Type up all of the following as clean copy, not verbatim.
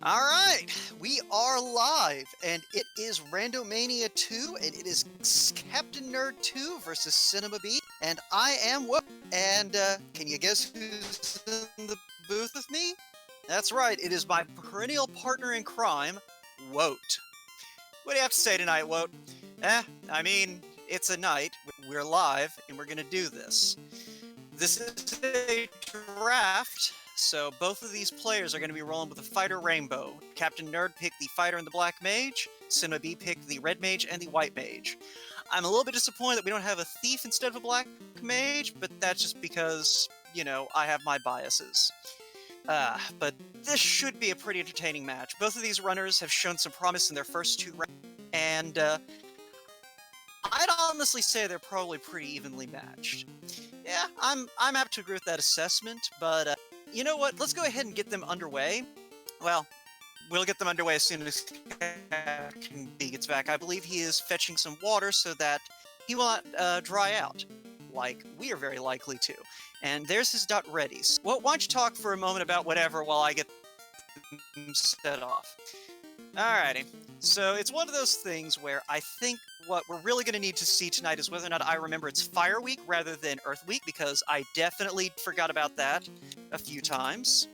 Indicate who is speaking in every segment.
Speaker 1: All right, we are live, and it is Randomania 2, and it is Captainnerd2 versus Shinobi, and I am Woat. And can you guess who's in the booth with me? That's right, it is my perennial partner in crime, Woat. What do you have to say tonight, Woat? I mean, it's a night, we're live, and we're gonna do this. This is a draft. So both of these players are going to be rolling with a fighter rainbow. Captain Nerd picked the fighter and the black mage. Shinobi picked the red mage and the white mage. I'm a little bit disappointed that we don't have a thief instead of a black mage, but that's just because, you know, I have my biases. But this should be a pretty entertaining match. Both of these runners have shown some promise in their first two rounds, and I'd honestly say they're probably pretty evenly matched. Yeah, I'm apt to agree with that assessment, but you know what? Let's go ahead and get them underway. Well, we'll get them underway as soon as Captain B gets back. I believe he is fetching some water so that he will not dry out, like we are very likely to. And there's his dot readies. Well, why don't you talk for a moment about whatever while I get them set off. Alrighty. So it's one of those things where I think what we're really going to need to see tonight is whether or not I remember it's Fire Week rather than Earth Week, because I definitely forgot about that a few times.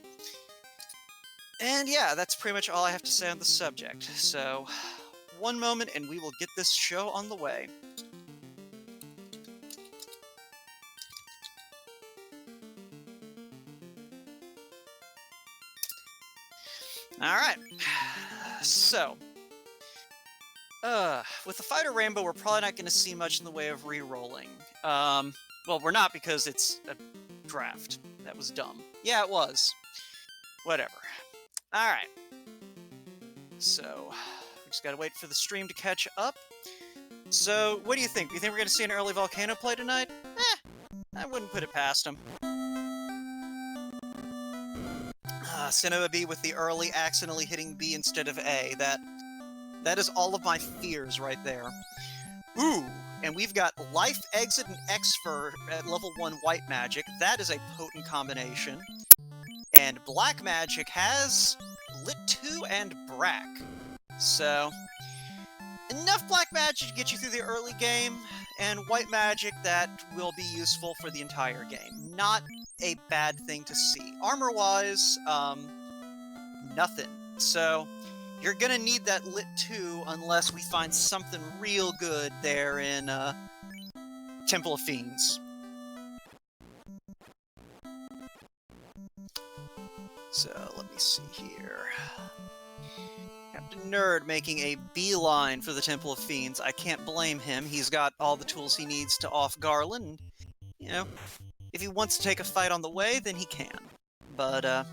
Speaker 1: And yeah, that's pretty much all I have to say on the subject. So, one moment and we will get this show on the way. Alright. So, with the Fighter Rainbow, we're probably not going to see much in the way of re-rolling. Well, we're not because it's a draft. That was dumb. Yeah, it was. Whatever. Alright. So, we just gotta wait for the stream to catch up. So, what do you think? Do you think we're going to see an early Volcano play tonight? I wouldn't put it past him. Shinobi with the early accidentally hitting B instead of A. That is all of my fears right there. Ooh, and we've got Life, Exit, and Exfer at level 1 White Magic. That is a potent combination. And Black Magic has Lit 2 and Brack. So, enough Black Magic to get you through the early game, and White Magic that will be useful for the entire game. Not a bad thing to see. Armor-wise, nothing. So, you're gonna need that Lit 2 unless we find something real good there in, Temple of Fiends. So, let me see here. Captain Nerd making a beeline for the Temple of Fiends. I can't blame him. He's got all the tools he needs to off Garland. You know, if he wants to take a fight on the way, then he can. But,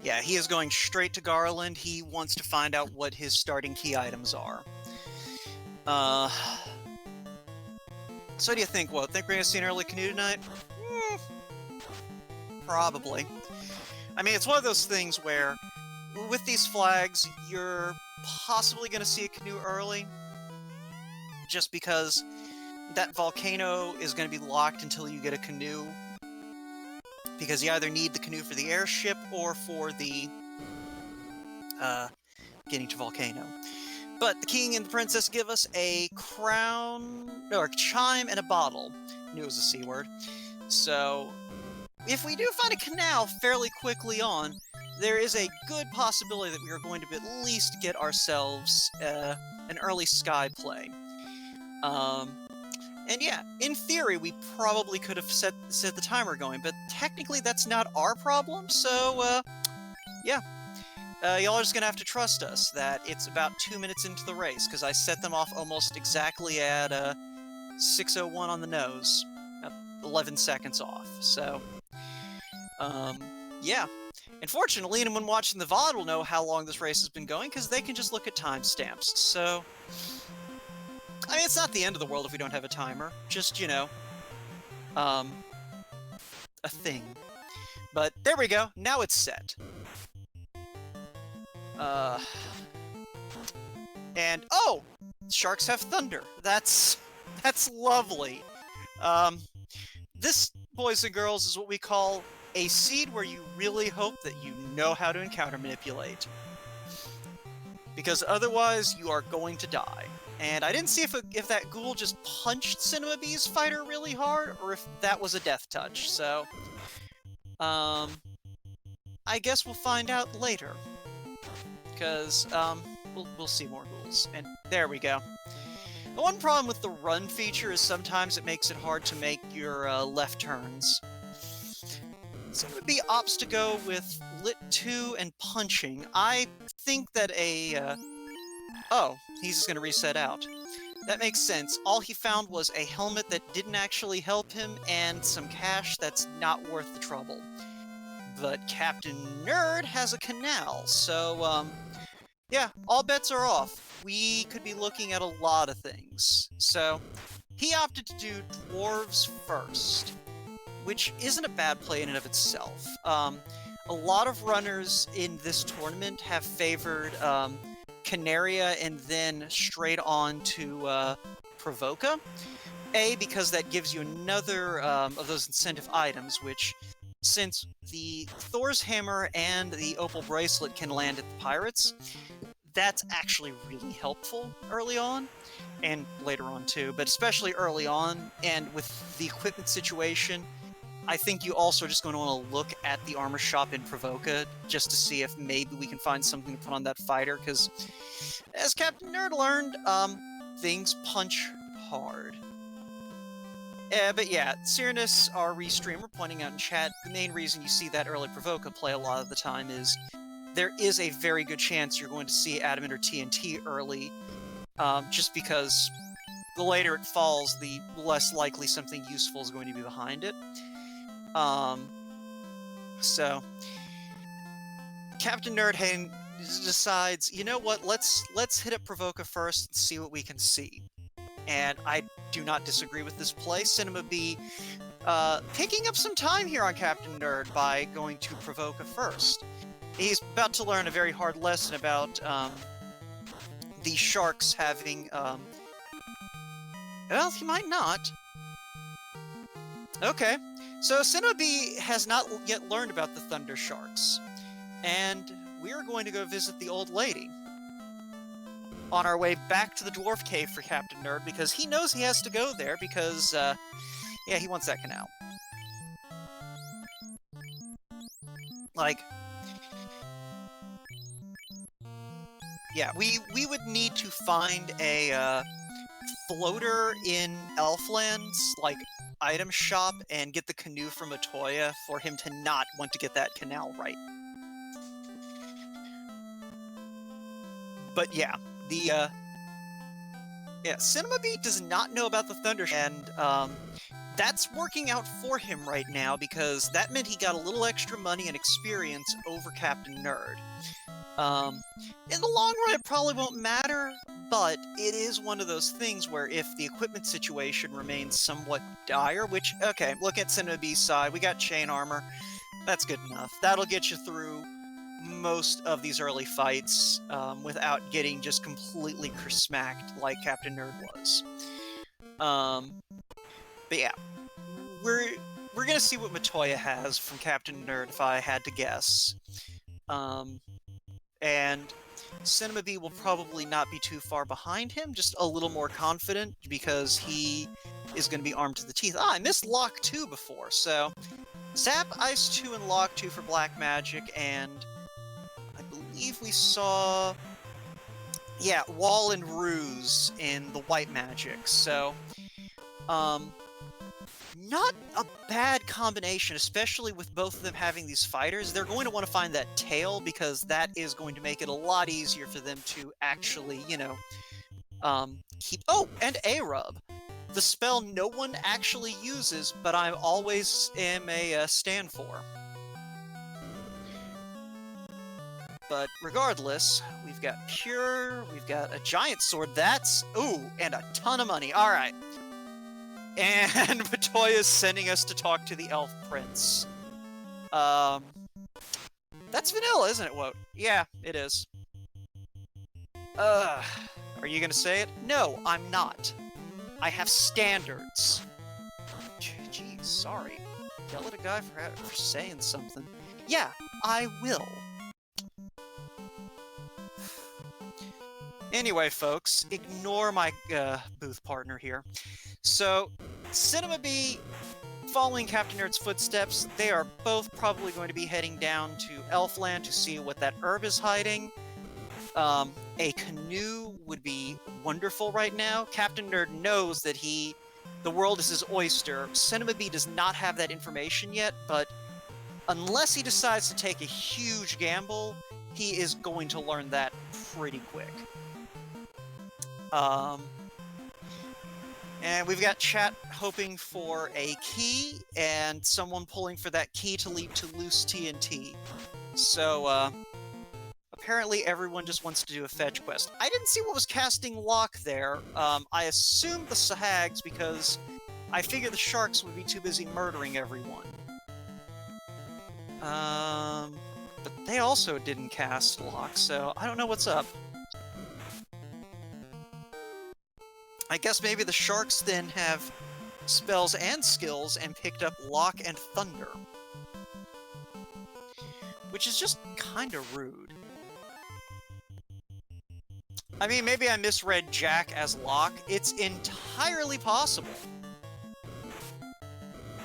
Speaker 1: yeah, he is going straight to Garland. He wants to find out what his starting key items are. So what do you think, Woat? Think we're gonna see an early canoe tonight? Probably. I mean, it's one of those things where, with these flags, you're possibly gonna see a canoe early, just because that volcano is gonna be locked until you get a canoe. Because you either need the canoe for the airship or for the, getting to Volcano. But the king and the princess give us a crown, or a chime and a bottle. Knew it was a C word. So, if we do find a canal fairly quickly on, there is a good possibility that we are going to at least get ourselves, an early sky play. And yeah, in theory, we probably could have set the timer going, but technically that's not our problem, so, yeah. Y'all are just gonna have to trust us that it's about 2 minutes into the race, because I set them off almost exactly at, 6:01 on the nose. 11 seconds off, so, yeah. Unfortunately, anyone watching the VOD will know how long this race has been going, because they can just look at timestamps, so... I mean, it's not the end of the world if we don't have a timer. Just, you know, a thing. But there we go. Now it's set. And, oh! Sharks have thunder. That's lovely. This, boys and girls, is what we call a seed where you really hope that you know how to encounter manipulate. Because otherwise, you are going to die. And I didn't see if that ghoul just punched Cinemabee's fighter really hard, or if that was a death touch, so... I guess we'll find out later. Because, we'll see more ghouls. And there we go. The one problem with the run feature is sometimes it makes it hard to make your left turns. Cinemabee opts to go with Lit 2 and punching. I think that oh, he's just gonna reset out. That makes sense. All he found was a helmet that didn't actually help him, and some cash that's not worth the trouble. But Captain Nerd has a canal, so, yeah, all bets are off. We could be looking at a lot of things. So, he opted to do dwarves first, which isn't a bad play in and of itself. A lot of runners in this tournament have favored Canaria and then straight on to Provoca. A, because that gives you another of those incentive items, which, since the Thor's Hammer and the Opal Bracelet can land at the Pirates, that's actually really helpful early on, and later on too, but especially early on, and with the equipment situation, I think you also are just going to want to look at the armor shop in Provoca just to see if maybe we can find something to put on that fighter, because as Captain Nerd learned, things punch hard. But yeah, Cyranus, our restreamer, pointing out in chat, the main reason you see that early Provoca play a lot of the time is there is a very good chance you're going to see Adamant or TNT early, just because the later it falls, the less likely something useful is going to be behind it. So Captain Nerdhagen decides, you know what, let's hit up Provoca first and see what we can see. And I do not disagree with this play. Cinemabee picking up some time here on Captain Nerd by going to Provoca first. He's about to learn a very hard lesson about the sharks having... well, he might not. Okay, so Cinemabee has not yet learned about the Thunder Sharks. And we're going to go visit the old lady. On our way back to the Dwarf Cave for Captain Nerd, because he knows he has to go there, because, yeah, he wants that canal. Like... yeah, we would need to find a, floater in Elfland's, like, item shop and get the canoe from Atoya for him to not want to get that canal right. But yeah, yeah, Cinemabee does not know about the Thunder, and that's working out for him right now, because that meant he got a little extra money and experience over Captain Nerd. In the long run, it probably won't matter, but it is one of those things where if the equipment situation remains somewhat dire, which, okay, look at Cinebee's side, we got chain armor, that's good enough. That'll get you through most of these early fights without getting just completely smacked like Captain Nerd was. But yeah, we're gonna see what Matoya has from Captain Nerd if I had to guess. And Cinemabee will probably not be too far behind him, just a little more confident, because he is going to be armed to the teeth. Ah, I missed Lock 2 before, so... Zap, Ice 2, and Lock 2 for Black Magic, and... I believe we saw... yeah, Wall and Ruse in the White Magic, so... not a bad combination, especially with both of them having these fighters. They're going to want to find that tail, because that is going to make it a lot easier for them to actually, you know, keep... oh, and A-Rub. The spell no one actually uses, but I always am a stand for. But regardless, we've got Pure, we've got a giant sword, that's... ooh, and a ton of money, alright. And Matoya's sending us to talk to the Elf Prince. That's vanilla, isn't it, Woat? Yeah, it is. Are you gonna say it? No, I'm not. I have standards. Jeez, sorry. yell at a guy for saying something. Yeah, I will. Anyway, folks, ignore my booth partner here. So, Shinobi, following Captainnerd's footsteps, they are both probably going to be heading down to Elfland to see what that herb is hiding. A canoe would be wonderful right now. Captainnerd knows that the world is his oyster. Shinobi does not have that information yet, but unless he decides to take a huge gamble, he is going to learn that pretty quick. And we've got chat hoping for a key, and someone pulling for that key to lead to loose TNT. So, apparently everyone just wants to do a fetch quest. I didn't see what was casting lock there. I assumed the Sahags because I figured the sharks would be too busy murdering everyone. But they also didn't cast lock, so I don't know what's up. I guess maybe the sharks then have spells and skills and picked up lock and thunder. Which is just kind of rude. I mean, maybe I misread Jack as lock. It's entirely possible.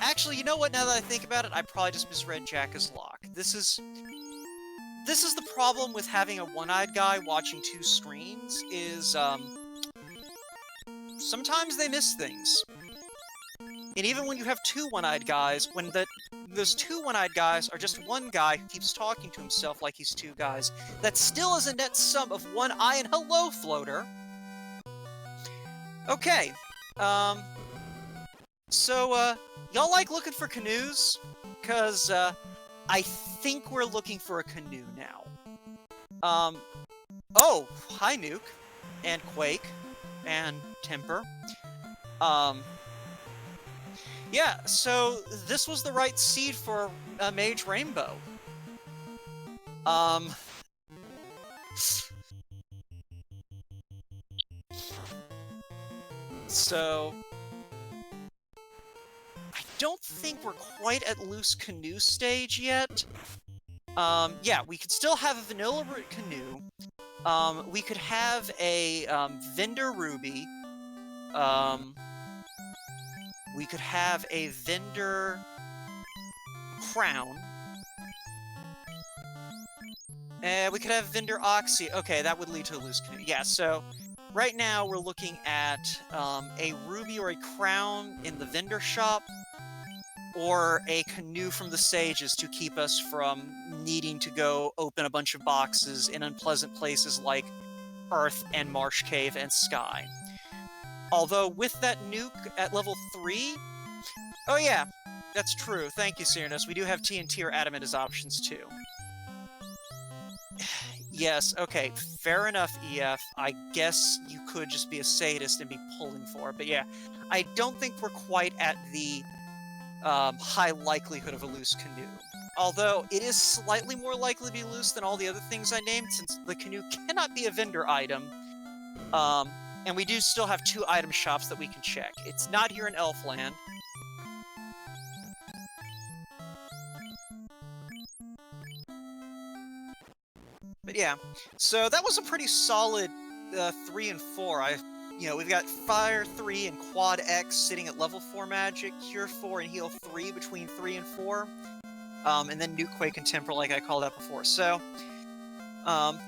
Speaker 1: Actually, you know what? Now that I think about it, I probably just misread Jack as lock. This is the problem with having a one-eyed guy watching two screens, is, sometimes they miss things. And even when you have two one-eyed guys, when those two one-eyed guys are just one guy who keeps talking to himself like he's two guys, that still is a net sum of one eye and hello, floater. Okay. So, y'all like looking for canoes? Because, I think we're looking for a canoe now. Oh, hi, Nuke. And Quake. And Temper. Yeah, so this was the right seed for Mage Rainbow. So I don't think we're quite at loose canoe stage yet. Yeah, we could still have a vanilla canoe. We could have a vendor ruby. We could have a vendor crown. And we could have vendor oxy. Okay, that would lead to a loose canoe. Yeah, so right now we're looking at a ruby or a crown in the vendor shop, or a canoe from the sages to keep us from needing to go open a bunch of boxes in unpleasant places like Earth and Marsh Cave and Sky. Although, with that nuke at level 3... Oh yeah, that's true. Thank you, Cyrnus. We do have TNT or Adamant as options, too. Yes, okay, fair enough, EF. I guess you could just be a sadist and be pulling for it. But yeah, I don't think we're quite at the high likelihood of a loose canoe. Although, it is slightly more likely to be loose than all the other things I named, since the canoe cannot be a vendor item. And we do still have 2 item shops that we can check. It's not here in Elfland. But yeah, so that was a pretty solid 3 and 4. We've got Fire 3 and Quad X sitting at level 4 magic, Cure 4 and Heal 3 between 3 and 4, and then Nuke, Quake, and Temper like I called out before. So, I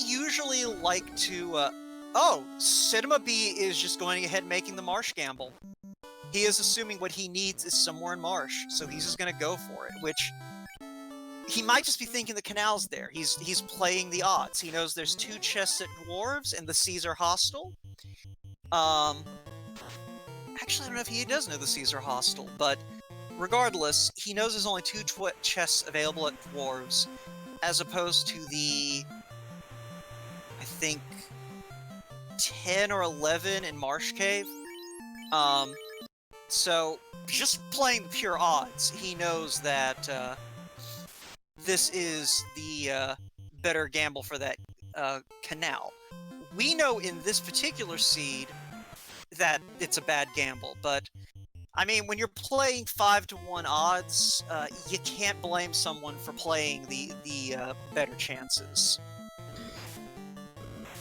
Speaker 1: usually like to... Oh, Shinobi is just going ahead and making the Marsh gamble. He is assuming what he needs is somewhere in Marsh, so he's just going to go for it, which... He might just be thinking the canal's there. He's playing the odds. He knows there's 2 chests at Dwarves, and the seas are hostile. Actually, I don't know if he does know the seas are hostile, but regardless, he knows there's only 2 chests available at Dwarves, as opposed to the... I think... 10 or 11 in Marsh Cave. So, just playing the pure odds, he knows that, this is the, better gamble for that, canal. We know in this particular seed that it's a bad gamble, but I mean, when you're playing 5-to-1 odds, you can't blame someone for playing the better chances.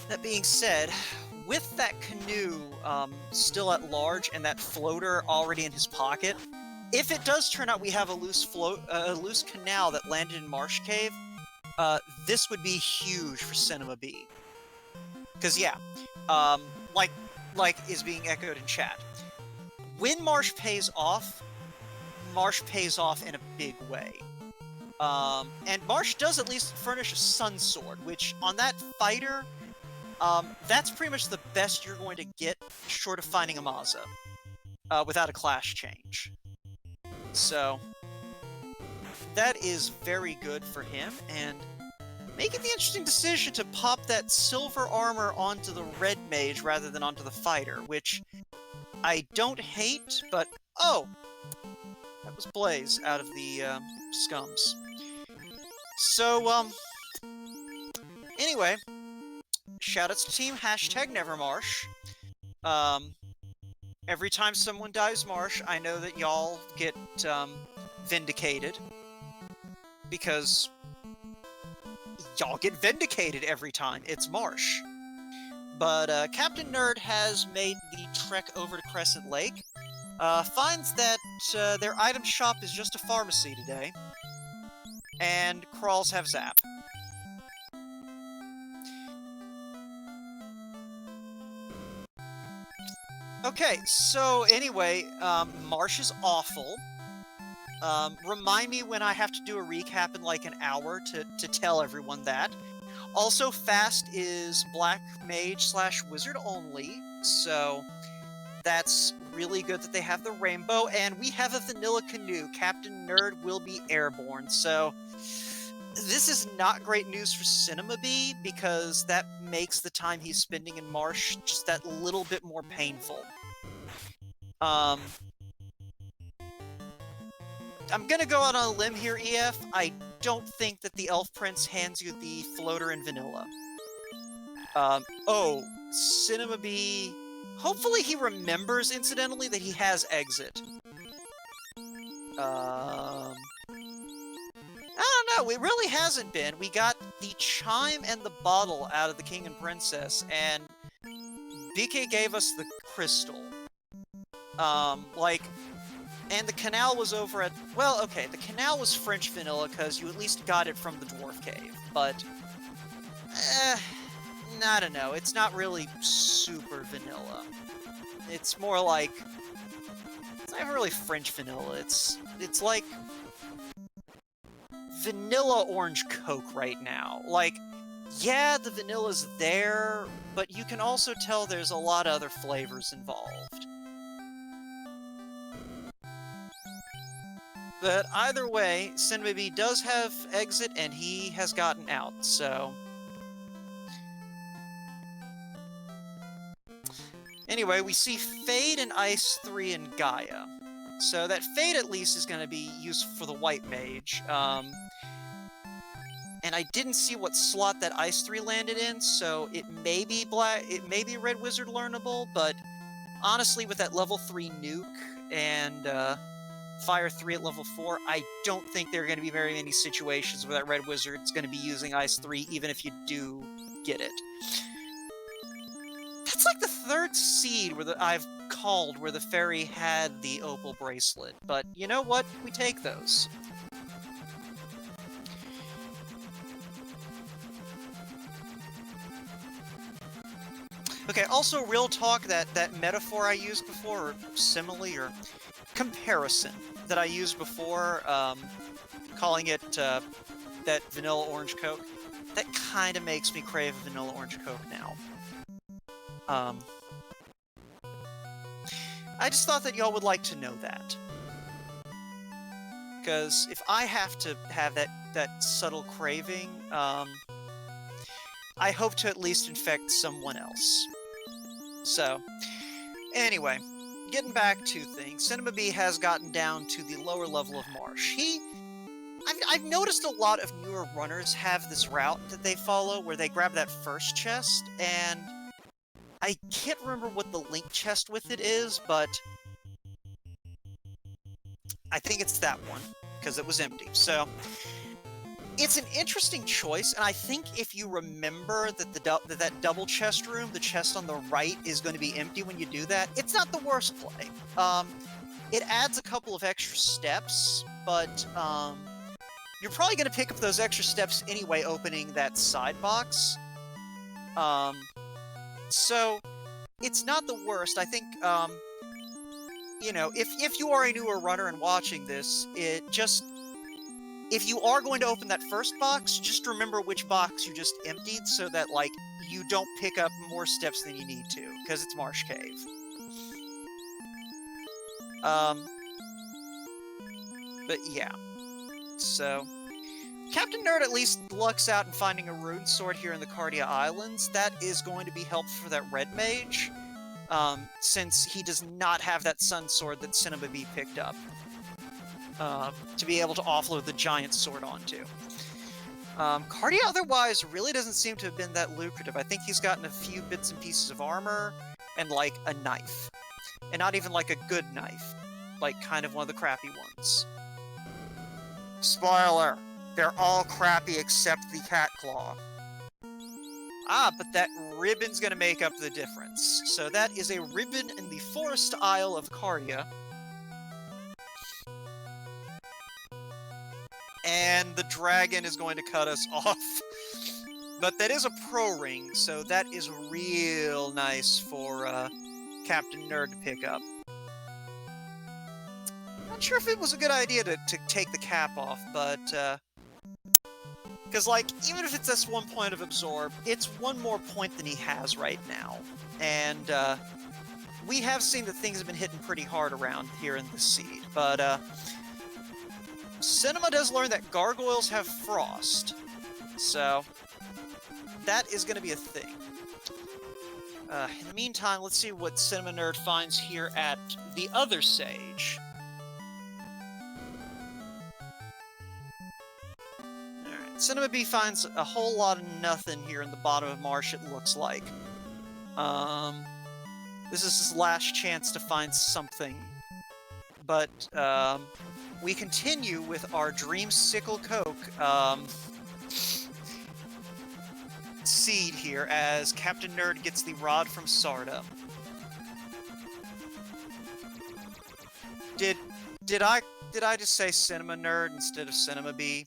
Speaker 1: That being said, with that canoe still at large and that floater already in his pocket, if it does turn out we have a loose canal that landed in Marsh Cave, this would be huge for Cinema B. Because yeah, like is being echoed in chat. When Marsh pays off in a big way. And Marsh does at least furnish a Sun Sword, which on that fighter, that's pretty much the best you're going to get short of finding a Maza, without a clash change. So, that is very good for him, and making the interesting decision to pop that silver armor onto the red mage rather than onto the fighter, which I don't hate, but oh! That was Blaze out of the scums. So, anyway, shoutouts to team, #NeverMarsh. Every time someone dies Marsh, I know that y'all get vindicated. Because y'all get vindicated every time it's Marsh. But Captain Nerd has made the trek over to Crescent Lake. Finds that their item shop is just a pharmacy today. And crawls have Zap. Okay, so anyway, Marsh is awful. Remind me when I have to do a recap in like an hour to tell everyone that. Also, Fast is Black Mage / Wizard only, so that's really good that they have the rainbow, and we have a vanilla canoe. Captain Nerd will be Airborne, so this is not great news for Cinema B, because that makes the time he's spending in Marsh just that little bit more painful. I'm gonna go out on a limb here, EF. I don't think that the Elf Prince hands you the floater in vanilla. Oh, Cinema B... Hopefully he remembers, incidentally, that he has exit. I don't know, it really hasn't been. We got the chime and the bottle out of the King and Princess, and BK gave us the crystal. And the canal was over at... Well, okay, the canal was French vanilla, because you at least got it from the Dwarf Cave, but... I don't know, it's not really super vanilla. It's more like... It's not even really French vanilla, it's like... vanilla orange Coke right now. Like, yeah, the vanilla's there, but you can also tell there's a lot of other flavors involved. But either way, Cinema B does have exit, and he has gotten out, so... Anyway, we see Fade and Ice 3 and Gaia. So that Fade, at least, is going to be used for the White Mage. And I didn't see what slot that Ice 3 landed in, so it may be Red Wizard learnable, but honestly, with that level 3 nuke and Fire 3 at level 4, I don't think there are going to be very many situations where that Red Wizard's going to be using Ice 3, even if you do get it. That's like the third seed I've called where the fairy had the opal bracelet, but you know what? We take those. Okay, also real talk, that metaphor I used before, or simile, or comparison that I used before, calling it that vanilla orange Coke, that kind of makes me crave a vanilla orange Coke now. I just thought that y'all would like to know that. Because if I have to have that subtle craving, I hope to at least infect someone else. So, anyway, getting back to things, Cinema B has gotten down to the lower level of Marsh. I've noticed a lot of newer runners have this route that they follow, where they grab that first chest, and I can't remember what the link chest with it is, but I think it's that one, because it was empty. So, it's an interesting choice, and I think if you remember that that double chest room, the chest on the right, is going to be empty when you do that, it's not the worst play. It adds a couple of extra steps, but you're probably going to pick up those extra steps anyway opening that side box. So, it's not the worst. I think, you know, if you are a newer runner and watching this, if you are going to open that first box, just remember which box you just emptied so that, like, you don't pick up more steps than you need to, because it's Marsh Cave. But yeah. So, Captainnerd at least lucks out in finding a rune sword here in the Cardia Islands. That is going to be helpful for that red mage, since he does not have that sun sword that Shinobi picked up. To be able to offload the giant sword onto. Cardia otherwise really doesn't seem to have been that lucrative. I think he's gotten a few bits and pieces of armor, and like a knife. And not even like a good knife. Like kind of one of the crappy ones. Spoiler! They're all crappy except the cat claw. Ah, but that ribbon's gonna make up the difference. So that is a ribbon in the Forest Isle of Cardia. And the dragon is going to cut us off. But that is a pro ring, so that is real nice for Captainnerd to pick up. Not sure if it was a good idea to take the cap off, but because, like, even if it's this 1 point of absorb, it's one more point than he has right now. And we have seen that things have been hitting pretty hard around here in the seed, but Cinema does learn that gargoyles have frost, so that is going to be a thing. In the meantime, let's see what Cinema Nerd finds here at the other sage. Alright, Cinema B finds a whole lot of nothing here in the bottom of Marsh, it looks like. This is his last chance to find something. But, we continue with our Dreamsicle Coke, seed here, as Captainnerd gets the rod from Sarda. Did I just say Cinema Nerd instead of Cinema B?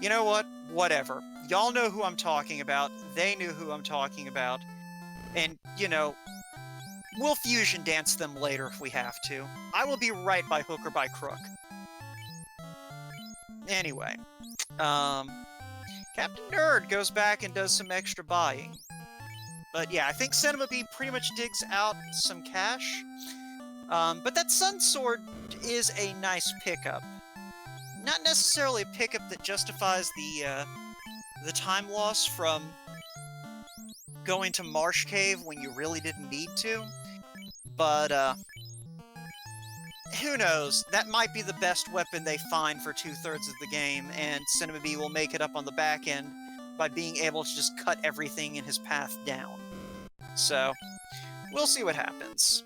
Speaker 1: You know what? Whatever. Y'all know who I'm talking about. They knew who I'm talking about. And, you know, we'll fusion dance them later if we have to. I will be right by hook or by crook. Anyway, Captainnerd goes back and does some extra buying. But yeah, I think Cinema B pretty much digs out some cash. But that Sun Sword is a nice pickup. Not necessarily a pickup that justifies the time loss from going to Marsh Cave when you really didn't need to. But, who knows? That might be the best weapon they find for 2/3 of the game, and Cinema B will make it up on the back end by being able to just cut everything in his path down. So, we'll see what happens.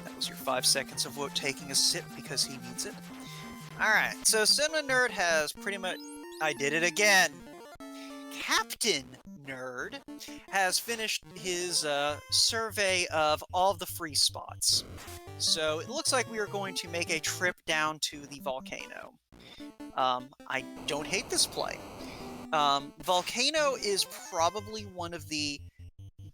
Speaker 1: That was your 5 seconds of Woat taking a sip because he needs it. Alright, so Cinema Nerd has pretty much... I did it again! Captainnerd has finished his survey of all of the free spots. So it looks like we are going to make a trip down to the volcano. I don't hate this play. Volcano is probably one of the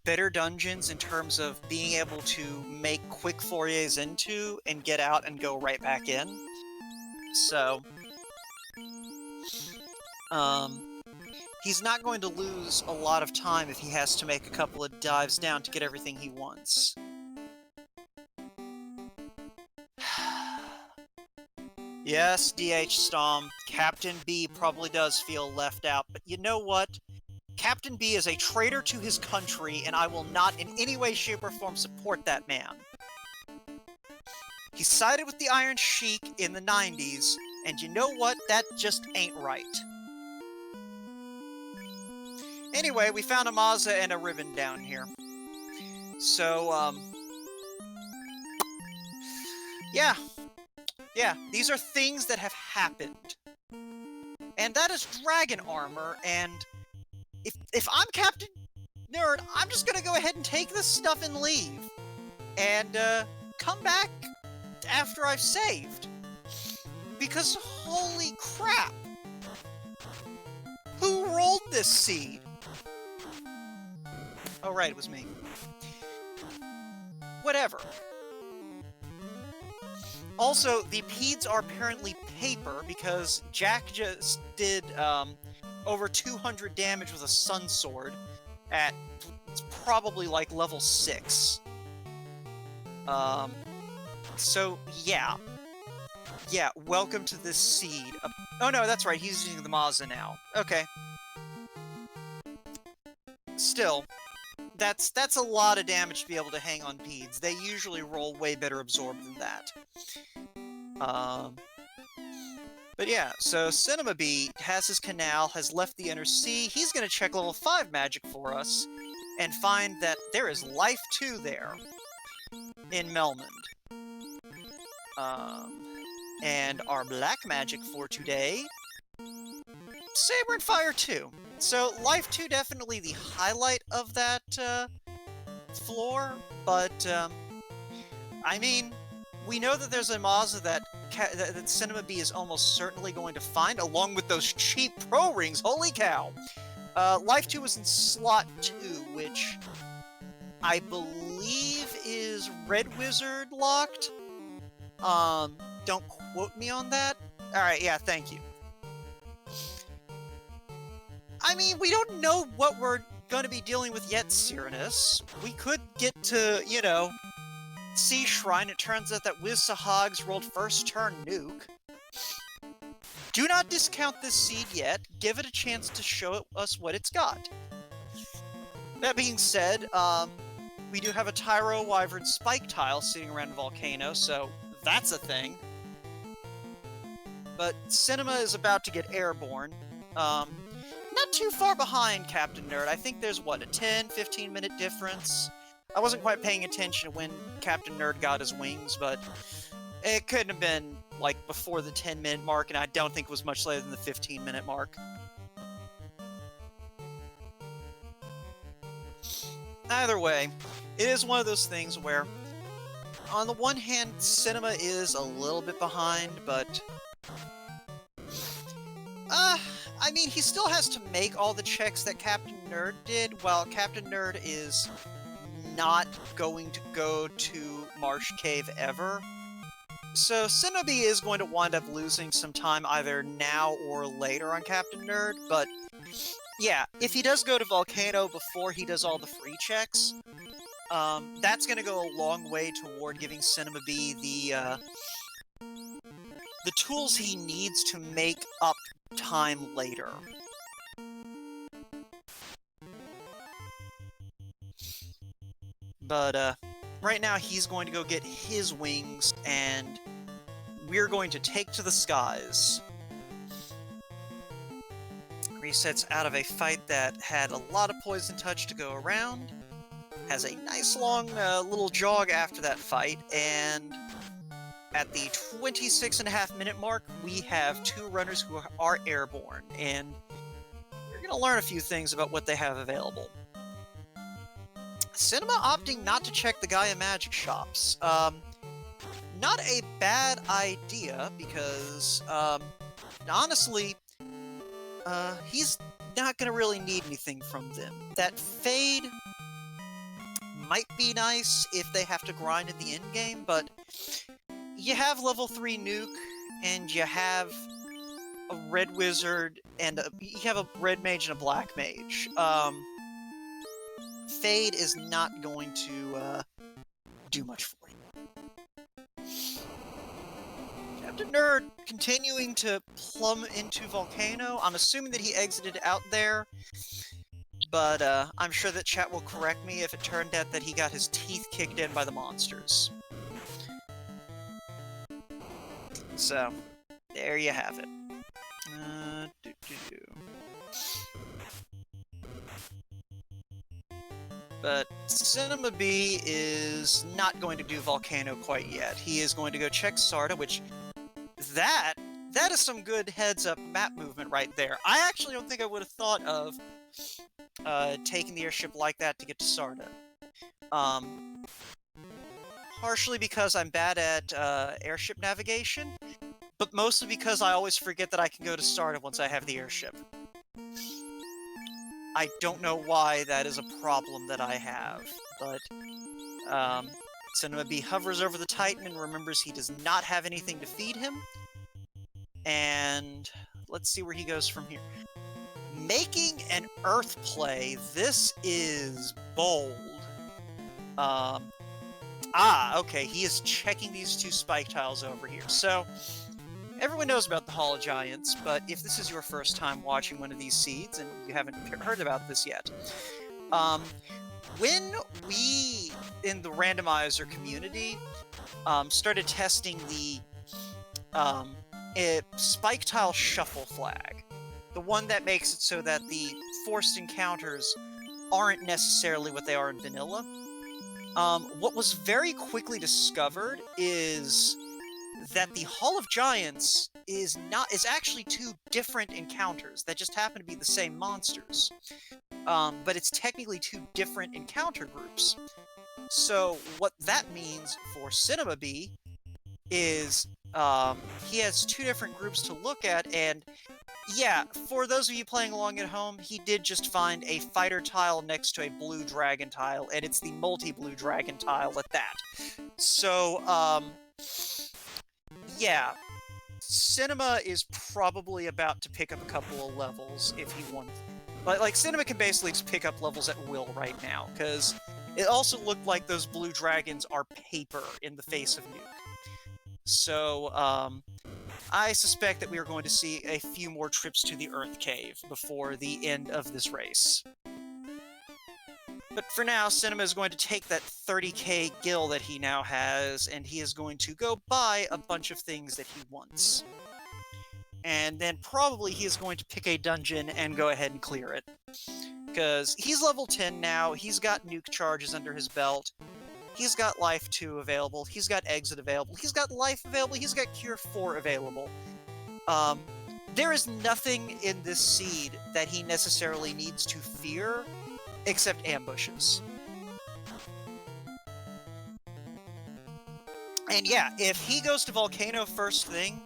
Speaker 1: better dungeons in terms of being able to make quick forays into and get out and go right back in. So, he's not going to lose a lot of time if he has to make a couple of dives down to get everything he wants. Yes, DH Stom, Captain B probably does feel left out, but you know what? Captain B is a traitor to his country, and I will not in any way, shape, or form support that man. He sided with the Iron Sheik in the 90s, and you know what? That just ain't right. Anyway, we found a Mazza and a ribbon down here. So, yeah. Yeah, these are things that have happened. And that is dragon armor, and if I'm Captain Nerd, I'm just gonna go ahead and take this stuff and leave. And, come back after I've saved. Because holy crap! Who rolled this seed? Oh right, it was me. Whatever. Also, the Peds are apparently paper, because Jack just did, over 200 damage with a Sun Sword at, it's probably like level 6. So, yeah. Yeah, welcome to this seed. Oh no, that's right, he's using the Mazza now. Okay. Still, that's a lot of damage to be able to hang on Peds. They usually roll way better absorb than that. But yeah, so Shinobi has his canal, has left the inner sea. He's gonna check level 5 magic for us, and find that there is life 2 there in Melmond. And our black magic for today, Saber and Fire 2. So life 2 definitely the highlight of that floor, but I mean, we know that there's a Mazza that Shinobi is almost certainly going to find, along with those cheap pro rings. Holy cow! Life 2 is in slot 2, which I believe is Red Wizard locked. Don't quote me on that. Alright, yeah, thank you. I mean, we don't know what we're going to be dealing with yet, Cyranus. We could get to, you know, Sea Shrine. It turns out that Wiz Sahag's rolled first turn nuke. Do not discount this seed yet. Give it a chance to show us what it's got. That being said, we do have a Tyro Wyvern Spike Tile sitting around the volcano, so that's a thing. But Cinema is about to get Airborne. Not too far behind Captain Nerd. I think there's, what, a 10-15 minute difference? I wasn't quite paying attention when Captain Nerd got his wings, but it couldn't have been, like, before the 10-minute mark, and I don't think it was much later than the 15-minute mark. Either way, it is one of those things where, on the one hand, Cinema is a little bit behind, but I mean, he still has to make all the checks that Captain Nerd did, while Captain Nerd is not going to go to Marsh Cave ever. So Shinobi is going to wind up losing some time either now or later on Captain Nerd, but yeah, if he does go to Volcano before he does all the free checks, that's going to go a long way toward giving Shinobi the tools he needs to make up time later. But, right now he's going to go get his wings, and we're going to take to the skies. Resets out of a fight that had a lot of poison touch to go around, has a nice long little jog after that fight, and at the 26.5 minute mark, we have 2 runners who are airborne, and we're going to learn a few things about what they have available. Cinema opting not to check the Gaia Magic shops. Not a bad idea, because, honestly, he's not going to really need anything from them. That Fade might be nice if they have to grind in the endgame, but you have level 3 nuke, and you have a red wizard, and you have a red mage and a black mage. Fade is not going to do much for you. Captain Nerd continuing to plumb into Volcano. I'm assuming that he exited out there, but I'm sure that chat will correct me if it turned out that he got his teeth kicked in by the monsters. So, there you have it. But Cinema B is not going to do Volcano quite yet. He is going to go check Sarda, which... That is some good heads-up map movement right there. I actually don't think I would have thought of taking the airship like that to get to Sarda. Partially because I'm bad at airship navigation, but mostly because I always forget that I can go to Sarda once I have the airship. I don't know why that is a problem that I have, but Cinema B hovers over the Titan and remembers he does not have anything to feed him. And let's see where he goes from here. Making an Earth play. This is bold. Okay, he is checking these two spike tiles over here. So, everyone knows about the Hall of Giants, but if this is your first time watching one of these seeds, and you haven't heard about this yet, when we, in the Randomizer community, started testing the spike tile shuffle flag, the one that makes it so that the forced encounters aren't necessarily what they are in vanilla, what was very quickly discovered is that the Hall of Giants is actually two different encounters that just happen to be the same monsters. But it's technically two different encounter groups. So what that means for Cinema B is he has two different groups to look at, and yeah, for those of you playing along at home, he did just find a fighter tile next to a blue dragon tile, and it's the multi-blue dragon tile at that. So, yeah, Cinema is probably about to pick up a couple of levels if he wants. Like, Cinema can basically just pick up levels at will right now, because it also looked like those blue dragons are paper in the face of Nuke. So, I suspect that we are going to see a few more trips to the Earth Cave before the end of this race. But for now, Cinema is going to take that 30k gil that he now has, and he is going to go buy a bunch of things that he wants. And then probably he is going to pick a dungeon and go ahead and clear it. Because he's level 10 now, he's got nuke charges under his belt, he's got Life 2 available, he's got Exit available, he's got Life available, he's got Cure 4 available. There is nothing in this seed that he necessarily needs to fear, except ambushes. And yeah, if he goes to Volcano first thing,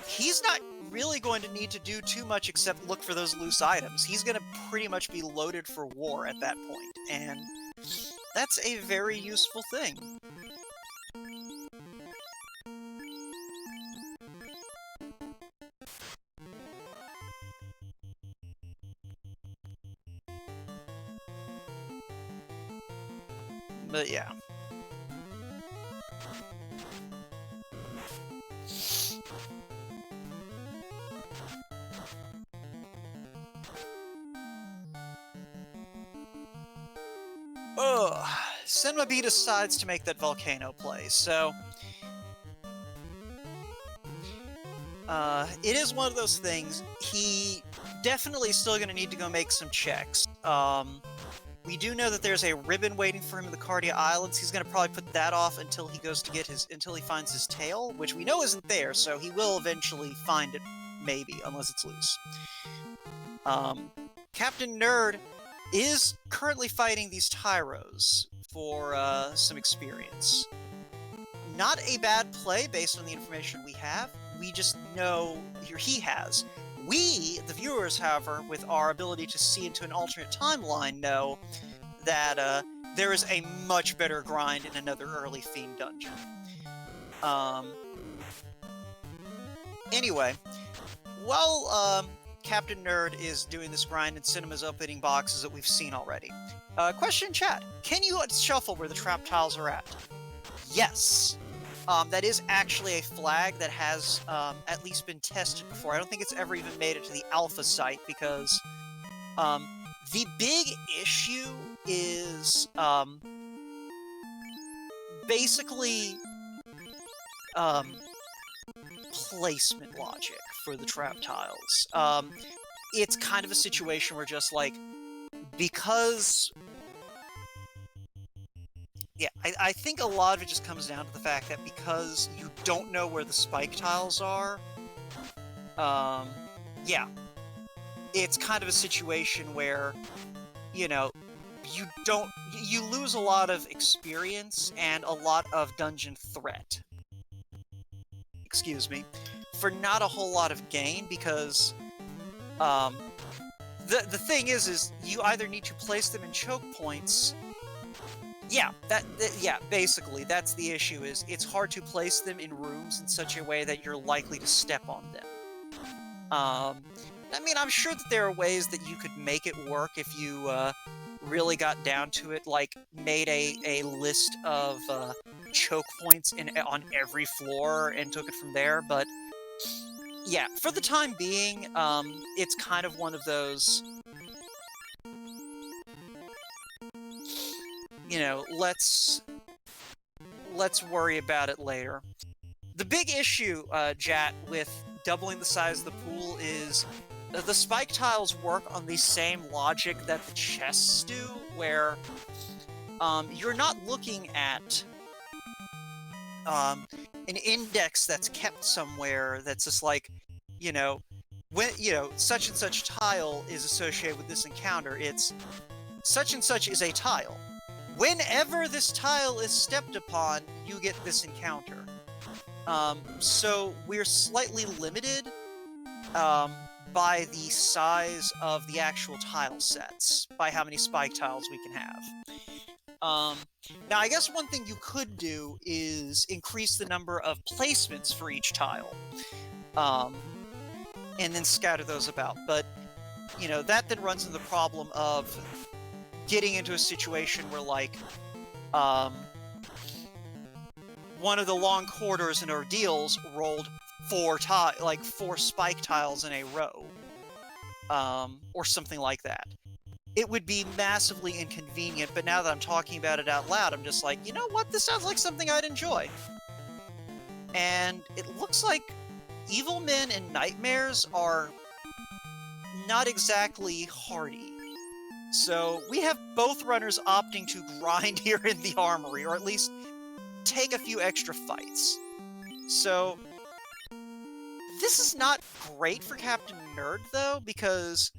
Speaker 1: he's not really going to need to do too much except look for those loose items. He's going to pretty much be loaded for war at that point, and that's a very useful thing. But yeah. Cinema B decides to make that Volcano play, so... it is one of those things. He definitely still going to need to go make some checks. We do know that there's a ribbon waiting for him in the Cardia Islands. He's going to probably put that off until he goes to get until he finds his tail, which we know isn't there, so he will eventually find it, maybe, unless it's loose. Captainnerd is currently fighting these Tyros for some experience. Not a bad play based on the information we have. We just know he has. We, the viewers, however, with our ability to see into an alternate timeline, know that there is a much better grind in another early Fiend dungeon. Anyway, while Captainnerd is doing this grind and Cinema's opening boxes that we've seen already, question in chat: can you shuffle where the trap tiles are at? Yes. That is actually a flag that has at least been tested before. I don't think it's ever even made it to the alpha site, because the big issue is basically placement logic for the trap tiles. It's kind of a situation where just like
Speaker 2: because... Yeah, I think a lot of it just comes down to the fact that because you don't know where the spike tiles are, yeah, it's kind of a situation where, you know, you lose a lot of experience and a lot of dungeon threat. Excuse me. For not a whole lot of gain, because, the thing is you either need to place them in choke points. Yeah, yeah, basically, that's the issue, is it's hard to place them in rooms in such a way that you're likely to step on them. I mean, I'm sure that there are ways that you could make it work if you, really got down to it, like, made a list of, choke points on every floor and took it from there, but yeah, for the time being, it's kind of one of those... You know, let's worry about it later. The big issue, Jat, with doubling the size of the pool is the spike tiles work on the same logic that the chests do, where you're not looking at an index that's kept somewhere that's just like, you know, when, you know, such and such tile is associated with this encounter. It's such and such is a tile. Whenever this tile is stepped upon, you get this encounter. So we're slightly limited by the size of the actual tile sets, by how many spike tiles we can have. Now, I guess one thing you could do is increase the number of placements for each tile, and then scatter those about. But, you know, that then runs into the problem of getting into a situation where, like, one of the long corridors in Ordeals rolled 4 spike tiles in a row, or something like that. It would be massively inconvenient, but now that I'm talking about it out loud, I'm just like, you know what? This sounds like something I'd enjoy. And it looks like Evil Men and Nightmares are not exactly hardy. So we have both runners opting to grind here in the armory, or at least take a few extra fights. So this is not great for Captainnerd, though, because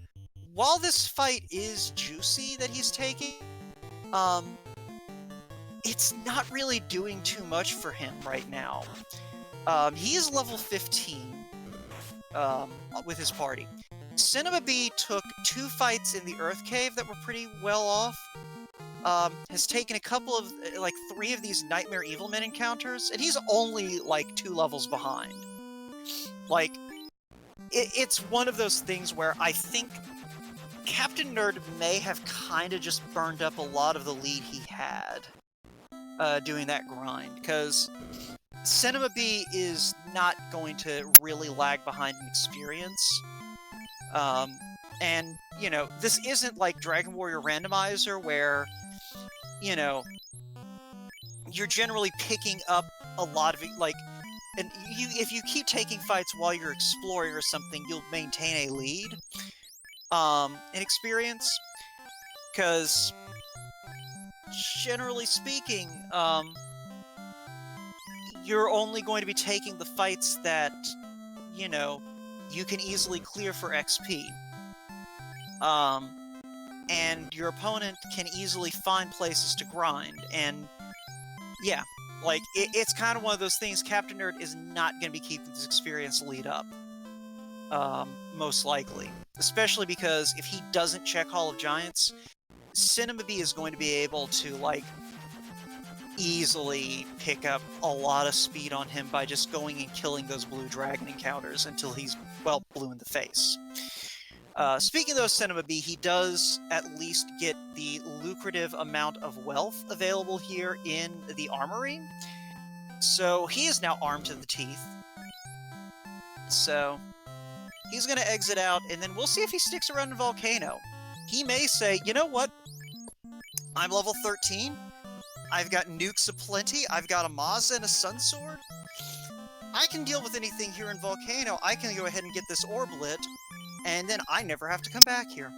Speaker 2: while this fight is juicy that he's taking, it's not really doing too much for him right now. He is level 15 with his party. Shinobi took 2 fights in the Earth Cave that were pretty well off. Has taken a couple of, like, 3 of these Nightmare Evilmen encounters, and he's only, like, 2 levels behind. Like, it's one of those things where I think Captainnerd may have kind of just burned up a lot of the lead he had doing that grind, because Shinobi is not going to really lag behind in experience. And, you know, this isn't like Dragon Warrior Randomizer, where, you know, you're generally picking up a lot of it, like, and if you keep taking fights while you're exploring or something, you'll maintain a lead, in experience, because, generally speaking, you're only going to be taking the fights that, you know, you can easily clear for XP. And your opponent can easily find places to grind, and yeah, like, it's kind of one of those things. Captainnerd is not going to be keeping this experience lead up, most likely. Especially because if he doesn't check Hall of Giants, Shinobi is going to be able to, like, easily pick up a lot of speed on him by just going and killing those blue dragon encounters until he's, well, blue in the face. Speaking of those Shinobi, he does at least get the lucrative amount of wealth available here in the armory. So he is now armed to the teeth. So he's going to exit out, and then we'll see if he sticks around in Volcano. He may say, you know what? I'm level 13. I've got nukes aplenty. I've got a Maza and a Sun Sword. I can deal with anything here in Volcano. I can go ahead and get this orb lit, and then I never have to come back here.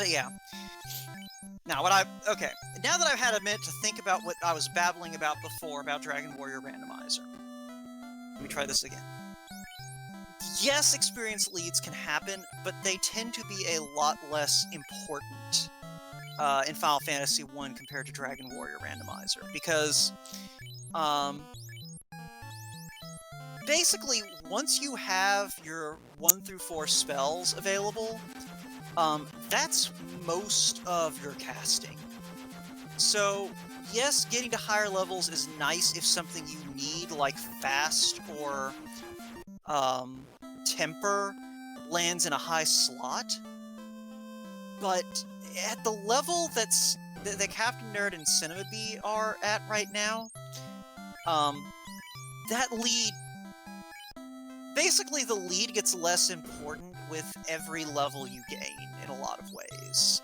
Speaker 2: But yeah. Now now that I've had a minute to think about what I was babbling about before about Dragon Warrior Randomizer. Let me try this again. Yes, experience leads can happen, but they tend to be a lot less important in Final Fantasy 1 compared to Dragon Warrior Randomizer, because basically, once you have your 1 through 4 spells available, that's most of your casting. So, yes, getting to higher levels is nice if something you need, like Fast or Temper, lands in a high slot. But at the level that Captainnerd and Shinobi are at right now, that lead... Basically, the lead gets less important with every level you gain, in a lot of ways.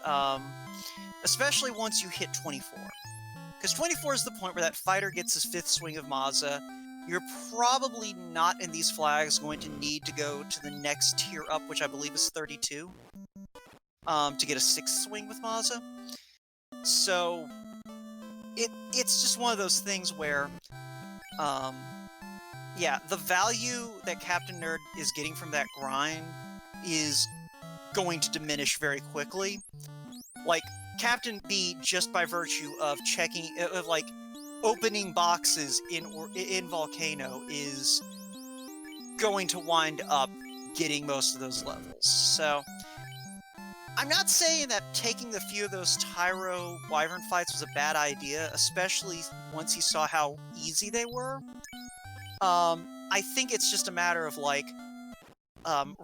Speaker 2: Especially once you hit 24. Because 24 is the point where that fighter gets his 5th swing of Maza. You're probably not in these flags going to need to go to the next tier up, which I believe is 32, to get a 6th swing with Maza. So, it's just one of those things where, yeah, the value that Captainnerd is getting from that grind is going to diminish very quickly. Like, Captain B, just by virtue of opening boxes in Volcano, is going to wind up getting most of those levels. So, I'm not saying that taking a few of those Tyro Wyvern fights was a bad idea, especially once he saw how easy they were. I think it's just a matter of, like,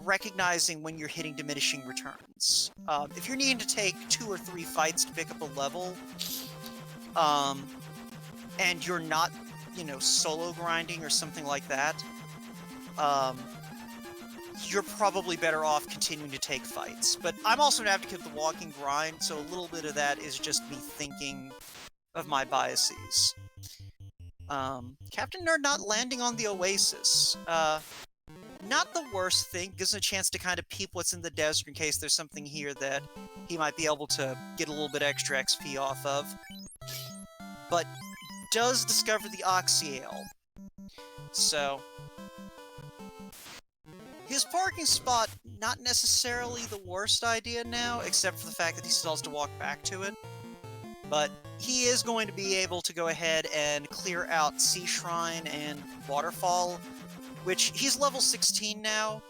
Speaker 2: recognizing when you're hitting diminishing returns. If you're needing to take 2 or 3 fights to pick up a level, and you're not, solo grinding or something like that, you're probably better off continuing to take fights. But I'm also an advocate of the walking grind, so a little bit of that is just me thinking of my biases. Captainnerd not landing on the Oasis. Not the worst thing. Gives him a chance to kind of peep what's in the desert in case there's something here that he might be able to get a little bit extra XP off of. But does discover the Oxyale. So, his parking spot, not necessarily the worst idea now, except for the fact that he still has to walk back to it. But he is going to be able to go ahead and clear out Sea Shrine and Waterfall, which he's level 16 now.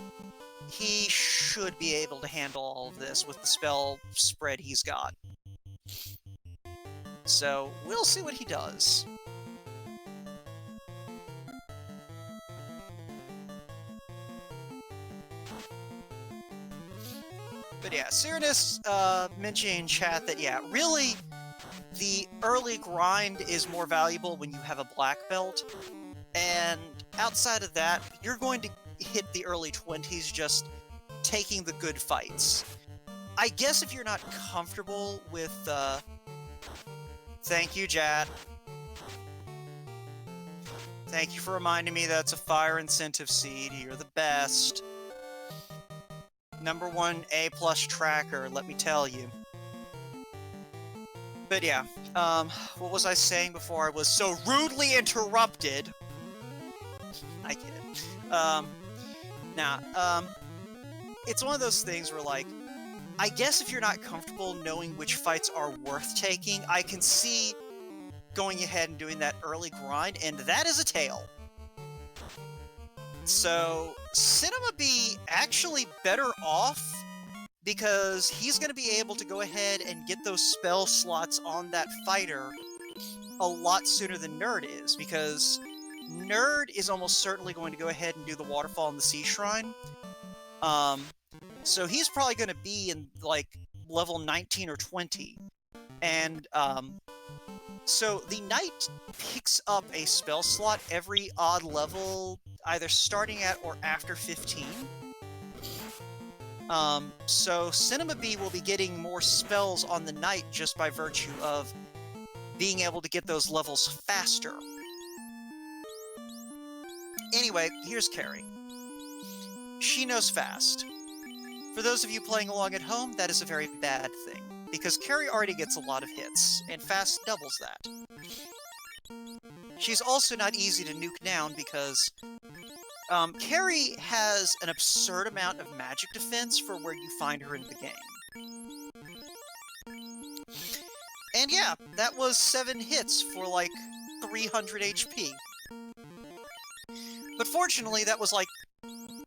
Speaker 2: He should be able to handle all of this with the spell spread he's got. So, we'll see what he does. But yeah, Cyrinus mentioning in chat that, yeah, really, the early grind is more valuable when you have a black belt, and outside of that, you're going to hit the early 20s just taking the good fights. I guess if you're not comfortable with, Thank you, Jad. Thank you for reminding me that's a fire incentive seed. You're the best. #1 A+ tracker, let me tell you. But yeah, what was I saying before I was so rudely interrupted? I get it. It's one of those things where, like, I guess if you're not comfortable knowing which fights are worth taking, I can see going ahead and doing that early grind, and that is a tail. So, Shinobi actually better off, because he's going to be able to go ahead and get those spell slots on that fighter a lot sooner than Nerd is, because Nerd is almost certainly going to go ahead and do the Waterfall and the Sea Shrine. So he's probably going to be in, like, level 19 or 20. And, so the Knight picks up a spell slot every odd level, either starting at or after 15. So Shinobi will be getting more spells on the Knight just by virtue of being able to get those levels faster. Anyway, here's Carrie. She knows fast. For those of you playing along at home, that is a very bad thing, because Carrie already gets a lot of hits, and fast doubles that. She's also not easy to nuke down because Carrie has an absurd amount of magic defense for where you find her in the game. And yeah, that was 7 hits for like 300 HP. But fortunately, that was like,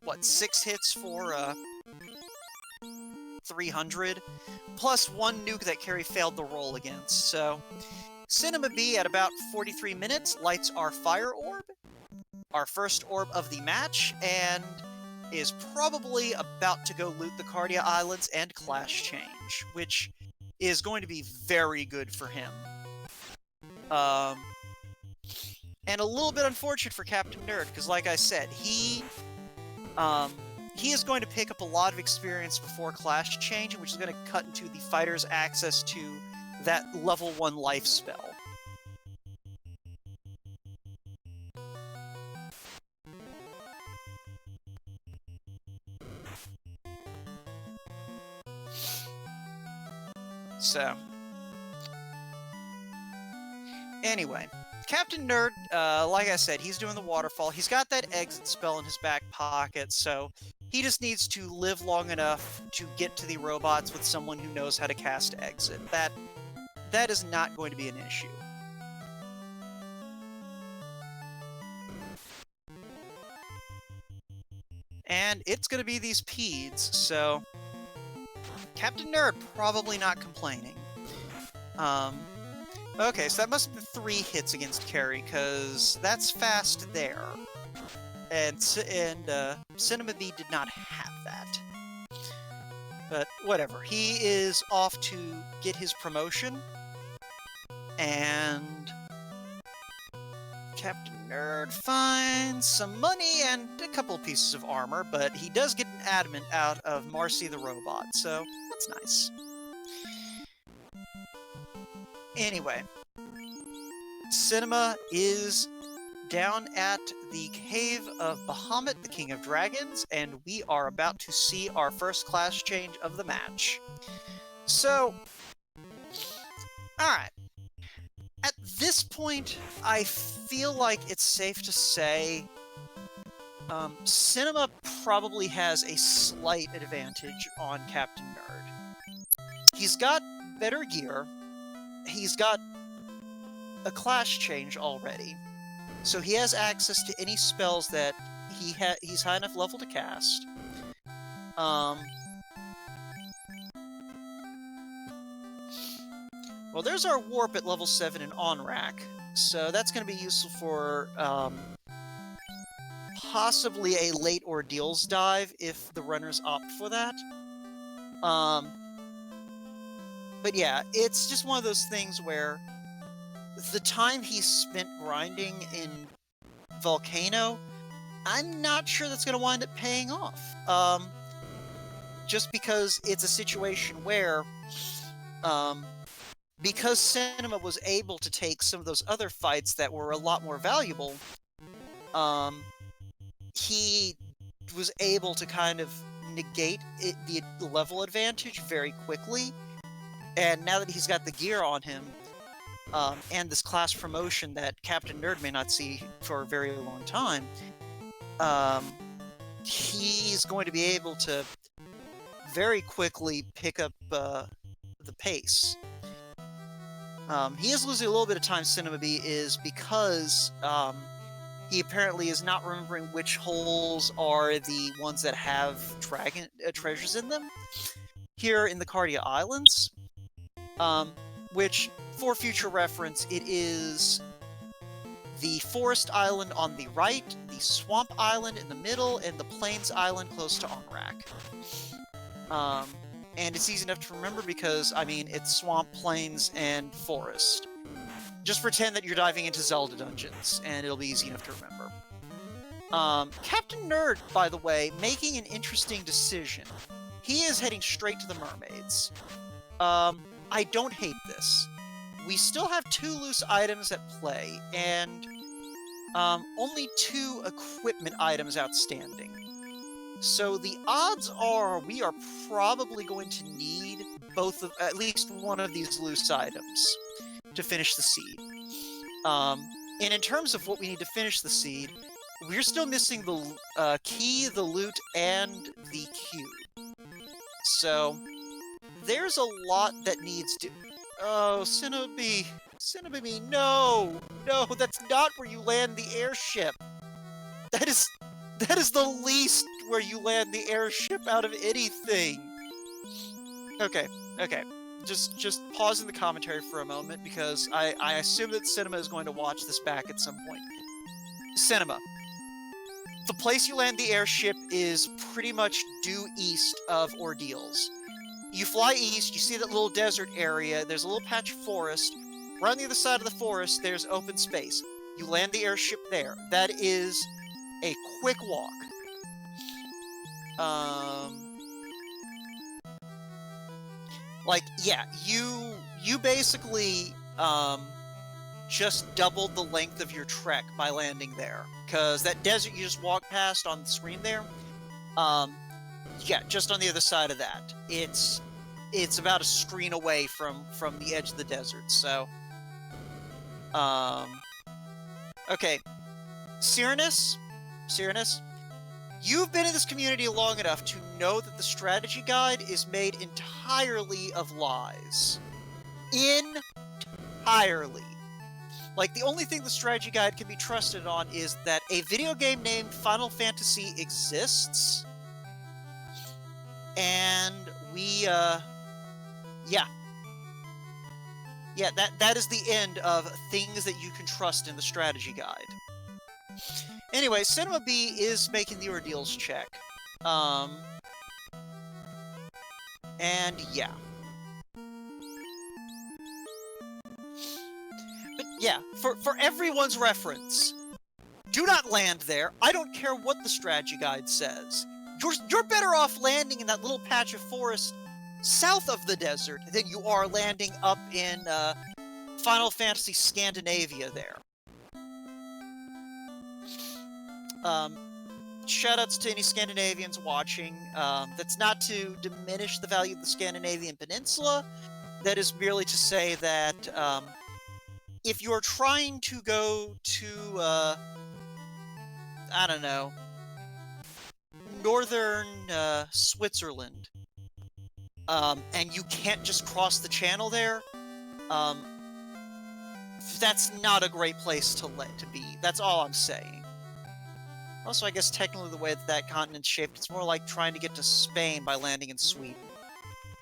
Speaker 2: what, 6 hits for 300? Plus 1 nuke that Carrie failed the roll against, so... Cinema B, at about 43 minutes, lights our fire orb, our first orb of the match, and is probably about to go loot the Cardia Islands and Clash Change, which is going to be very good for him. And a little bit unfortunate for Captain Nerd, because like I said, he is going to pick up a lot of experience before Clash Change, which is going to cut into the fighter's access to that level 1 life spell. So, anyway, Captain Nerd, like I said, he's doing the waterfall. He's got that exit spell in his back pocket, so he just needs to live long enough to get to the robots with someone who knows how to cast exit. That is not going to be an issue. And it's going to be these peds, so Captain Nerd probably not complaining. Okay, so that must have been 3 hits against Carrie, because that's fast there. And Cinema B did not have that. But whatever, he is off to get his promotion, and Captain Nerd finds some money and a couple pieces of armor, but he does get an adamant out of Marcy the robot, so that's nice. Anyway, Cinema is down at the Cave of Bahamut, the King of Dragons, and we are about to see our first class change of the match. So, alright. At this point, I feel like it's safe to say Cinema probably has a slight advantage on Captain Nerd. He's got better gear, he's got a class change already, so he has access to any spells that he's high enough level to cast. Well, there's our warp at level 7 in on-rack, so that's going to be useful for possibly a late Ordeals dive if the runners opt for that. But yeah, it's just one of those things where the time he spent grinding in Volcano, I'm not sure that's going to wind up paying off. Just because it's a situation where, because Cinema was able to take some of those other fights that were a lot more valuable, he was able to kind of negate the level advantage very quickly, and now that he's got the gear on him, and this class promotion that Captain Nerd may not see for a very long time, he's going to be able to very quickly pick up the pace. He is losing a little bit of time, Cinema B is, because he apparently is not remembering which holes are the ones that have dragon treasures in them here in the Cardia Islands, which, for future reference, it is the Forest Island on the right, the Swamp Island in the middle, and the Plains Island close to Onrak. And it's easy enough to remember because, I mean, it's swamp, plains, and forest. Just pretend that you're diving into Zelda dungeons, and it'll be easy enough to remember. Captain Nerd, by the way, making an interesting decision. He is heading straight to the mermaids. I don't hate this. We still have 2 loose items at play, and only 2 equipment items outstanding. So the odds are we are probably going to need at least one of these loose items to finish the seed. And in terms of what we need to finish the seed, we're still missing the key, the loot, and the cube. So there's a lot that needs to... Oh, Shinobi! Shinobi, no! No, that's not where you land the airship! That is the least where you land the airship out of anything! Okay. Just pausing the commentary for a moment, because I assume that Cinema is going to watch this back at some point. Cinema. The place you land the airship is pretty much due east of Ordeals. You fly east, you see that little desert area, there's a little patch of forest. Right on the other side of the forest, there's open space. You land the airship there. That is a quick walk. Like, yeah, you basically, just doubled the length of your trek by landing there. Because that desert you just walked past on the screen there, yeah, just on the other side of that. It's about a screen away from the edge of the desert, so... Okay. Cyrenus, you've been in this community long enough to know that the strategy guide is made entirely of lies. Entirely. Like, the only thing the strategy guide can be trusted on is that a video game named Final Fantasy exists, and yeah, that is the end of things that you can trust in the strategy guide. Anyway, Cinema B is making the Ordeals check. And yeah. But yeah, for everyone's reference, do not land there. I don't care what the strategy guide says. You're better off landing in that little patch of forest south of the desert than you are landing up in Final Fantasy Scandinavia there. Shoutouts to any Scandinavians watching. That's not to diminish the value of the Scandinavian peninsula. That is merely to say that if you're trying to go to, I don't know, northern Switzerland, and you can't just cross the channel there, that's not a great place to be. That's all I'm saying. Also, I guess technically the way that continent's shaped, it's more like trying to get to Spain by landing in Sweden.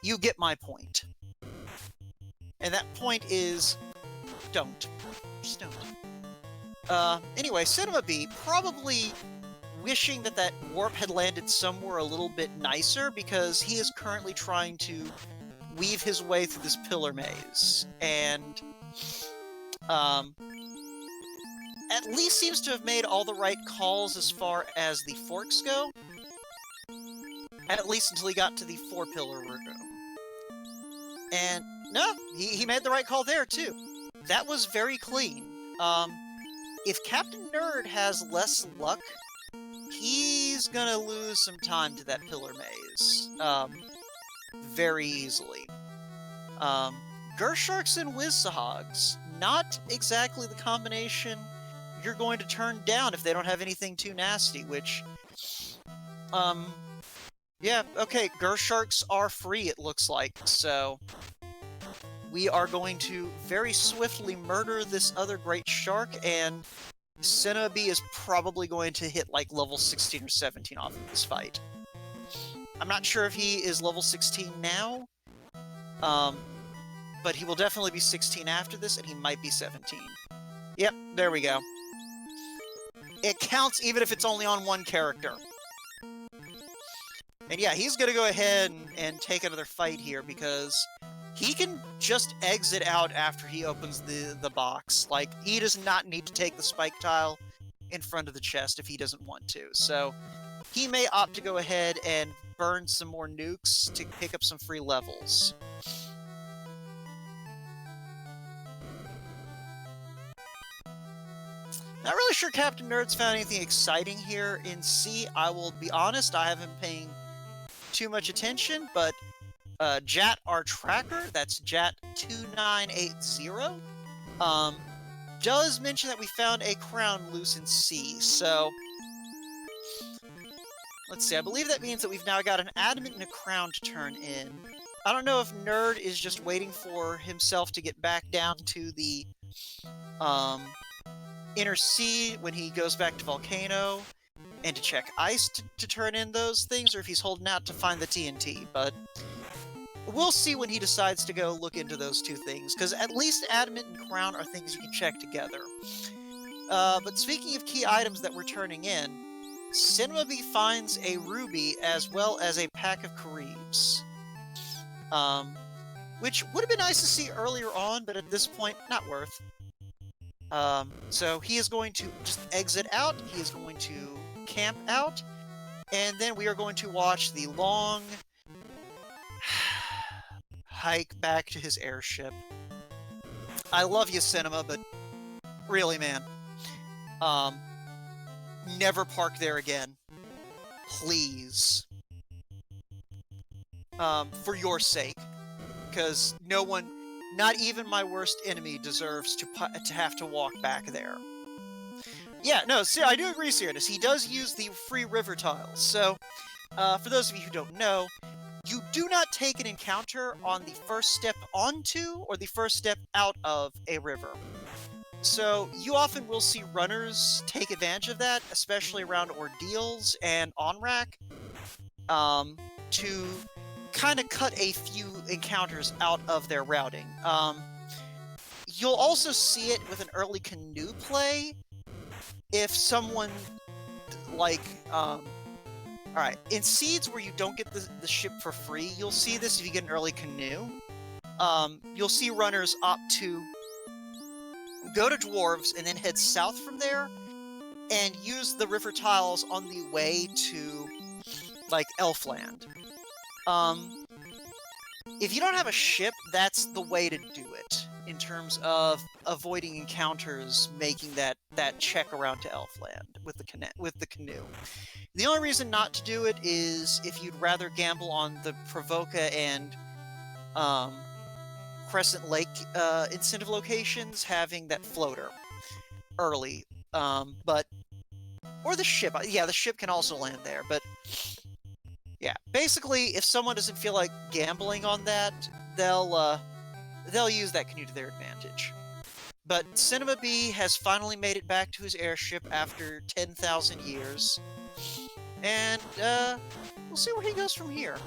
Speaker 2: You get my point. And that point is... don't. Just don't. Anyway, Cinema B probably wishing that warp had landed somewhere a little bit nicer, because he is currently trying to weave his way through this pillar maze. And... at least seems to have made all the right calls as far as the forks go. At least until he got to the 4-pillar room. And, no, he made the right call there, too. That was very clean. If Captain Nerd has less luck, he's gonna lose some time to that pillar maze. Very easily. Gersharks and Wizzahogs. Not exactly the combination you're going to turn down if they don't have anything too nasty, which... yeah, okay, Gersharks are free, it looks like, so... we are going to very swiftly murder this other great shark, and Shinobi is probably going to hit, like, level 16 or 17 off of this fight. I'm not sure if he is level 16 now, but he will definitely be 16 after this, and he might be 17. Yep, there we go. It counts even if it's only on one character. And yeah, he's gonna go ahead and take another fight here, because he can just exit out after he opens the box. Like, he does not need to take the spike tile in front of the chest if he doesn't want to. So, he may opt to go ahead and burn some more nukes to pick up some free levels. Not really sure Captain Nerd's found anything exciting here in C. I will be honest, I haven't been paying too much attention, but Jat, our tracker, that's Jat2980, does mention that we found a crown loose in C, so let's see, I believe that means that we've now got an adamant and a crown to turn in. I don't know if Nerd is just waiting for himself to get back down to the inner sea when he goes back to Volcano and to check ice to turn in those things, or if he's holding out to find the TNT, but we'll see when he decides to go look into those two things, because at least Adamant and Crown are things you can check together. But speaking of key items that we're turning in, Shinobi finds a ruby as well as a pack of Kareebs. Which would have been nice to see earlier on, but at this point, not worth. So he is going to just exit out, he is going to camp out, and then we are going to watch the long hike back to his airship. I love you, Cinema, but really, man, never park there again. Please. For your sake. Because no one, not even my worst enemy, deserves to have to walk back there. Yeah, no, see, I do agree, Sirius. He does use the free river tiles. So, for those of you who don't know, you do not take an encounter on the first step onto or the first step out of a river. So, you often will see runners take advantage of that, especially around ordeals and on-rack, to kind of cut a few encounters out of their routing. You'll also see it with an early canoe play, if someone, like, alright, in seeds where you don't get the ship for free, you'll see this if you get an early canoe. You'll see runners opt to go to Dwarves and then head south from there, and use the river tiles on the way to, like, Elfland. If you don't have a ship, that's the way to do it, in terms of avoiding encounters, making that check around to Elfland with the canoe. The only reason not to do it is if you'd rather gamble on the Provoca and Crescent Lake incentive locations having that floater early, or the ship. Yeah, the ship can also land there, but yeah, basically, if someone doesn't feel like gambling on that, they'll use that canoe to their advantage. But Cinema B has finally made it back to his airship after 10,000 years, and we'll see where he goes from here.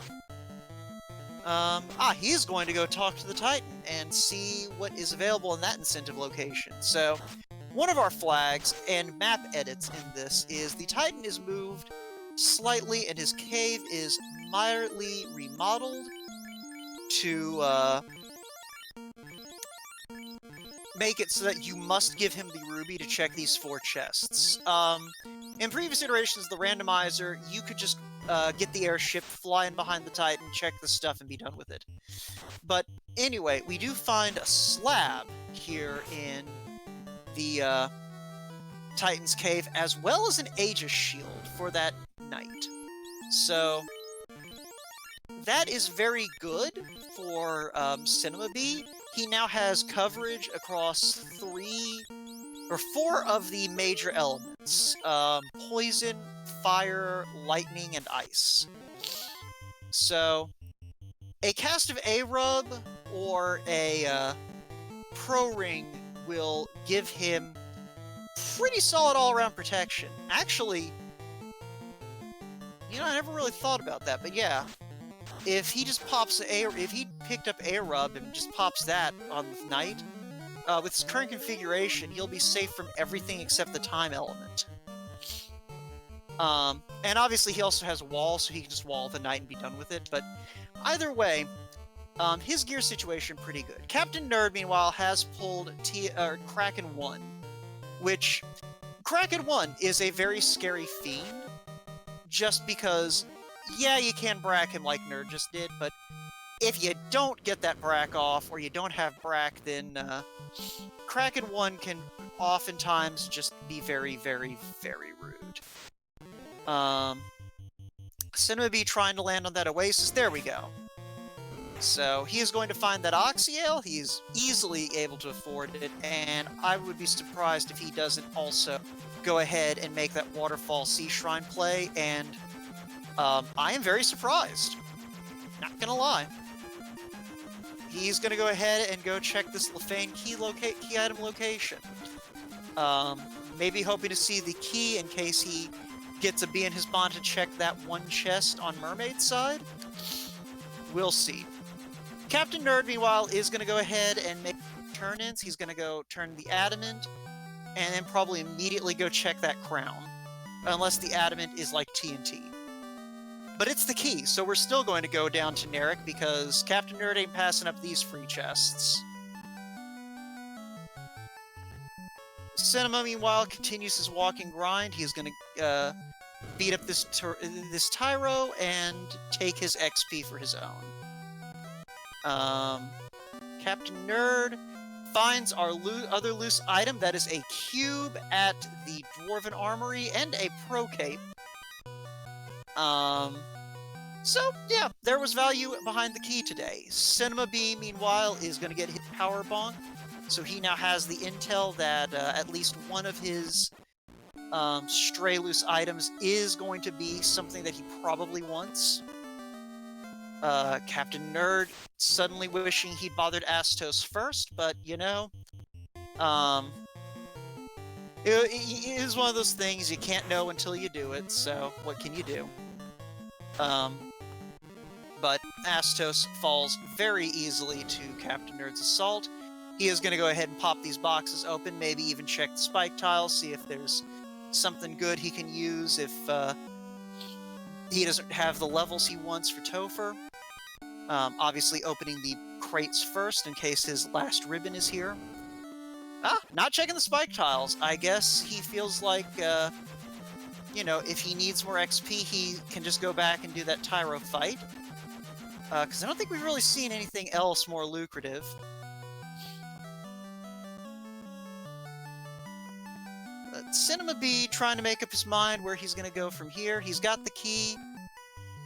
Speaker 2: He's going to go talk to the Titan and see what is available in that incentive location. So, one of our flags and map edits in this is the Titan is moved slightly, and his cave is mildly remodeled to make it so that you must give him the ruby to check these 4 chests. In previous iterations of the randomizer, you could just get the airship, fly in behind the Titan, check the stuff, and be done with it. But anyway, we do find a slab here in the Titan's cave, as well as an Aegis shield for that knight. So that is very good for Cinema B. He now has coverage across 4 of the major elements. Poison, fire, lightning, and ice. So a cast of A-Rub or a Pro Ring will give him pretty solid all-around protection. Actually, you know, I never really thought about that, but yeah. If he just pops if he picked up A-Rub and just pops that on the Knight, with his current configuration, he'll be safe from everything except the time element. And obviously he also has Wall, so he can just wall the Knight and be done with it, but either way, his gear situation pretty good. Captain Nerd, meanwhile, has pulled Kraken-1, which Kraken-1 is a very scary fiend, just because, yeah, you can brack him like Nerd just did, but if you don't get that Brack off, or you don't have Brack, then Kraken 1 can oftentimes just be very, very, very rude. Shinobi trying to land on that Oasis. There we go. So he is going to find that Oxyale. He's easily able to afford it, and I would be surprised if he doesn't also go ahead and make that Waterfall Sea Shrine play, and I am very surprised. Not gonna lie. He's gonna go ahead and go check this Lefane key item location. Maybe hoping to see the key in case he gets a bee in his bond to check that one chest on Mermaid's side. We'll see. Captainnerd, meanwhile, is going to go ahead and make turn-ins. He's going to go turn the Adamant, and then probably immediately go check that crown. Unless the Adamant is like TNT. But it's the key, so we're still going to go down to Narek, because Captainnerd ain't passing up these free chests. Cinema, meanwhile, continues his walking grind. He's going to beat up this Tyro and take his XP for his own. Captainnerd finds our other loose item. That is a cube at the Dwarven Armory and a Pro Cape. So, yeah, there was value behind the key today. Cinema Bee, meanwhile, is going to get hit Power Bonk. So he now has the intel that at least one of his stray loose items is going to be something that he probably wants. Captainnerd suddenly wishing he'd bothered Astos first, but, you know, it is one of those things you can't know until you do it, so what can you do? But Astos falls very easily to Captainnerd's assault. He is going to go ahead and pop these boxes open, maybe even check the spike tiles, see if there's something good he can use if he doesn't have the levels he wants for Topher. Obviously opening the crates first in case his last ribbon is here. Not checking the spike tiles. I guess he feels like, you know, if he needs more XP, he can just go back and do that Tyro fight. Because I don't think we've really seen anything else more lucrative. Cinema Bee trying to make up his mind where he's going to go from here. He's got the key.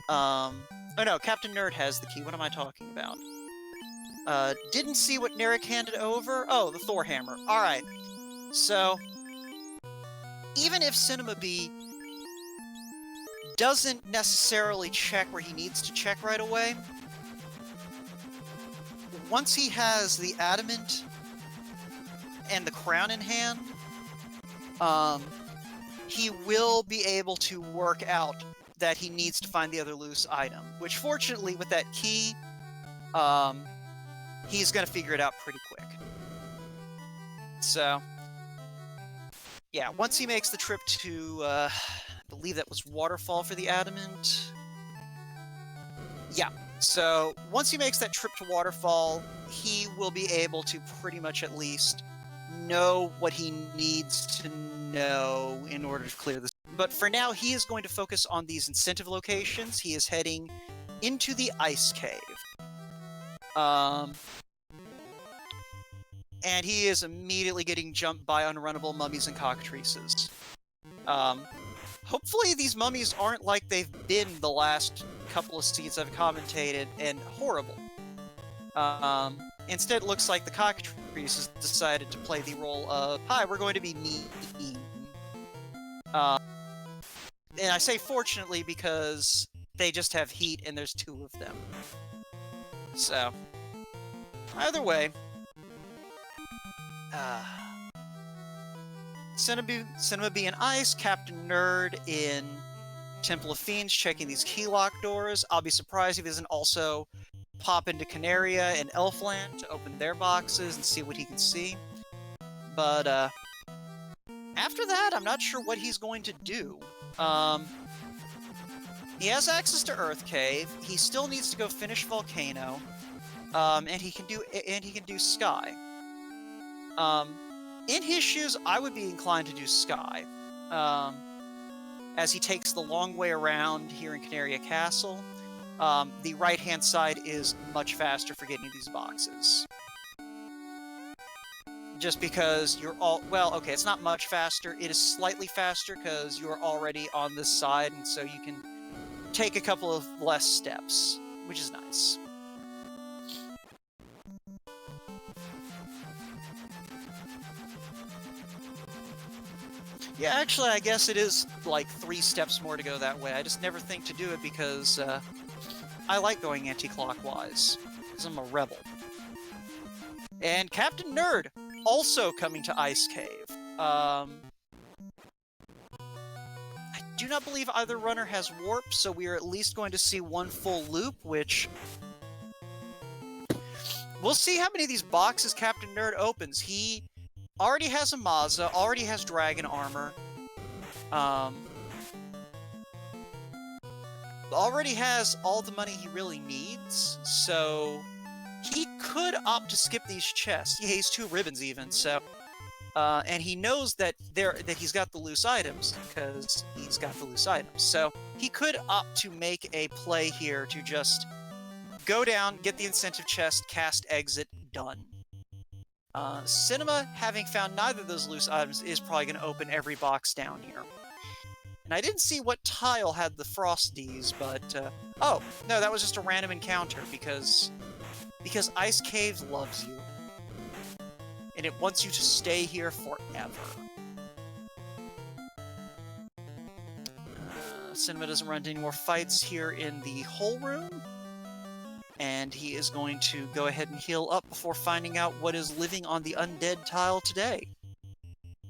Speaker 2: Oh no, Captainnerd has the key. What am I talking about? Didn't see what Narek handed over. Oh, the Thor hammer. Alright. So, even if Cinema Bee doesn't necessarily check where he needs to check right away, once he has the Adamant and the crown in hand, he will be able to work out that he needs to find the other loose item, which fortunately with that key, he's going to figure it out pretty quick. So, yeah, once he makes the trip to, I believe that was Waterfall for the Adamant. Yeah, so once he makes that trip to Waterfall, he will be able to pretty much at least know what he needs to know in order to clear this. But for now, he is going to focus on these incentive locations. He is heading into the Ice Cave. And he is immediately getting jumped by unrunnable mummies and cockatrices. Hopefully these mummies aren't like they've been the last couple of seasons I've commentated and horrible. Instead, it looks like the cockatrices decided to play the role of, hi, we're going to be mean. And I say fortunately because they just have heat and there's 2 of them. So, either way, Cinema Bee in Ice, Captainnerd in Temple of Fiends, checking these key lock doors. I'll be surprised if he doesn't also pop into Canaria and Elfland to open their boxes and see what he can see. But, after that, I'm not sure what he's going to do. He has access to Earth Cave. He still needs to go finish Volcano. And he can do Sky. In his shoes, I would be inclined to do Sky. As he takes the long way around here in Canaria Castle. The right-hand side is much faster for getting these boxes. Just because you're all... Well, okay, it's not much faster. It is slightly faster because you're already on this side, and so you can take a couple of less steps, which is nice. Yeah, actually, I guess it is like 3 steps more to go that way. I just never think to do it because I like going anti-clockwise, because I'm a rebel. And Captain Nerd, also coming to Ice Cave. I do not believe either runner has warp, so we are at least going to see one full loop, which... We'll see how many of these boxes Captain Nerd opens. He already has a Mazda, already has dragon armor, already has all the money he really needs, so he could opt to skip these chests. Yeah, he's 2 ribbons even, so... and he knows that he's got the loose items, because he's got the loose items. So he could opt to make a play here to just go down, get the incentive chest, cast exit, done. Cinema, having found neither of those loose items, is probably going to open every box down here. And I didn't see what tile had the Frosties, but... oh, no, that was just a random encounter, because Ice Cave loves you. And it wants you to stay here forever. Cinema doesn't run into any more fights here in the hole room. And he is going to go ahead and heal up before finding out what is living on the undead tile today.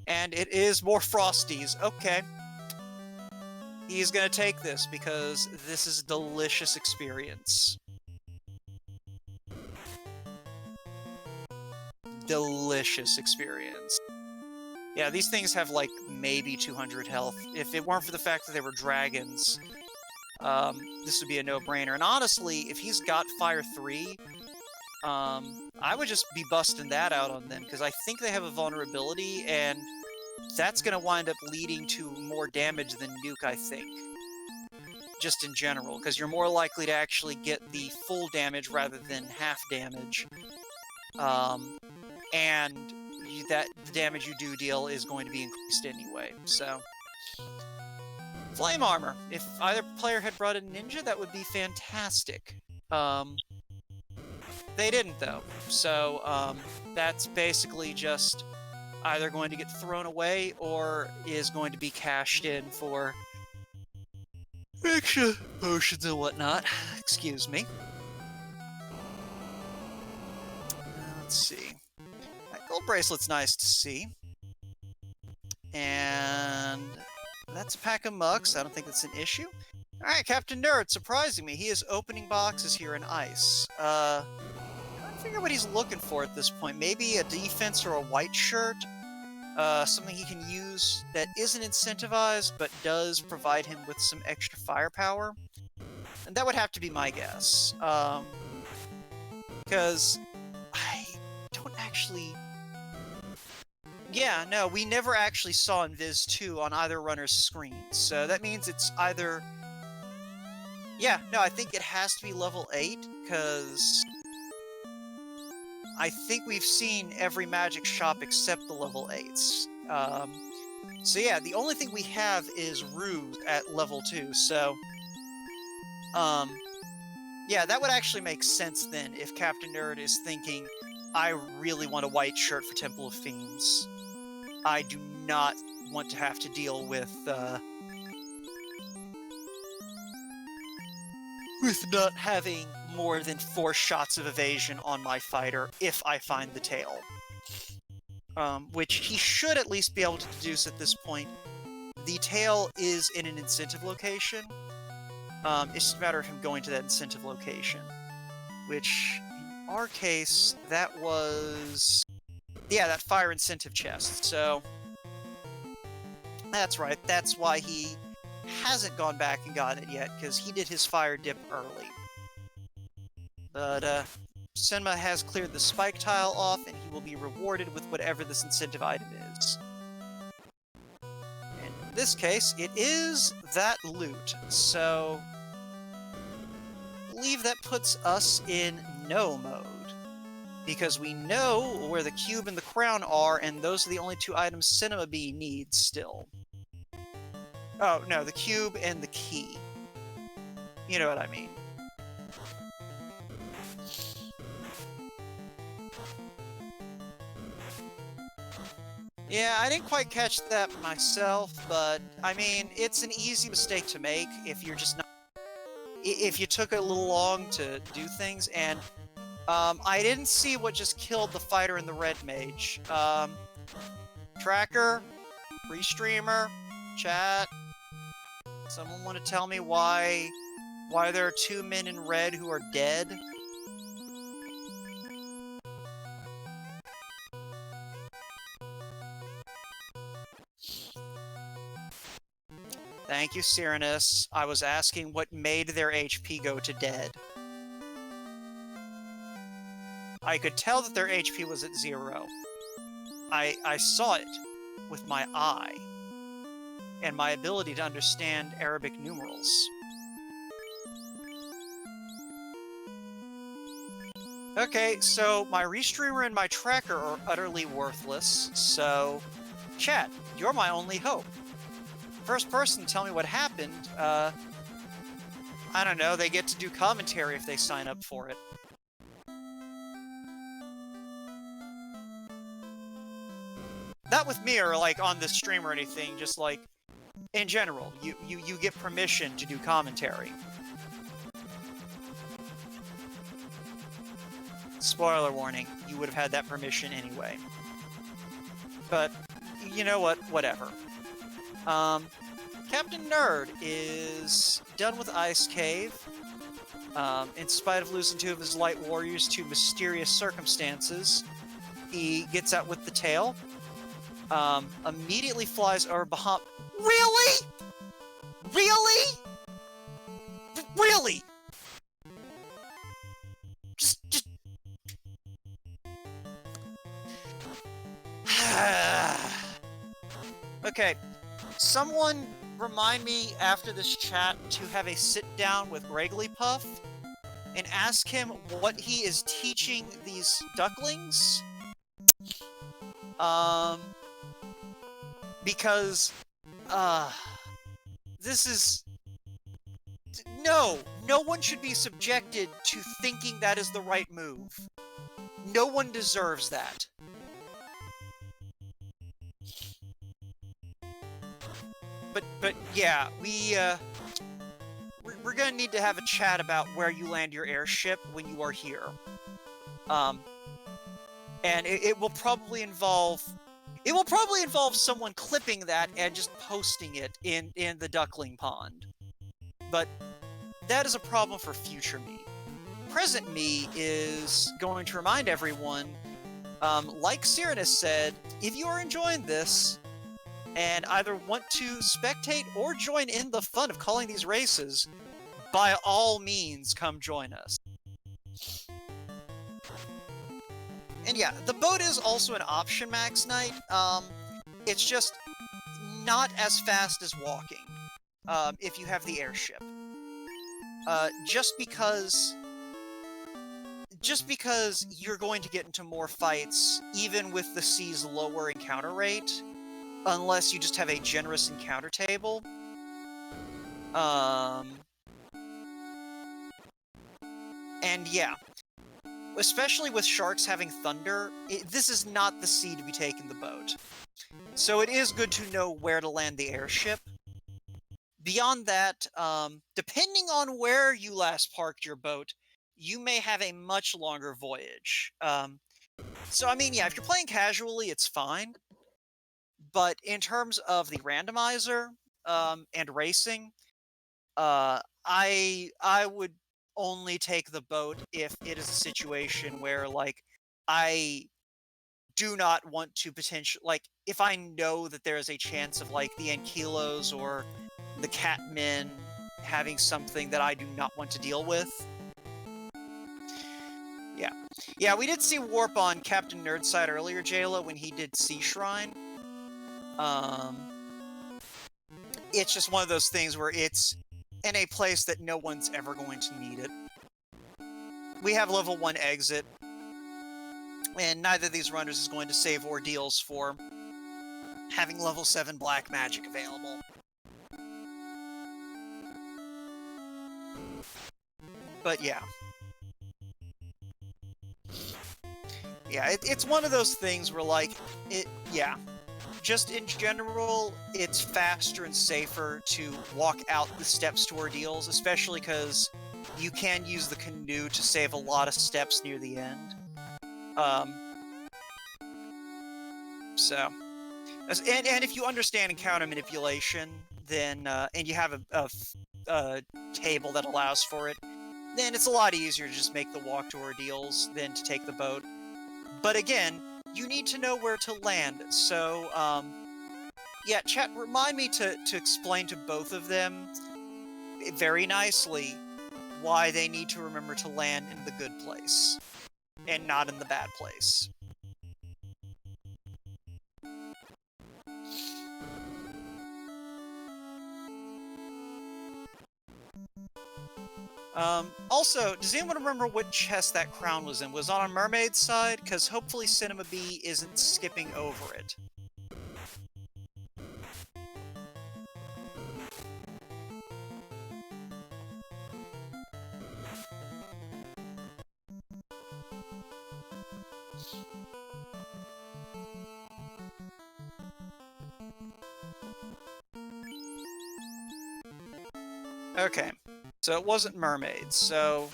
Speaker 2: And it is more Frosties. Okay. He's going to take this because this is a delicious experience. Delicious experience. Yeah, these things have like maybe 200 health. If it weren't for the fact that they were dragons, this would be a no-brainer. And honestly, if he's got Fire 3, I would just be busting that out on them, because I think they have a vulnerability, and that's going to wind up leading to more damage than Nuke, I think. Just in general, because you're more likely to actually get the full damage rather than half damage. And the damage you do deal is going to be increased anyway, so... Flame armor. If either player had brought a ninja, that would be fantastic. They didn't, though, so that's basically just either going to get thrown away or is going to be cashed in for extra potions and whatnot. Excuse me. Let's see. That gold bracelet's nice to see. And that's a pack of mucks. I don't think that's an issue. Alright, Captain Nerd, surprising me. He is opening boxes here in ice. I don't figure what he's looking for at this point. Maybe a defense or a white shirt? Something he can use that isn't incentivized, but does provide him with some extra firepower? And that would have to be my guess. Because I don't actually... Yeah, no, we never actually saw Invis 2 on either runner's screen, so that means it's either... Yeah, no, I think it has to be level 8, because... I think we've seen every magic shop except the level 8s. So yeah, the only thing we have is Ruse at level 2, so... Yeah, that would actually make sense then, if Captain Nerd is thinking, I really want a white shirt for Temple of Fiends. I do not want to have to deal with not having more than 4 shots of evasion on my fighter if I find the tail. Which he should at least be able to deduce at this point. The tail is in an incentive location. It's just a matter of him going to that incentive location. Which, in our case, that was... Yeah, that fire incentive chest, so... That's right, that's why he hasn't gone back and gotten it yet, because he did his fire dip early. But, Senma has cleared the spike tile off, and he will be rewarded with whatever this incentive item is. And in this case, it is that loot, so... believe that puts us in no mode. Because we know where the cube and the crown are, and those are the only two items Cinema Bee needs still. Oh, no, the cube and the key. You know what I mean. Yeah, I didn't quite catch that myself, but, I mean, it's an easy mistake to make if you're just not... If you took a little long to do things, and, I didn't see what just killed the fighter and the red mage. Tracker? Restreamer? Chat? Someone want to tell me why there are 2 men in red who are dead? Thank you, Cyranus. I was asking what made their HP go to dead. I could tell that their HP was at 0. I saw it with my eye, and my ability to understand Arabic numerals. Okay, so my restreamer and my tracker are utterly worthless, so... Chat, you're my only hope. First person to tell me what happened, I don't know, they get to do commentary if they sign up for it. Not with me or, like, on the stream or anything, just, like, in general, you get permission to do commentary. Spoiler warning, you would have had that permission anyway. But, you know what, whatever. Captain Nerd is done with Ice Cave. In spite of losing 2 of his light warriors to mysterious circumstances, he gets out with the tail. Immediately flies over behind... Really? Really? Really? Just... Okay, someone remind me after this chat to have a sit-down with Wrigglypuff and ask him what he is teaching these ducklings. Because, this is... No! No one should be subjected to thinking that is the right move. No one deserves that. But yeah, we're gonna need to have a chat about where you land your airship when you are here. And it will probably involve... It will probably involve someone clipping that and just posting it in the duckling pond. But that is a problem for future me. Present me is going to remind everyone, like Cyranus said, if you are enjoying this, and either want to spectate or join in the fun of calling these races, by all means, come join us. And yeah, the boat is also an option Max Knight. It's just not as fast as walking, if you have the airship. Just because you're going to get into more fights, even with the sea's lower encounter rate, unless you just have a generous encounter table. And yeah, especially with sharks having thunder, this is not the sea to be taking the boat. So it is good to know where to land the airship. Beyond that, depending on where you last parked your boat, you may have a much longer voyage. So I mean, yeah, if you're playing casually, it's fine. But in terms of the randomizer, and racing, I would only take the boat if it is a situation where, like, I do not want to like, if I know that there is a chance of, like, the Ankylos or the Catmen having something that I do not want to deal with. Yeah. Yeah, we did see Warp on Captain Nerd's side earlier, Jayla, when he did Sea Shrine. It's just one of those things where it's in a place that no one's ever going to need it. we have level 1 exit, and neither of these runners is going to save Ordeals for having level 7 black magic available. But yeah. Yeah, it's one of those things where, like, just in general, it's faster and safer to walk out the steps to Ordeals, especially because you can use the canoe to save a lot of steps near the end. And if you understand encounter manipulation, then and you have a table that allows for it, then it's a lot easier to just make the walk to Ordeals than to take the boat. But again, you need to know where to land, so yeah, chat, remind me to explain to both of them very nicely why they need to remember to land in the good place and not in the bad place. Also, does anyone remember what chest that crown was in? Was it on a mermaid's side? Because hopefully Cinema B isn't skipping over it. Okay, so it wasn't mermaids, so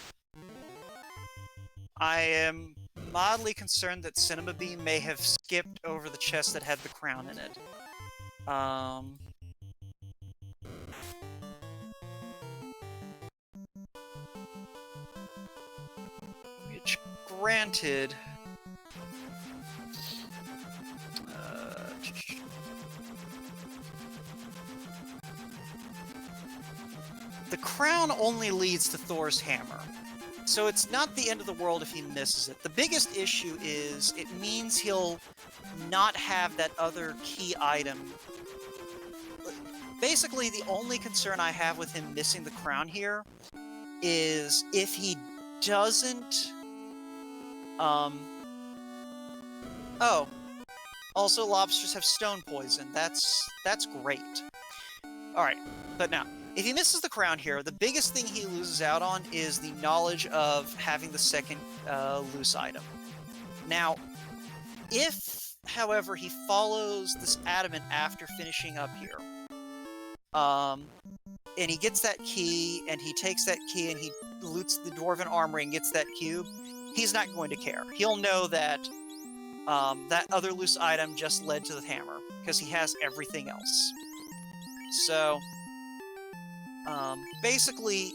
Speaker 2: I am mildly concerned that Cinema B may have skipped over the chest that had the crown in it. Which, granted... the crown only leads to Thor's hammer, so it's not the end of the world if he misses it. The biggest issue is it means he'll not have that other key item. Basically, the only concern I have with him missing the crown here is if he doesn't... Oh. Also, lobsters have stone poison. That's great. Alright, but now, if he misses the crown here, the biggest thing he loses out on is the knowledge of having the second loose item. Now, if, however, he follows this adamant after finishing up here, and he gets that key, and he takes that key, and he loots the Dwarven Armory and gets that cube, he's not going to care. He'll know that that other loose item just led to the hammer, because he has everything else. So... basically,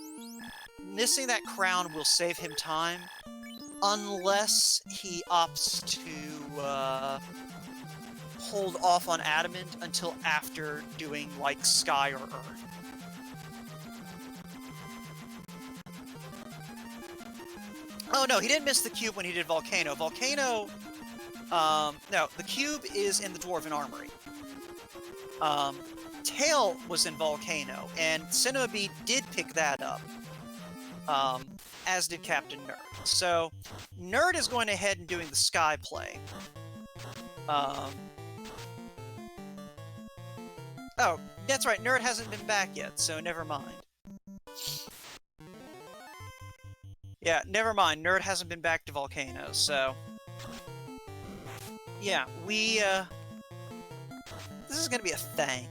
Speaker 2: missing that crown will save him time, unless he opts to hold off on Adamant until after doing, like, Sky or Earth. Oh no, he didn't miss the cube when he did Volcano. Volcano... no, the cube is in the Dwarven Armory. Tail was in Volcano, and Cinema B did pick that up, as did Captainnerd. So, Nerd is going ahead and doing the Sky play. Oh, that's right, Nerd hasn't been back yet, so never mind. Yeah, never mind, Nerd hasn't been back to Volcano, so... yeah, this is gonna be a thing.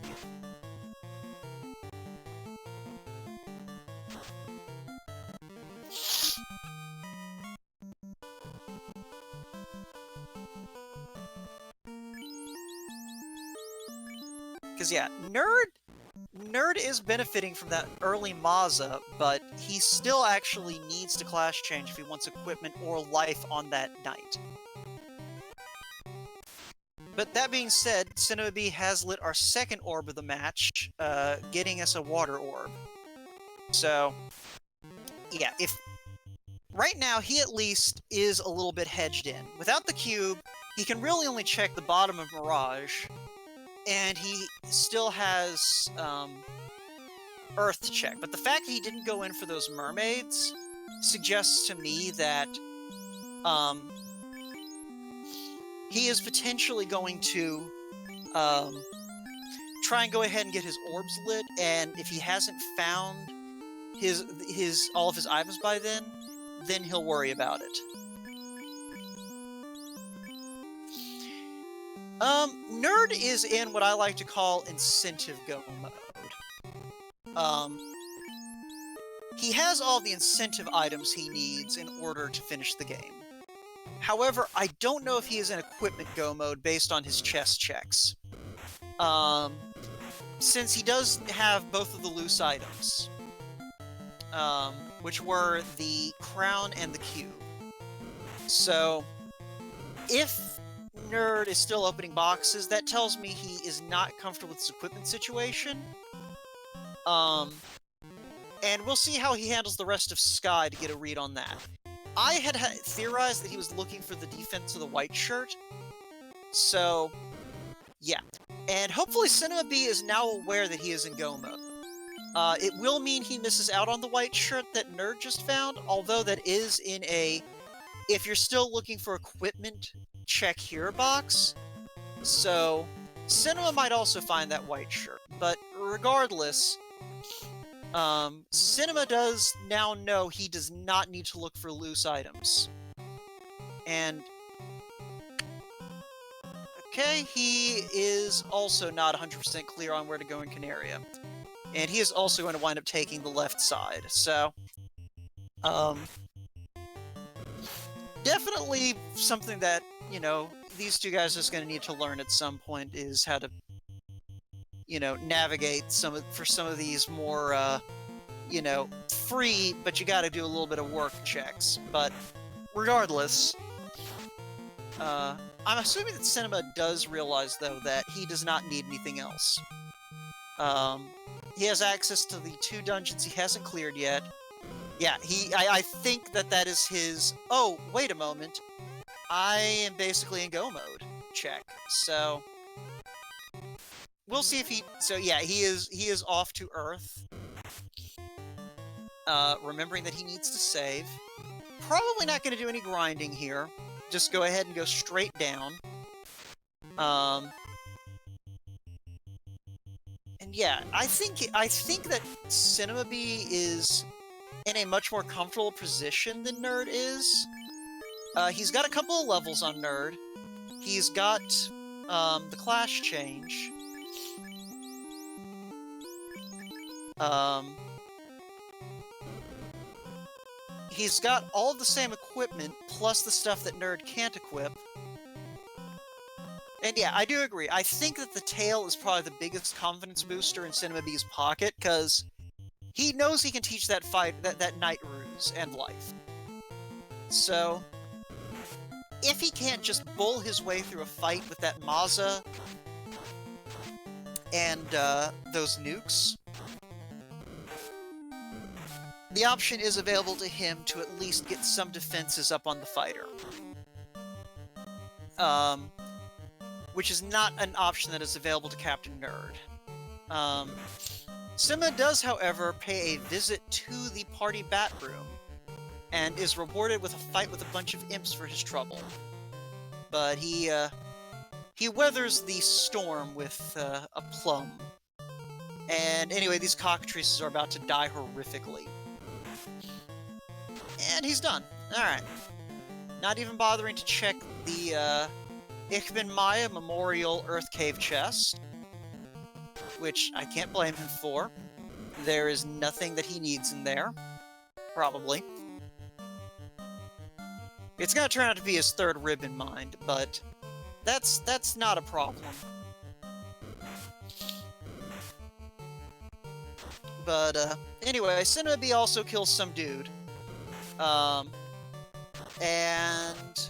Speaker 2: Because, yeah, Nerd is benefiting from that early Maza, but he still actually needs to class change if he wants equipment or life on that night. But that being said, Cinema B has lit our second orb of the match, getting us a water orb. So, yeah, if... right now, he at least is a little bit hedged in. Without the cube, he can really only check the bottom of Mirage, and he still has Earth to check. But the fact that he didn't go in for those mermaids suggests to me that he is potentially going to try and go ahead and get his orbs lit, and if he hasn't found all of his items by then he'll worry about it. Nerd is in what I like to call incentive go mode. He has all the incentive items he needs in order to finish the game. However, I don't know if he is in equipment go mode based on his chest checks. Since he does have both of the loose items, which were the crown and the cube. So, if Nerd is still opening boxes, that tells me he is not comfortable with his equipment situation. And we'll see how he handles the rest of Sky to get a read on that. I had theorized that he was looking for the defense of the white shirt. So, yeah. And hopefully Cinema B is now aware that he is in go mode. It will mean he misses out on the white shirt that Nerd just found, although that is in a if you're still looking for equipment, check here box. So, Cinema might also find that white shirt. But regardless, Cinema does now know he does not need to look for loose items. And okay, he is also not 100% clear on where to go in Canaria. And he is also going to wind up taking the left side, so definitely something that, you know, these two guys are just going to need to learn at some point is how to, you know, navigate for some of these more, you know, free, but you got to do a little bit of work checks. But regardless, I'm assuming that Cinema does realize, though, that he does not need anything else. He has access to the 2 dungeons he hasn't cleared yet. Yeah, I think that is his... Oh, wait a moment. I am basically in go mode. Check. So... We'll see if he... So, yeah, he is off to Earth. Remembering that he needs to save. Probably not going to do any grinding here. Just go ahead and go straight down. And yeah, I think that Cinema B is in a much more comfortable position than Nerd is. He's got a couple of levels on Nerd. He's got the clash change. He's got all of the same equipment, plus the stuff that Nerd can't equip. And yeah, I do agree. I think that the tail is probably the biggest confidence booster in Cinema B's pocket, because he knows he can teach that knight ruse and life. So, if he can't just bull his way through a fight with that Maza and those nukes, the option is available to him to at least get some defenses up on the fighter. Which is not an option that is available to Captain Nerd. Cinema does, however, pay a visit to the party bat room, and is rewarded with a fight with a bunch of imps for his trouble. But he weathers the storm with a plum. And anyway, these cockatrices are about to die horrifically. And he's done. Alright. Not even bothering to check the Ich Bin Maya Memorial Earth Cave chest, which I can't blame him for. There is nothing that he needs in there. Probably. It's gonna turn out to be his 3rd rib in mind, but that's not a problem. But, anyway, Cinema B also kills some dude. And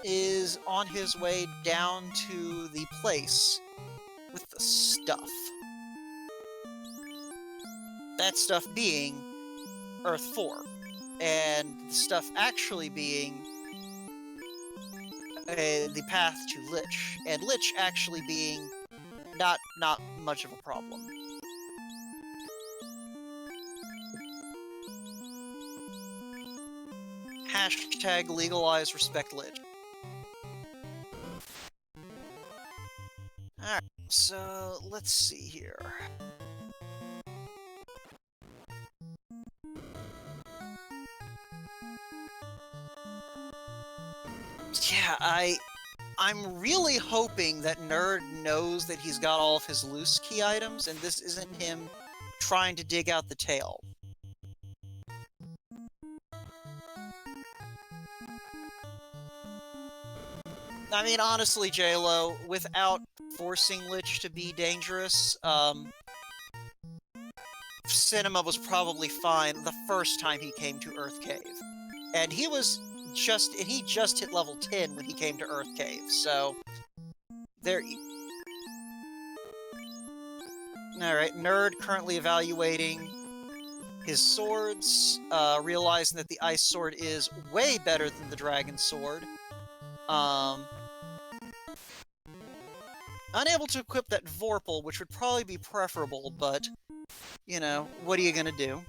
Speaker 2: is on his way down to the place with the stuff. That stuff being Earth 4. And the stuff actually being the path to Lich. And Lich actually being not much of a problem. Hashtag legalize respect lich. Alright, so let's see here. Yeah, I'm really hoping that Nerd knows that he's got all of his loose key items, and this isn't him trying to dig out the tail. I mean, honestly, J-Lo, without forcing Lich to be dangerous, Cinema was probably fine the first time he came to Earth Cave. And he just hit level 10 when he came to Earth Cave, so... There... Alright, Nerd currently evaluating his swords, realizing that the Ice Sword is way better than the Dragon Sword. Unable to equip that Vorpal, which would probably be preferable, but, you know, what are you gonna do?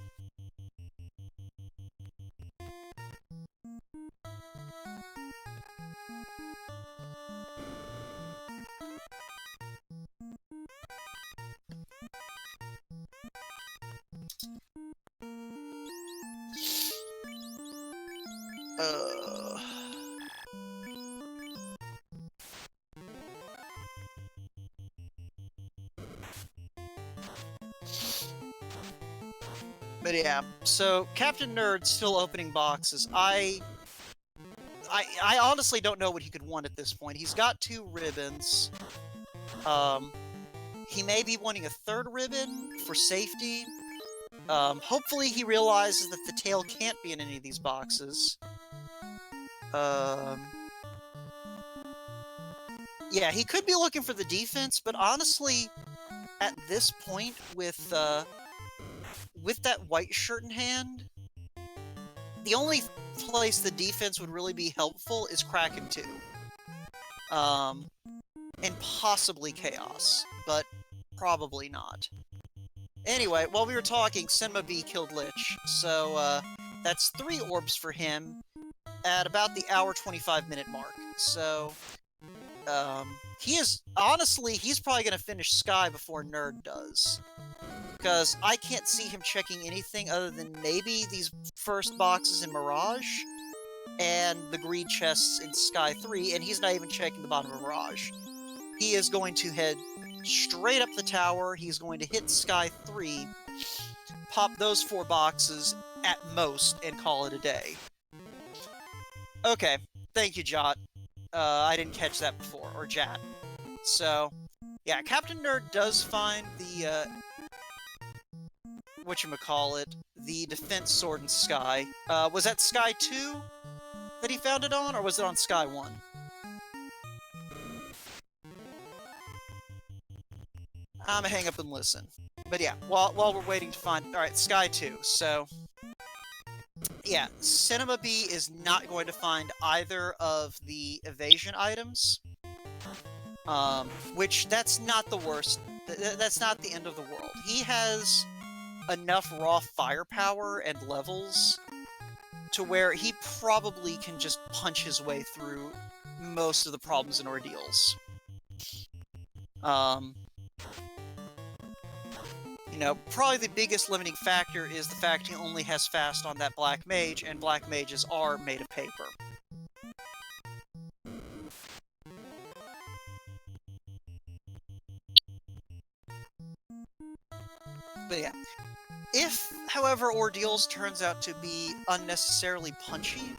Speaker 2: But yeah, so Captain Nerd's still opening boxes. I honestly don't know what he could want at this point. He's got 2 ribbons. He may be wanting a 3rd ribbon for safety. Hopefully he realizes that the tail can't be in any of these boxes. Yeah, he could be looking for the defense, but honestly, at this point, with that white shirt in hand, the only place the defense would really be helpful is Kraken 2. And possibly Chaos, but probably not. Anyway, while we were talking, Cinema B killed Lich, so, that's 3 orbs for him at about the hour 25-minute mark. So, honestly, he's probably gonna finish Sky before Nerd does. Because I can't see him checking anything other than maybe these first boxes in Mirage, and the greed chests in Sky 3, and he's not even checking the bottom of Mirage. He is going to head straight up the tower, he's going to hit Sky 3, pop those 4 boxes at most, and call it a day. Okay, thank you, Jot. I didn't catch that before, or Jat. So, yeah, Captain Nerd does find the, whatchamacallit, the defense sword in Sky. Was that Sky 2 that he found it on, or was it on Sky 1? I'm gonna hang up and listen. But yeah, while we're waiting to find... Alright, Sky 2, so... Yeah, Cinema B is not going to find either of the evasion items. Which, that's not the worst. That's not the end of the world. He has enough raw firepower and levels to where he probably can just punch his way through most of the problems in Ordeals. You know, probably the biggest limiting factor is the fact he only has fast on that Black Mage, and Black Mages are made of paper. But yeah. If, however, Ordeals turns out to be unnecessarily punchy,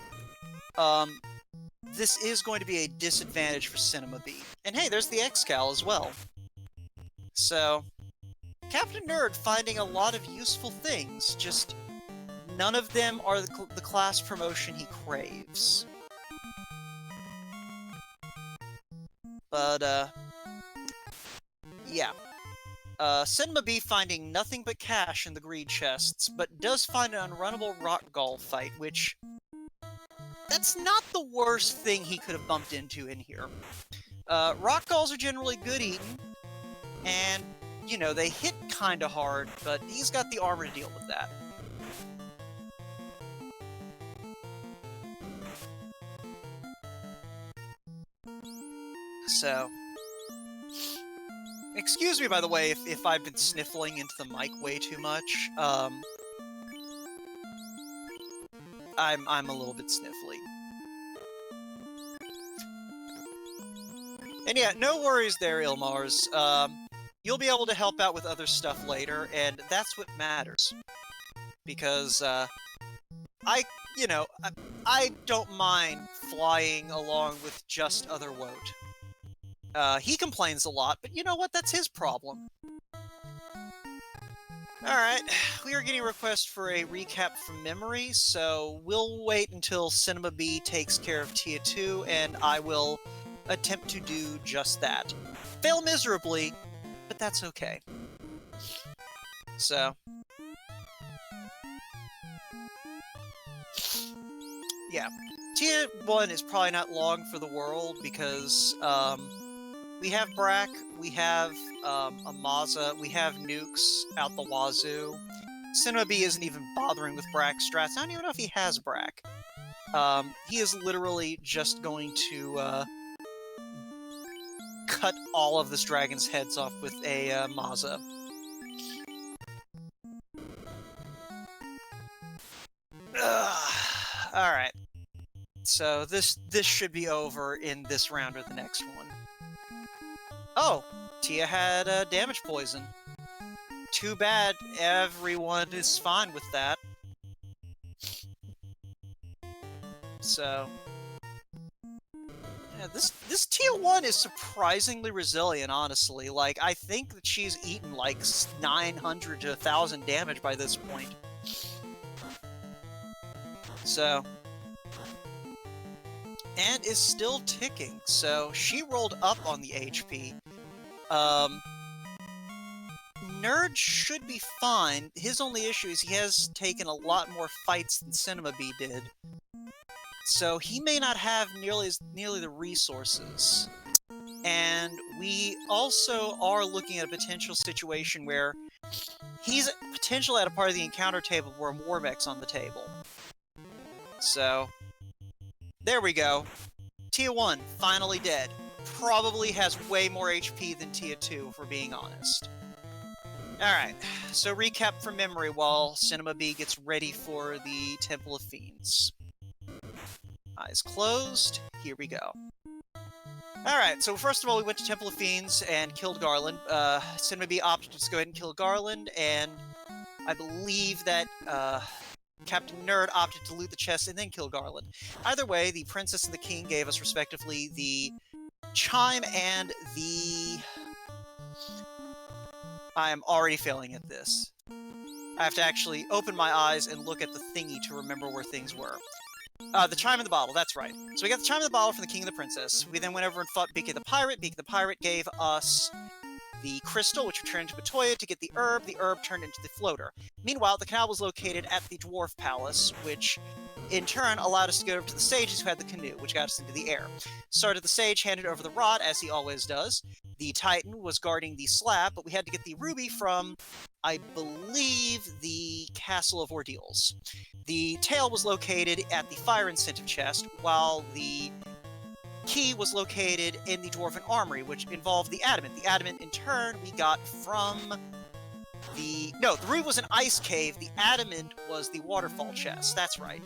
Speaker 2: this is going to be a disadvantage for Cinema B. And hey, there's the Excal as well. So, Captain Nerd finding a lot of useful things, just none of them are the class promotion he craves. But, yeah. Cinema B finding nothing but cash in the greed chests, but does find an unrunnable rock gall fight, which... That's not the worst thing he could have bumped into in here. Rock galls are generally good eating, and, you know, they hit kinda hard, but he's got the armor to deal with that. So, excuse me, by the way, if I've been sniffling into the mic way too much. I'm a little bit sniffly. And yeah, no worries there, Ilmars. You'll be able to help out with other stuff later, and that's what matters. Because, I don't mind flying along with just other Woat. He complains a lot, but you know what? That's his problem. Alright, we are getting a request for a recap from memory, so we'll wait until Cinema B takes care of Tia 2, and I will attempt to do just that. Fail miserably, but that's okay. So, yeah. Tia 1 is probably not long for the world, because, we have Brack, we have, Amaza, we have nukes out the wazoo. Cinema B isn't even bothering with Brack's strats. I don't even know if he has Brack. He is literally just going to, cut all of this dragon's heads off with a, Maza. Alright. So, this should be over in this round or the next one. Oh! Tia had, damage poison. Too bad, everyone is fine with that. So... yeah, this Tia 1 is surprisingly resilient, honestly. Like, I think that she's eaten, like, 900 to 1,000 damage by this point. So... and is still ticking, so she rolled up on the HP. Nerd should be fine. His only issue is he has taken a lot more fights than Cinema B did. So he may not have nearly the resources. And we also are looking at a potential situation where he's potentially at a part of the encounter table where Warmech's on the table. So... there we go. Tia 1, finally dead. Probably has way more HP than Tia 2, if we're being honest. Alright, so recap from memory while Cinema B gets ready for the Temple of Fiends. Eyes closed, here we go. Alright, so first of all, we went to Temple of Fiends and killed Garland. Cinema B opted to just go ahead and kill Garland, and I believe that, Captainnerd opted to loot the chest and then kill Garland. Either way, the Princess and the King gave us, respectively, the Chime and the... I am already failing at this. I have to actually open my eyes and look at the thingy to remember where things were. The Chime and the Bottle, that's right. So we got the Chime and the Bottle from the King and the Princess. We then went over and fought Beaky the Pirate. Beaky the Pirate gave us the crystal, which returned to Batoya to get the herb. The herb turned into the floater. Meanwhile, the canal was located at the Dwarf Palace, which in turn allowed us to go over to the sages who had the canoe, which got us into the air. Started the sage, handed over the rod, as he always does. The Titan was guarding the slab, but we had to get the ruby from, I believe, the Castle of Ordeals. The tail was located at the fire incentive chest, while the key was located in the Dwarven Armory, which involved the adamant. The adamant, in turn, we got from the... no, the ruby was an ice cave. The adamant was the waterfall chest. That's right.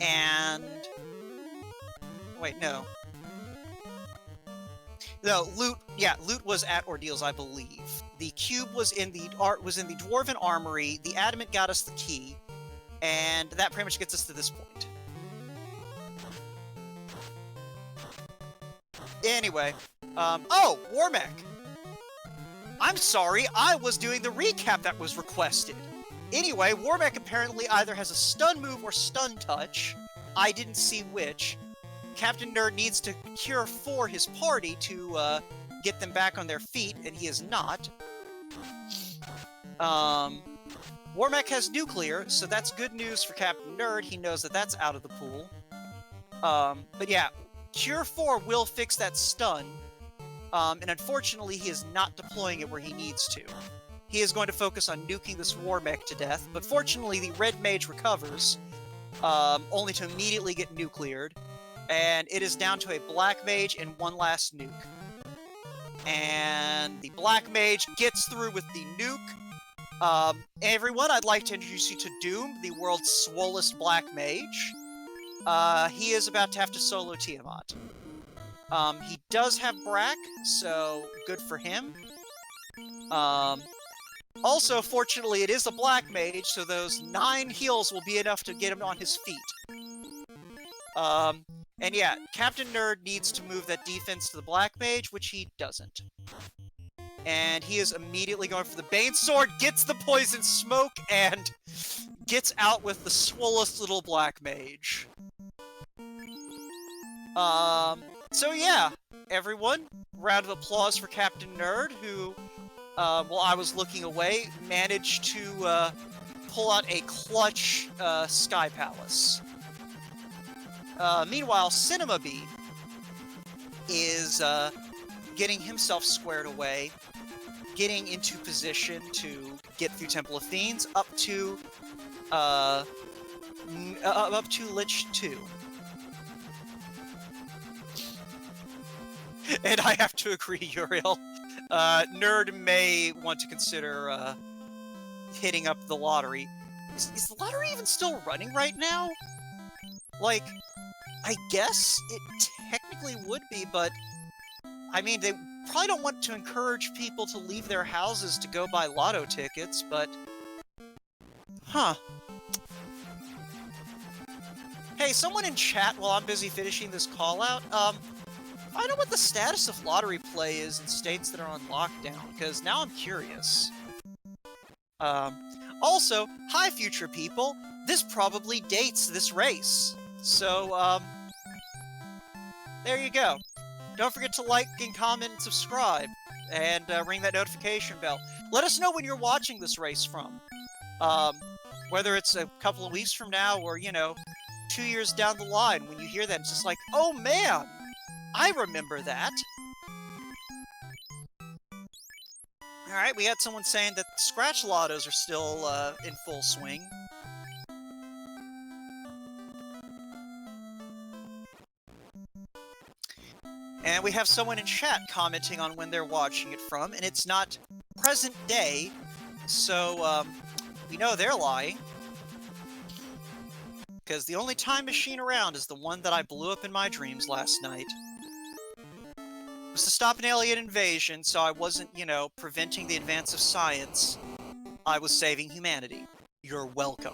Speaker 2: And... wait, no. No, loot... yeah, loot was at Ordeals, I believe. The cube was in the Dwarven Armory. The adamant got us the key. And that pretty much gets us to this point. Anyway, oh, Warmech! I'm sorry, I was doing the recap that was requested. Anyway, Warmech apparently either has a stun move or stun touch. I didn't see which. Captainnerd needs to cure for his party to, get them back on their feet, and he is not. Warmech has nuclear, so that's good news for Captainnerd. He knows that that's out of the pool. But yeah, Cure 4 will fix that stun, and unfortunately he is not deploying it where he needs to. He is going to focus on nuking this Warmech to death, but fortunately the Red Mage recovers, only to immediately get nucleared. And it is down to a black mage and one last nuke. And the black mage gets through with the nuke. Everyone, I'd like to introduce you to Doom, the world's swollest black mage. He is about to have to solo Tiamat. He does have Brack, so good for him. Also, fortunately, it is a black mage, so those 9 heals will be enough to get him on his feet. And yeah, Captain Nerd needs to move that defense to the black mage, which he doesn't. And he is immediately going for the Bane Sword, gets the poison smoke, and gets out with the swollest little black mage. So yeah, everyone, round of applause for Captain Nerd, who, while I was looking away, managed to pull out a clutch Sky Palace. Meanwhile, Shinobi is getting himself squared away, getting into position to get through Temple of Fiends up to Lich 2. And I have to agree, Uriel. Nerd may want to consider hitting up the lottery. Is the lottery even still running right now? Like, I guess it technically would be, but I mean, they probably don't want to encourage people to leave their houses to go buy lotto tickets, but... Huh. Hey, someone in chat while I'm busy finishing this call-out, find out what the status of lottery play is in states that are on lockdown, because now I'm curious. Also, hi future people, this probably dates this race. So, there you go. Don't forget to like and comment and subscribe, and ring that notification bell. Let us know when you're watching this race from. Whether it's a couple of weeks from now, or, you know, 2 years down the line, when you hear that, it's just like, oh man, I remember that. Alright, we had someone saying that scratch lottos are still in full swing. And we have someone in chat commenting on when they're watching it from, and it's not present day, so we know they're lying. Because the only time machine around is the one that I blew up in my dreams last night. It was to stop an alien invasion, so I wasn't, you know, preventing the advance of science. I was saving humanity. You're welcome.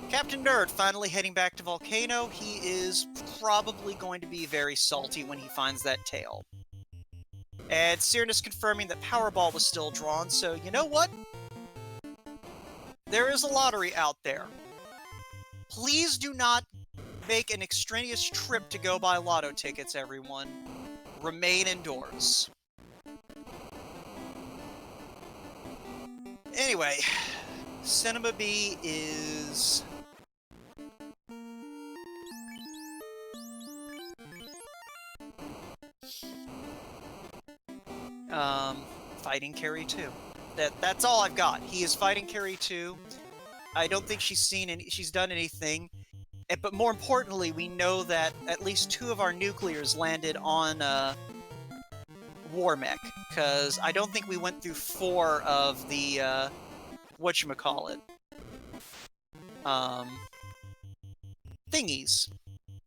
Speaker 2: Captain Nerd finally heading back to Volcano. He is probably going to be very salty when he finds that tail. And Cyrnus confirming that Powerball was still drawn, so you know what? There is a lottery out there. Please do not make an extraneous trip to go buy lotto tickets, everyone. Remain indoors. Anyway, Shinobi is... fighting Carrie 2. That's all I've got. He is fighting Carrie 2. I don't think she's done anything. But more importantly, we know that at least 2 of our nuclears landed on War Mech, because I don't think we went through 4 of the whatchamacallit. Thingies.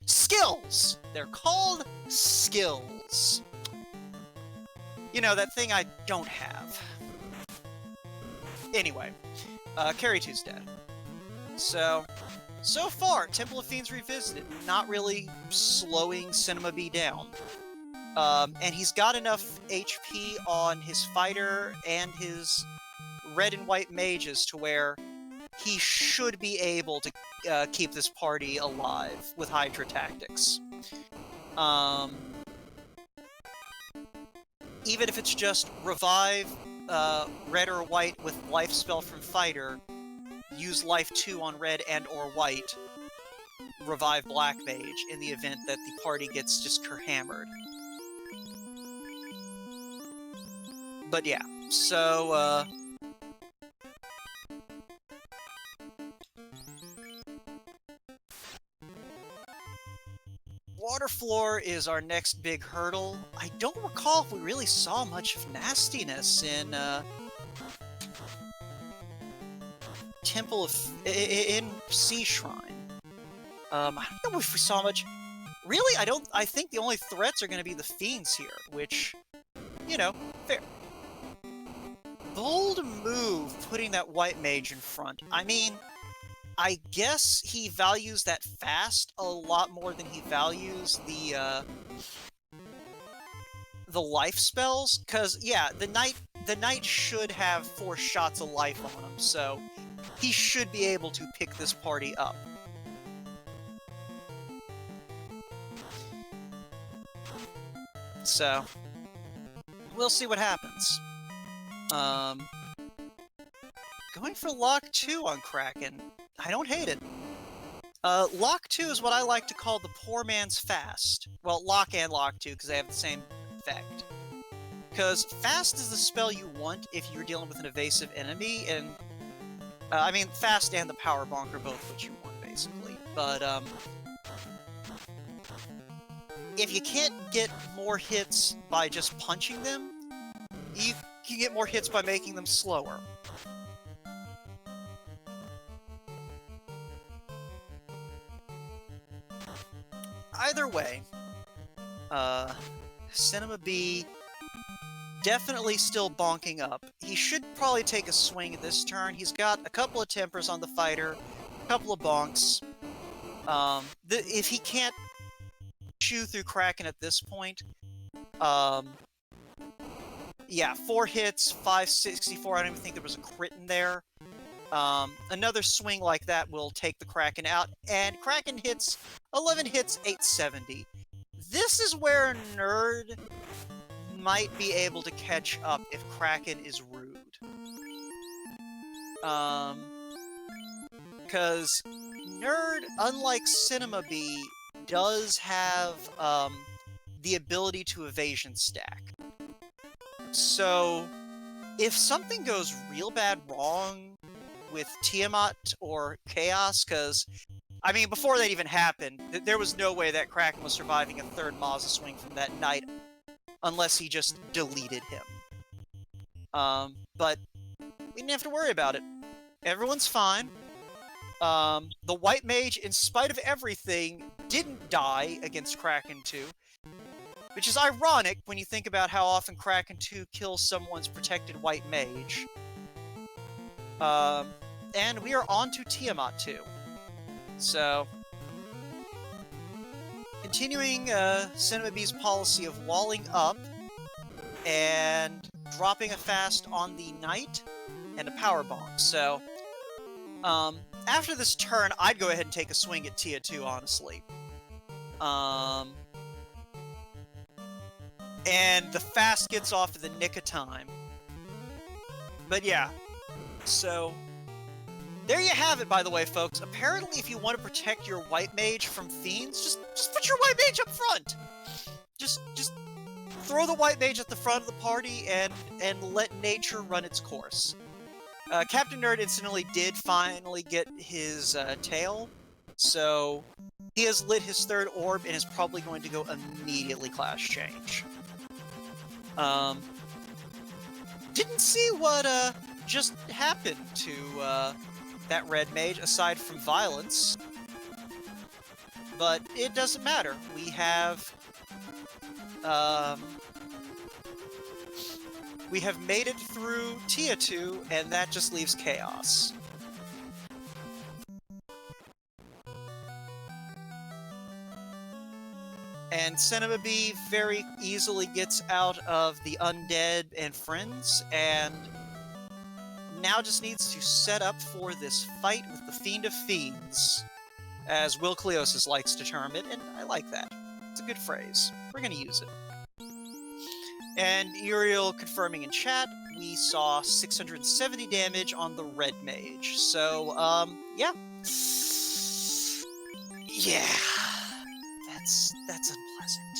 Speaker 2: Skills! They're called skills. You know, that thing I don't have. Anyway, Carrie 2's dead. So far, Temple of Fiends Revisited, not really slowing Shinobi down. And he's got enough HP on his fighter and his red and white mages to where he should be able to keep this party alive with Hydra tactics. Even if it's just revive red or white with life spell from fighter, use life 2 on red and or white, revive black mage in the event that the party gets just hammered. But yeah, so Water floor is our next big hurdle. I don't recall if we really saw much of nastiness in Temple of in Sea Shrine. I don't know if we saw much. Really, I think the only threats are going to be the Fiends here, which, you know, fair. Bold move, putting that white mage in front. I mean, I guess he values that fast a lot more than he values the life spells. Cause yeah, the knight should have 4 shots of life on him, so he should be able to pick this party up. So we'll see what happens. Going for Lock 2 on Kraken. I don't hate it. Lock 2 is what I like to call the poor man's fast. Well, Lock and Lock 2, because they have the same effect. Because fast is the spell you want if you're dealing with an evasive enemy, and I mean, fast and the power bonk are both what you want, basically. But if you can't get more hits by just punching them, you can get more hits by making them slower. Either way, Cinema B definitely still bonking up. He should probably take a swing this turn. He's got a couple of tempers on the fighter, a couple of bonks. If he can't chew through Kraken at this point, yeah, 4 hits, 564. I don't even think there was a crit in there. Another swing like that will take the Kraken out, and Kraken hits 11 hits, 870. This is where Nerd might be able to catch up if Kraken is rude. Because Nerd, unlike Cinema B, does have the ability to evasion stack. So if something goes real bad wrong with Tiamat or Chaos, because, I mean, before that even happened, there was no way that Kraken was surviving a 3rd Mazza swing from that knight unless he just deleted him. But we didn't have to worry about it. Everyone's fine. The white mage, in spite of everything, didn't die against Kraken 2. Which is ironic when you think about how often Kraken 2 kills someone's protected white mage. And we are on to Tiamat 2. So, continuing Cinema B's policy of walling up and dropping a fast on the knight and a power bonk. So, after this turn, I'd go ahead and take a swing at Tia 2, honestly. And the fast gets off at the nick of time. But yeah, so there you have it, by the way, folks. Apparently, if you want to protect your white mage from Fiends, just put your white mage up front. Just throw the white mage at the front of the party and let nature run its course. Captain Nerd incidentally did finally get his tail, so he has lit his 3rd orb and is probably going to go immediately class change. Didn't see what just happened to that red mage aside from violence, but it doesn't matter. We have made it through Tia 2, and that just leaves Chaos. And Cinema B very easily gets out of the undead and friends, and now just needs to set up for this fight with the Fiend of Fiends, as Will Cleosis likes to term it, and I like that. It's a good phrase. We're gonna use it. And Uriel confirming in chat, we saw 670 damage on the red mage. So, yeah. Yeah. That's unpleasant.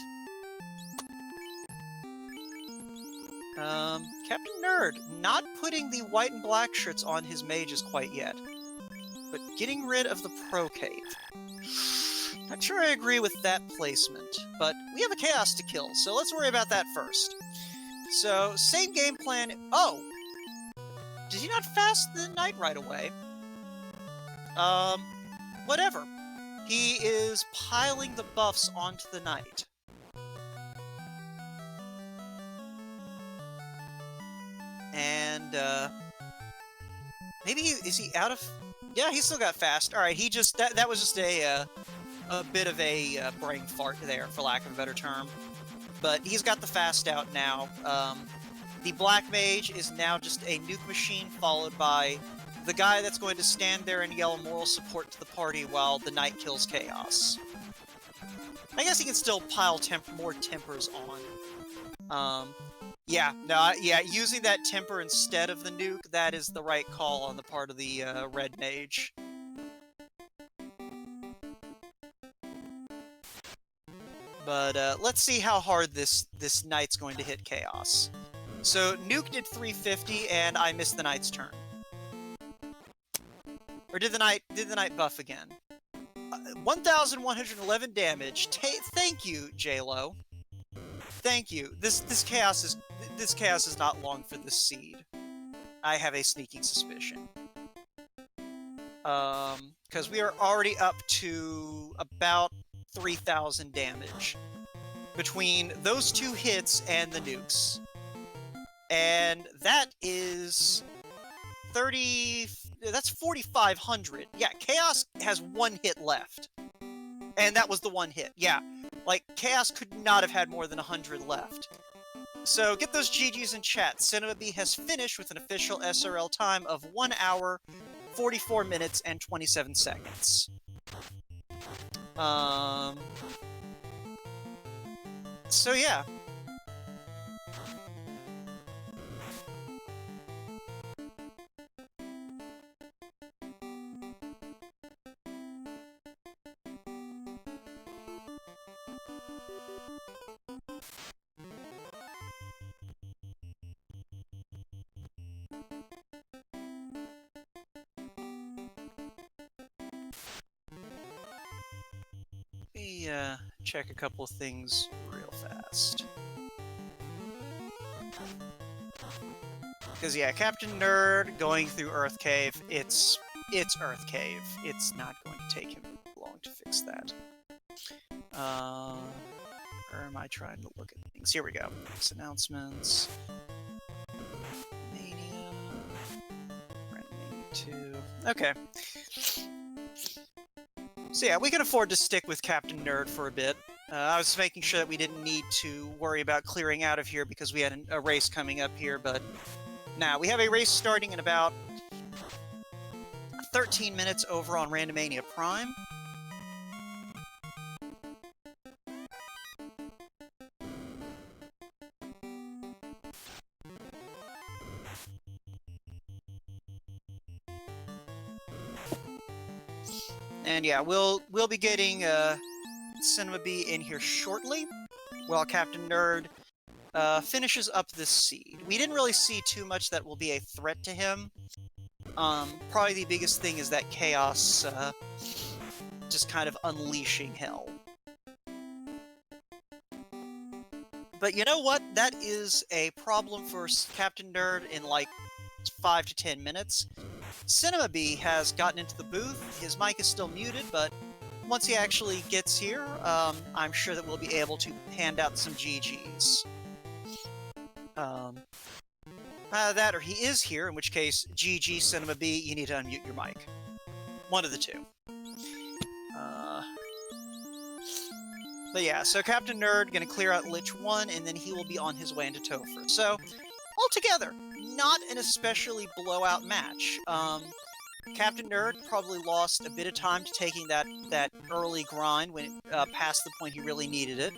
Speaker 2: Captain Nerd, not putting the white and black shirts on his mages quite yet, but getting rid of the Pro Cave. Not sure I agree with that placement, but we have a Chaos to kill, so let's worry about that first. So, same game plan. Oh! Did he not fast the Knight right away? Whatever. He is piling the buffs onto the Knight. And, maybe is he out of... Yeah, he still got fast. Alright, he just... That was just a bit of a brain fart there, for lack of a better term. But he's got the fast out now. The Black Mage is now just a nuke machine, followed by the guy that's going to stand there and yell moral support to the party while the Knight kills Chaos. I guess he can still pile more tempers on. Yeah, using that temper instead of the nuke, that is the right call on the part of the Red Mage. But let's see how hard this Knight's going to hit Chaos. So, nuke did 350, and I missed the Knight's turn. Or did the Knight buff again? 1,111 damage. Thank you, J-Lo. Thank you. This chaos is not long for this seed. I have a sneaking suspicion. Because we are already up to about 3,000 damage between those two hits and the nukes. And that is 30... That's 4,500. Yeah, Chaos has one hit left. And that was the one hit. Yeah, like, Chaos could not have had more than 100 left. So, get those GGs in chat. Shinobi has finished with an official SRL time of 1 hour, 44 minutes, and 27 seconds. So, yeah. Check a couple of things real fast. Because, yeah, Captainnerd going through Earth Cave, it's Earth Cave. It's not going to take him long to fix that. Where am I trying to look at things? Here we go. Next announcements. Mania. Randomizer 2. Okay. So yeah, we can afford to stick with Captainnerd for a bit. I was making sure that we didn't need to worry about clearing out of here because we had a race coming up here, but now we have a race starting in about 13 minutes over on Randomania Prime. And yeah, we'll be getting Shinobi in here shortly, while Captainnerd finishes up this seed. We didn't really see too much that will be a threat to him. Probably the biggest thing is that Chaos just kind of unleashing hell. But you know what? That is a problem for Captainnerd in like 5 to 10 minutes. Shinobi has gotten into the booth. His mic is still muted, but once he actually gets here, I'm sure that we'll be able to hand out some GGs. That or he is here, in which case, GG Shinobi, you need to unmute your mic. One of the two. But yeah, so Captainnerd gonna clear out Lich 1, and then he will be on his way into Topher. So, altogether, not an especially blowout match. Captainnerd probably lost a bit of time to taking that early grind when it passed the point he really needed it.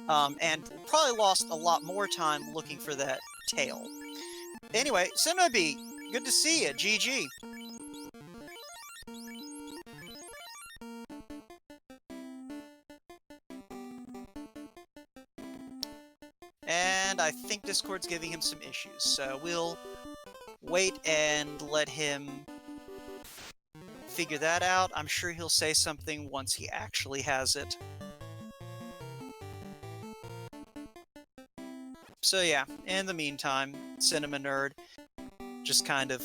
Speaker 2: And probably lost a lot more time looking for that tail. Anyway, Shinobi, good to see you. GG. And I think Discord's giving him some issues, so we'll wait and let him figure that out. I'm sure he'll say something once he actually has it. So yeah, in the meantime, Cinema Nerd just kind of...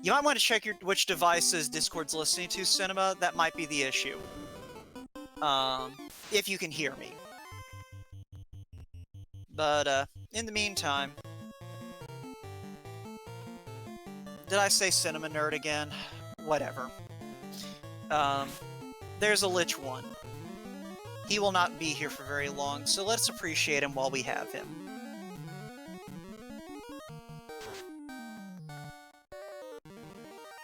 Speaker 2: You might want to check which devices Discord's listening to, Cinema. That might be the issue. If you can hear me. But, in the meantime... Did I say Cinema Nerd again? Whatever. There's a Lich 1. He will not be here for very long, so let's appreciate him while we have him.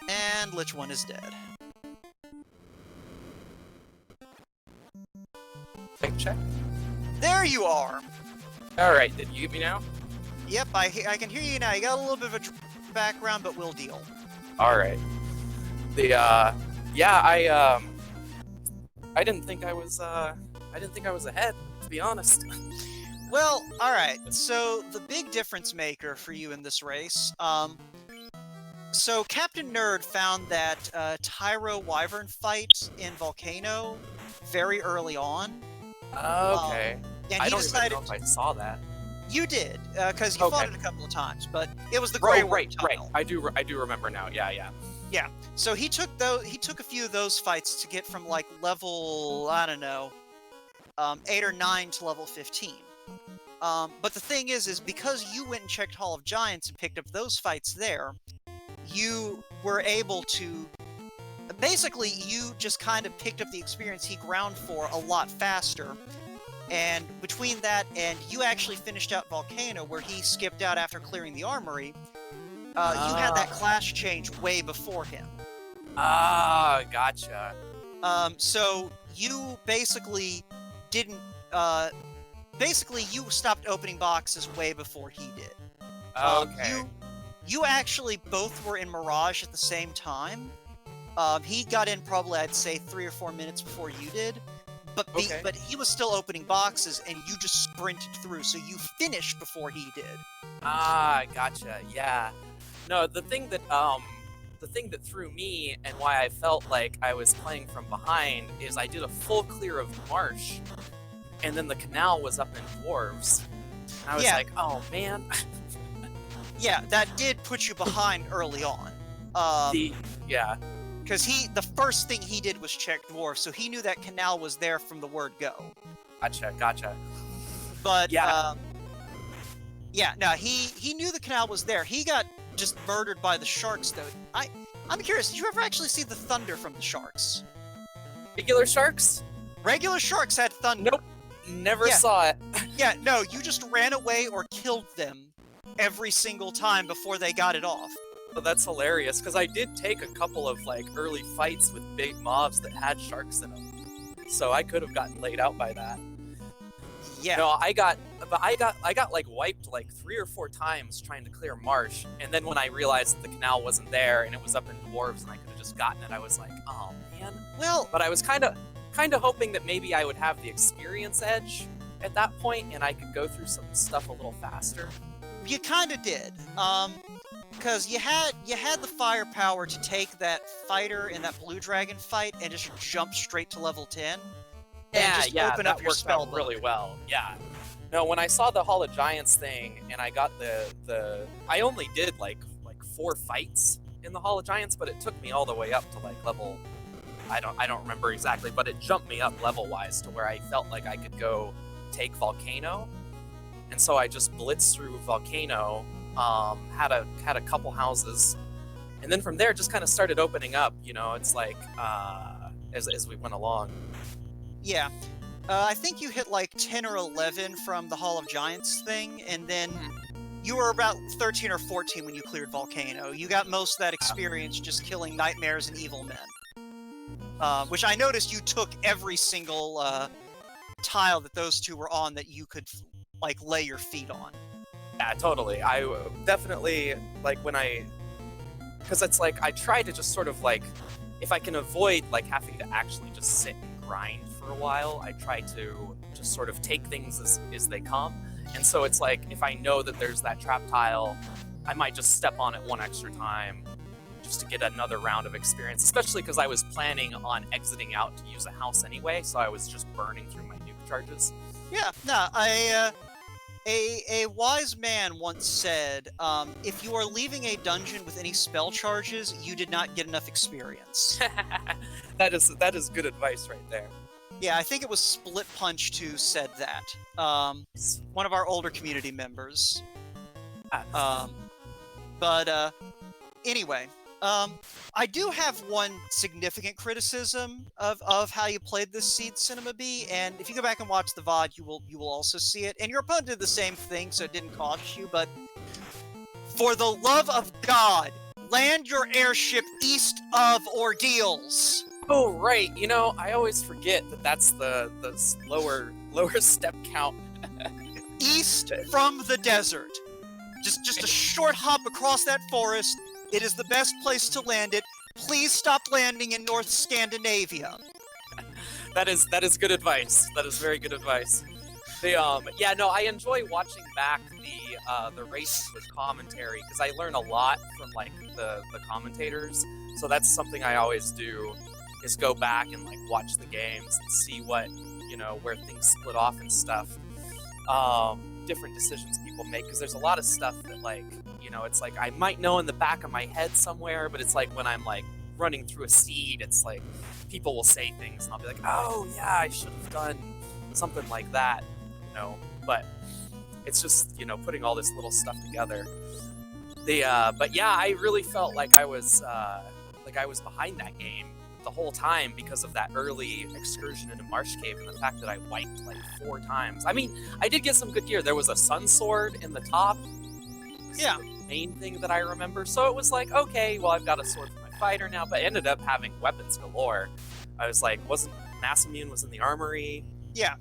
Speaker 2: And Lich 1 is dead.
Speaker 3: Check.
Speaker 2: There you are!
Speaker 3: Alright, did you get me now?
Speaker 2: Yep, I can hear you now. You got a little bit of a background, but we'll deal.
Speaker 3: Alright. I didn't think I was ahead, to be honest.
Speaker 2: Well, alright, so the big difference maker for you in this race, so Captain Nerd found that Tyro Wyvern fight in Volcano very early on.
Speaker 3: Okay.
Speaker 2: And
Speaker 3: I
Speaker 2: he
Speaker 3: don't
Speaker 2: decided...
Speaker 3: even know if I saw that.
Speaker 2: You did, because you
Speaker 3: Okay.
Speaker 2: fought it a couple of times, but it was the Grey
Speaker 3: Right.
Speaker 2: tile.
Speaker 3: I do remember now. Yeah.
Speaker 2: Yeah, so he took a few of those fights to get from like level, I don't know, 8 or 9 to level 15. But the thing is because you went and checked Hall of Giants and picked up those fights there, you were able to... Basically, you just kind of picked up the experience he ground for a lot faster. And between that and you actually finished out Volcano, where he skipped out after clearing the armory, you had that class change way before him.
Speaker 3: Ah, gotcha.
Speaker 2: So you basically didn't... basically, you stopped opening boxes way before he did.
Speaker 3: Okay.
Speaker 2: You actually both were in Mirage at the same time. He got in probably, I'd say, 3 or 4 minutes before you did. But he was still opening boxes, and you just sprinted through, so you finished before he did.
Speaker 3: Ah, gotcha. Yeah. No, the thing that threw me and why I felt like I was playing from behind is I did a full clear of Marsh, and then the canal was up in Dwarves. And I was like, oh man.
Speaker 2: Yeah, that did put you behind early on.
Speaker 3: Yeah.
Speaker 2: Because the first thing he did was check Dwarves, so he knew that canal was there from the word go.
Speaker 3: Gotcha.
Speaker 2: But,
Speaker 3: yeah.
Speaker 2: He knew the canal was there. He got just murdered by the sharks, though. I'm curious, did you ever actually see the thunder from the sharks?
Speaker 3: Regular sharks?
Speaker 2: Regular sharks had thunder.
Speaker 3: Nope. Never saw it.
Speaker 2: Yeah, no, you just ran away or killed them every single time before they got it off.
Speaker 3: Oh, that's hilarious, because I did take a couple of, early fights with big mobs that had sharks in them. So I could have gotten laid out by that.
Speaker 2: Yeah.
Speaker 3: No, I got wiped 3 or 4 times trying to clear Marsh, and then when I realized that the canal wasn't there and it was up in Dwarves and I could have just gotten it, I was like, oh man.
Speaker 2: Well,
Speaker 3: but I was kind of hoping that maybe I would have the experience edge at that point and I could go through some stuff a little faster.
Speaker 2: You kind of did, because you had the firepower to take that fighter in that blue dragon fight and just jump straight to level 10. Open up your spell book.
Speaker 3: Really well. Yeah. No, when I saw the Hall of Giants thing and I got I only did 4 fights in the Hall of Giants, but it took me all the way up to level, I don't remember exactly, but it jumped me up level wise to where I felt like I could go take Volcano. And so I just blitzed through Volcano, had a couple houses, and then from there just kind of started opening up, it's as we went along.
Speaker 2: Yeah. I think you hit 10 or 11 from the Hall of Giants thing, and then you were about 13 or 14 when you cleared Volcano. You got most of that experience just killing nightmares and evil men. Which I noticed you took every single tile that those two were on that you could lay your feet on.
Speaker 3: Yeah, totally. I definitely because it's I try to just sort of if I can avoid having to actually just sit and grind for a while, I try to just sort of take things as they come. And so it's if I know that there's that trap tile, I might just step on it one extra time just to get another round of experience, especially because I was planning on exiting out to use a house anyway, so I was just burning through my nuke charges.
Speaker 2: Yeah, no, a wise man once said, if you are leaving a dungeon with any spell charges, you did not get enough experience.
Speaker 3: That is good advice right there.
Speaker 2: Yeah, I think it was Split Punch who said that. One of our older community members. Anyway, I do have one significant criticism of how you played this seed, Cinema B, and if you go back and watch the VOD, you will also see it. And your opponent did the same thing, so it didn't cost you, but for the love of God, land your airship east of Ordeals.
Speaker 3: Oh, right. You know, I always forget that that's the lower step count.
Speaker 2: East from the desert. Just a short hop across that forest. It is the best place to land it. Please stop landing in North Scandinavia.
Speaker 3: That is good advice. That is very good advice. Yeah, no, I enjoy watching back the races with commentary because I learn a lot from like the commentators. So that's something I always do, is go back and like watch the games and see what, you know, where things split off and stuff. Different decisions people make, because there's a lot of stuff that, like, you know, it's like I might know in the back of my head somewhere, but it's like when I'm like running through a seed, it's like people will say things and I'll be like, oh yeah, I should have done something like that, you know. But it's just, you know, putting all this little stuff together. But yeah, I really felt like I was behind that game the whole time because of that early excursion into Marsh Cave and the fact that I wiped like 4 times. I mean, I did get some good gear. There was a sun sword in the top.
Speaker 2: Yeah.
Speaker 3: The main thing that I remember. So it was like, okay, well, I've got a sword for my fighter now, but I ended up having weapons galore. I was like, Massamune was in the armory.
Speaker 2: Yeah.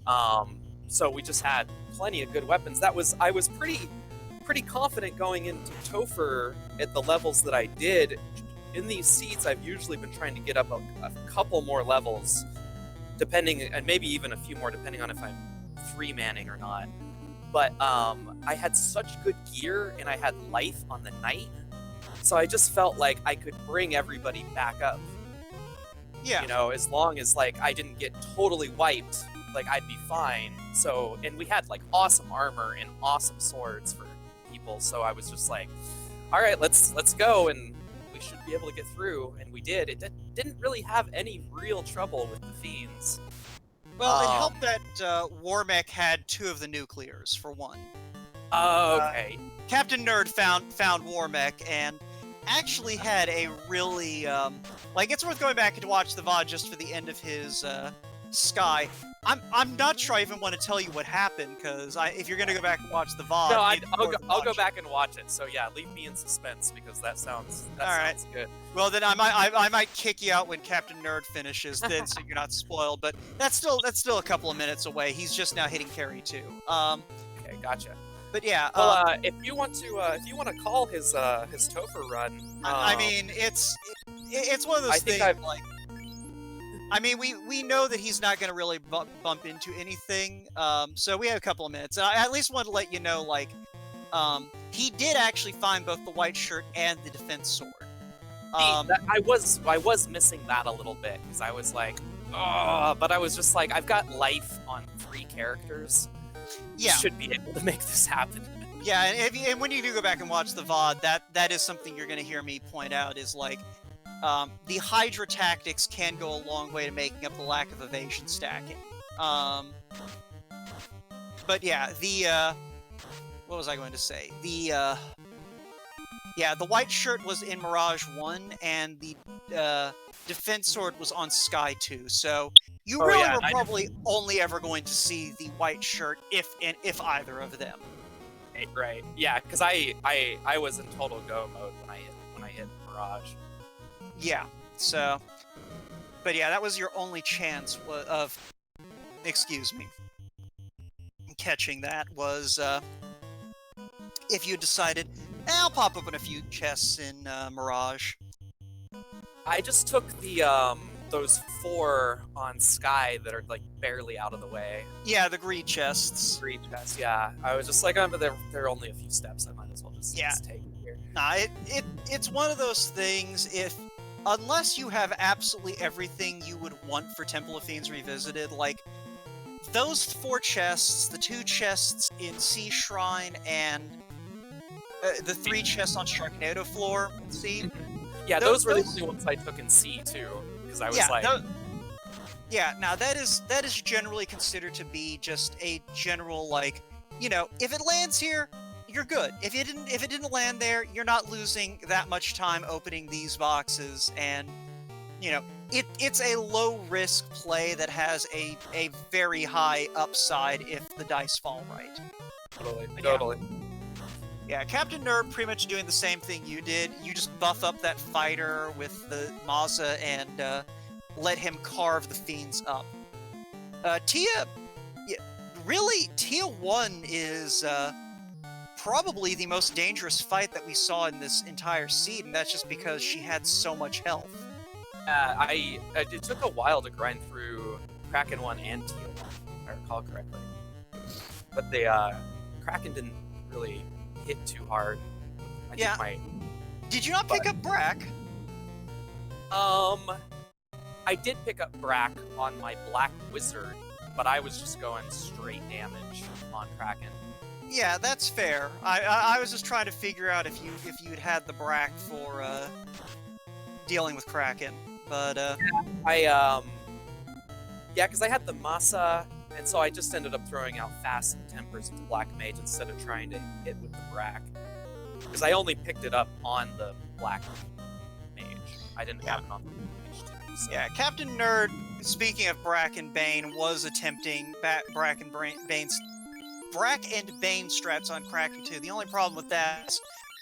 Speaker 3: So we just had plenty of good weapons. I was pretty confident going into Topher at the levels that I did. In these seeds, I've usually been trying to get up a couple more levels, depending, and maybe even a few more, depending on if I'm 3-manning or not. But I had such good gear, and I had life on the knight, so I just felt like I could bring everybody back up.
Speaker 2: Yeah.
Speaker 3: You know, as long as like I didn't get totally wiped, like I'd be fine. So, and we had like awesome armor and awesome swords for people, so I was just like, all right, let's go, and we should be able to get through, and we did. It didn't really have any real trouble with the Fiends.
Speaker 2: Well, it helped that Warmech had 2 of the nuclears, for one.
Speaker 3: Okay.
Speaker 2: Captainnerd found Warmech and actually had a really, like, it's worth going back and watch the VOD just for the end of his Sky. I'm not sure I even want to tell you what happened, because if you're going to go back and watch the VOD...
Speaker 3: No, I'll go back and watch it. So yeah, leave me in suspense, because that sounds good.
Speaker 2: Well, then I might kick you out when Captainnerd finishes, then, so you're not spoiled. But that's still a couple of minutes away. He's just now hitting carry 2.
Speaker 3: Okay, gotcha.
Speaker 2: But yeah.
Speaker 3: Well, if you want to call his Topher run,
Speaker 2: I mean, it's one of those things. I mean, we know that he's not going to really bump into anything, so we have a couple of minutes. I at least wanted to let you know, like, he did actually find both the white shirt and the defense sword.
Speaker 3: I was missing that a little bit, because I was like, oh, but I was just like, I've got life on 3 characters.
Speaker 2: Yeah.
Speaker 3: Should be able to make this happen.
Speaker 2: Yeah, and when you do go back and watch the VOD, that is something you're going to hear me point out, is like, the Hydra tactics can go a long way to making up the lack of evasion stacking. But yeah, what was I going to say? The white shirt was in Mirage 1, and the defense sword was on Sky 2, so you were probably only ever going to see the white shirt if either of them.
Speaker 3: Right. Yeah, because I was in total go mode when I hit Mirage.
Speaker 2: Yeah, so, but yeah, that was your only chance of, excuse me, catching that, was, if you decided, I'll pop open a few chests in, Mirage.
Speaker 3: I just took the, those 4 on Sky that are, like, barely out of the way.
Speaker 2: Yeah, the greed chests.
Speaker 3: Greed chests, yeah. I was just like, but they're only a few steps, I might as well just take it here.
Speaker 2: Nah, it's one of those things. Unless you have absolutely everything you would want for Temple of Fiends Revisited, like those 4 chests, the 2 chests in Sea Shrine, and the 3 chests on Sharknado Floor. See,
Speaker 3: Yeah, those were the only ones I took in C too, because I was
Speaker 2: yeah. Now that is generally considered to be just a general, like, you know, if it lands here, you're good. If it didn't land there, you're not losing that much time opening these boxes, and you know, it's a low risk play that has a very high upside if the dice fall right.
Speaker 3: Totally.
Speaker 2: Yeah, Captain Nerd pretty much doing the same thing you did. You just buff up that fighter with the Maza and let him carve the fiends up. Tia, yeah, really, Tia 1 is probably the most dangerous fight that we saw in this entire seed, and that's just because she had so much health.
Speaker 3: It took a while to grind through Kraken 1 and Tia 1, if I recall correctly. But the Kraken didn't really hit too hard.
Speaker 2: Did you not pick up Brack?
Speaker 3: I did pick up Brack on my Black Wizard, but I was just going straight damage on Kraken.
Speaker 2: Yeah, that's fair. I was just trying to figure out if you'd had the Brack for dealing with Kraken, but
Speaker 3: yeah, because I had the Masa, and so I just ended up throwing out Fast and Tempers into Black Mage instead of trying to hit with the Brack, because I only picked it up on the Black Mage. I didn't have it on the Mage too. So.
Speaker 2: Yeah, Captain Nerd, speaking of Brack and Bane, was attempting Brack and Bane strats on Kraken 2. The only problem with that is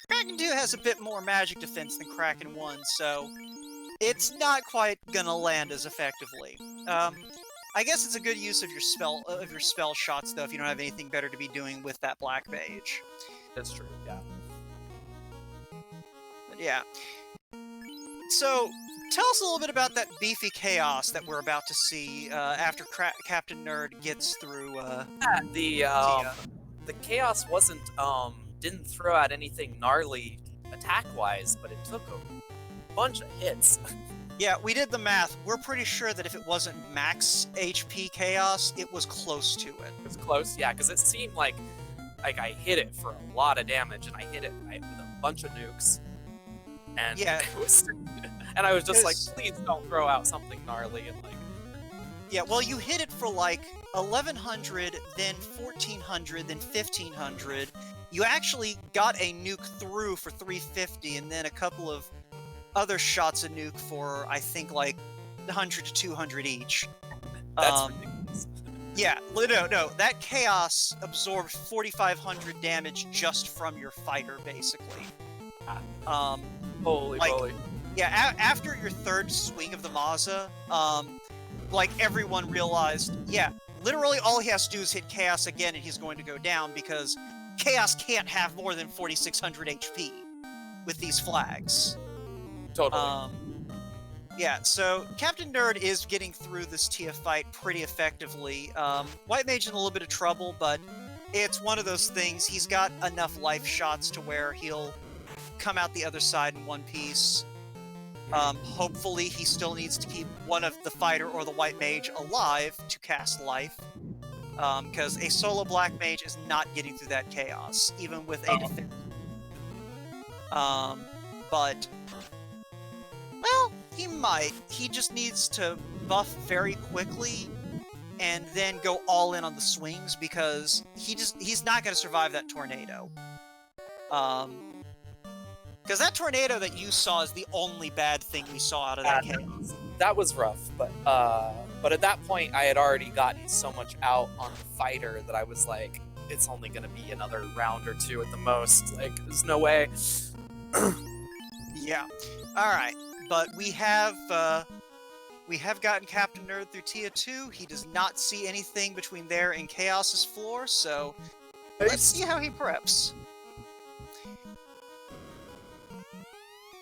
Speaker 2: Kraken 2 has a bit more magic defense than Kraken 1, so it's not quite gonna land as effectively. I guess it's a good use of your spell shots, though, if you don't have anything better to be doing with that Black Mage.
Speaker 3: That's true, yeah.
Speaker 2: But yeah. So, tell us a little bit about that beefy chaos that we're about to see after Captain Nerd gets through.
Speaker 3: The chaos didn't throw out anything gnarly attack-wise, but it took a bunch of hits.
Speaker 2: Yeah, we did the math. We're pretty sure that if it wasn't max HP chaos, it was close to it.
Speaker 3: It was close, yeah, because it seemed like I hit it for a lot of damage, and I hit it with a bunch of nukes. And
Speaker 2: yeah,
Speaker 3: and I was just like, please don't throw out something gnarly and like.
Speaker 2: Yeah, well, you hit it for like 1,100, then 1,400, then 1,500. You actually got a nuke through for 350, and then a couple of other shots of nuke for, I think, like 100 to 200 each.
Speaker 3: That's ridiculous.
Speaker 2: Yeah, no, that chaos absorbed 4,500 damage just from your fighter, basically.
Speaker 3: Holy moly.
Speaker 2: Yeah, after your third swing of the Maza, like, everyone realized, yeah, literally all he has to do is hit Chaos again and he's going to go down, because Chaos can't have more than 4,600 HP with these flags.
Speaker 3: Totally.
Speaker 2: Yeah, so Captain Nerd is getting through this Tia fight pretty effectively. White Mage in a little bit of trouble, but it's one of those things. He's got enough life shots to where he'll come out the other side in one piece. Hopefully he still needs to keep one of the fighter or the White Mage alive to cast life. Because a solo Black Mage is not getting through that chaos, even with a defense. But, well, he might. He just needs to buff very quickly and then go all in on the swings, because he's not going to survive that tornado. Because that tornado that you saw is the only bad thing we saw out of that chaos.
Speaker 3: That was rough, but at that point I had already gotten so much out on the fighter that I was like, it's only going to be another round or two at the most. Like, there's no way.
Speaker 2: Yeah. Alright, but we have gotten Captain Nerd through Tia 2. He does not see anything between there and Chaos's floor, so let's see how he preps.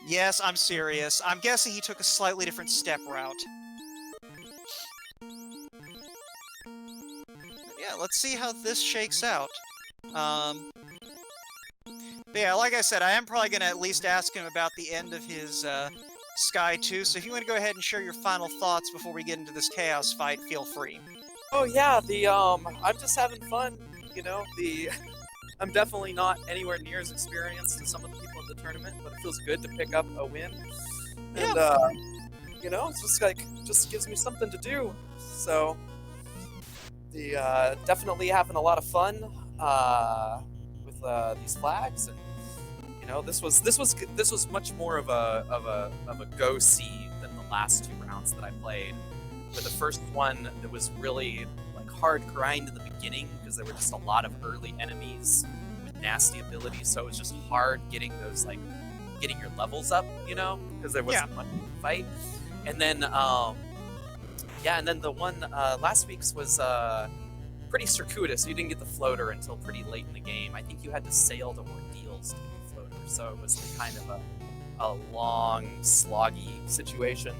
Speaker 2: Yes, I'm serious. I'm guessing he took a slightly different step route. Yeah, let's see how this shakes out. But yeah, like I said, I am probably going to at least ask him about the end of his Sky 2, so if you want to go ahead and share your final thoughts before we get into this Chaos fight, feel free.
Speaker 3: Oh yeah, I'm just having fun. You know, I'm definitely not anywhere near as experienced as some of the people at the tournament, but it feels good to pick up a win. And you know, it's just like just gives me something to do. So definitely having a lot of fun with these flags, and you know, this was much more of a go see than the last 2 rounds that I played. But the first one, it was really like hard grind in the beginning because there were just a lot of early enemies with nasty abilities, so it was just hard getting those getting your levels up, you know, because there wasn't much to fight. And then and then the one last week's was pretty circuitous. You didn't get the floater until pretty late in the game. I think you had to sail to Ordeals to get the floater, so it was kind of a long, sloggy situation.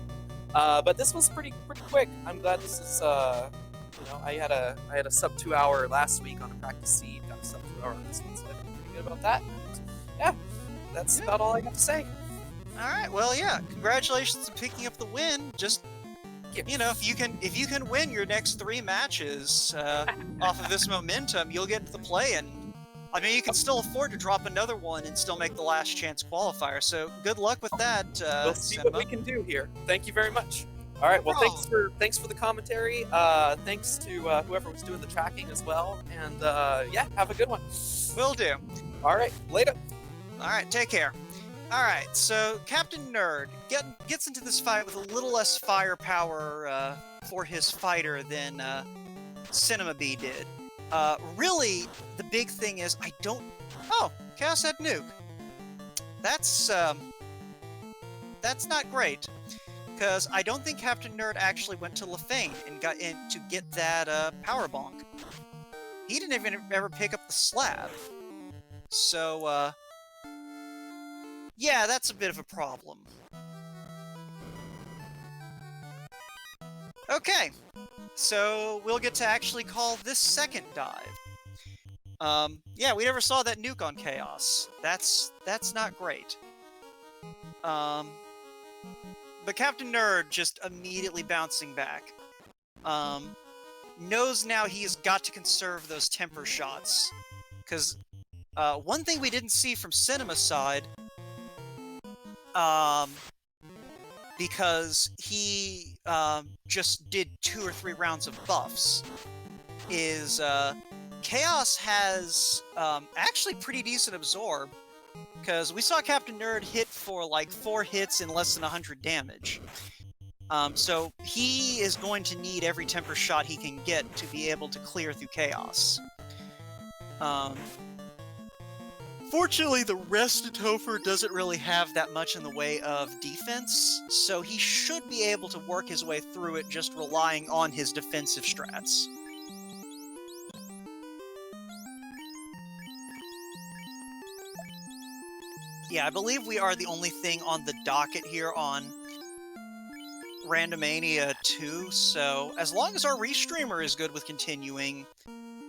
Speaker 3: But this was pretty quick. I'm glad this is you know, I had a sub 2 hour last week on a practice seed, got a sub 2 hour on this one, so I feel pretty good about that. Yeah, that's about all I got to say.
Speaker 2: All right, well, yeah, congratulations on picking up the win. Just, you know, if you can win your next 3 matches off of this momentum, you'll get to the play-in. I mean, you can still afford to drop another one and still make the last chance qualifier. So good luck with that.
Speaker 3: We'll see
Speaker 2: Cinema.
Speaker 3: what we can do here. Thank you very much. All right. Well, thanks for the commentary. Thanks to whoever was doing the tracking as well. And yeah, have a good one.
Speaker 2: Will do.
Speaker 3: All right. Later.
Speaker 2: All right. Take care. All right. So Captain Nerd gets into this fight with a little less firepower for his fighter than Cinema Bee did. Really, the big thing is I don't. Oh, Chaos Head Nuke. That's not great, because I don't think Captain Nerd actually went to Lefane and got in to get that power bonk. He didn't even ever pick up the slab. So yeah, that's a bit of a problem. Okay. So we'll get to actually call this second dive. Yeah, we never saw that nuke on Chaos. That's not great. But Captain Nerd just immediately bouncing back. Knows now he's got to conserve those temper shots. Because one thing we didn't see from Cinema's side, because he just did 2 or 3 rounds of buffs, is Chaos has actually pretty decent absorb, because we saw Captain Nerd hit for like 4 hits in less than 100 damage. So he is going to need every temper shot he can get to be able to clear through Chaos. Fortunately, the rest of Topher doesn't really have that much in the way of defense, so he should be able to work his way through it just relying on his defensive strats. Yeah, I believe we are the only thing on the docket here on Randomania 2, so as long as our restreamer is good with continuing,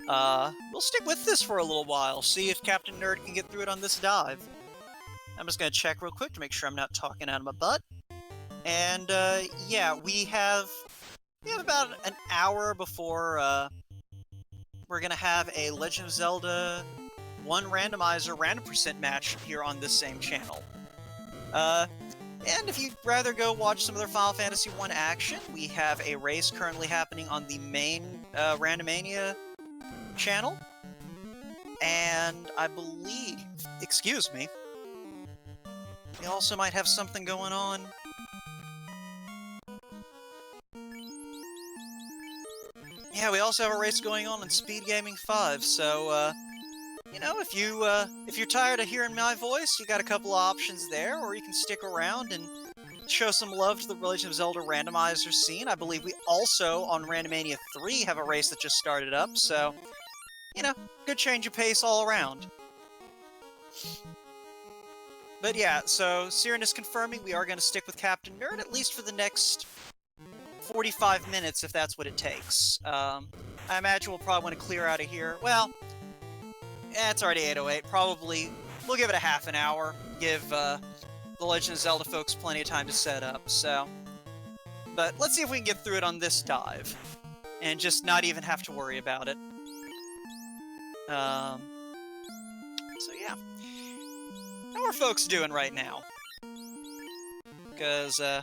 Speaker 2: we'll stick with this for a little while, see if Captain Nerd can get through it on this dive. I'm just gonna check real quick to make sure I'm not talking out of my butt. And, yeah, we have about an hour before, we're gonna have a Legend of Zelda 1 Randomizer random percent match here on this same channel. And if you'd rather go watch some other Final Fantasy 1 action, we have a race currently happening on the main, Randomania channel, and I believe, excuse me, we also might have something going on. Yeah, we also have a race going on in Speed Gaming 5, so, you know, if you're tired of hearing my voice, you got a couple of options there, or you can stick around and show some love to the Legend of Zelda randomizer scene. I believe we also, on Randomania 3, have a race that just started up, so, you know, good change of pace all around. But yeah, so Siren is confirming we are going to stick with Captain Nerd, at least for the next 45 minutes, if that's what it takes. I imagine we'll probably want to clear out of here. Well, it's already 8:08. Probably we'll give it a half an hour. Give the Legend of Zelda folks plenty of time to set up. So, but let's see if we can get through it on this dive, and just not even have to worry about it. So yeah, how are folks doing right now? Because yeah.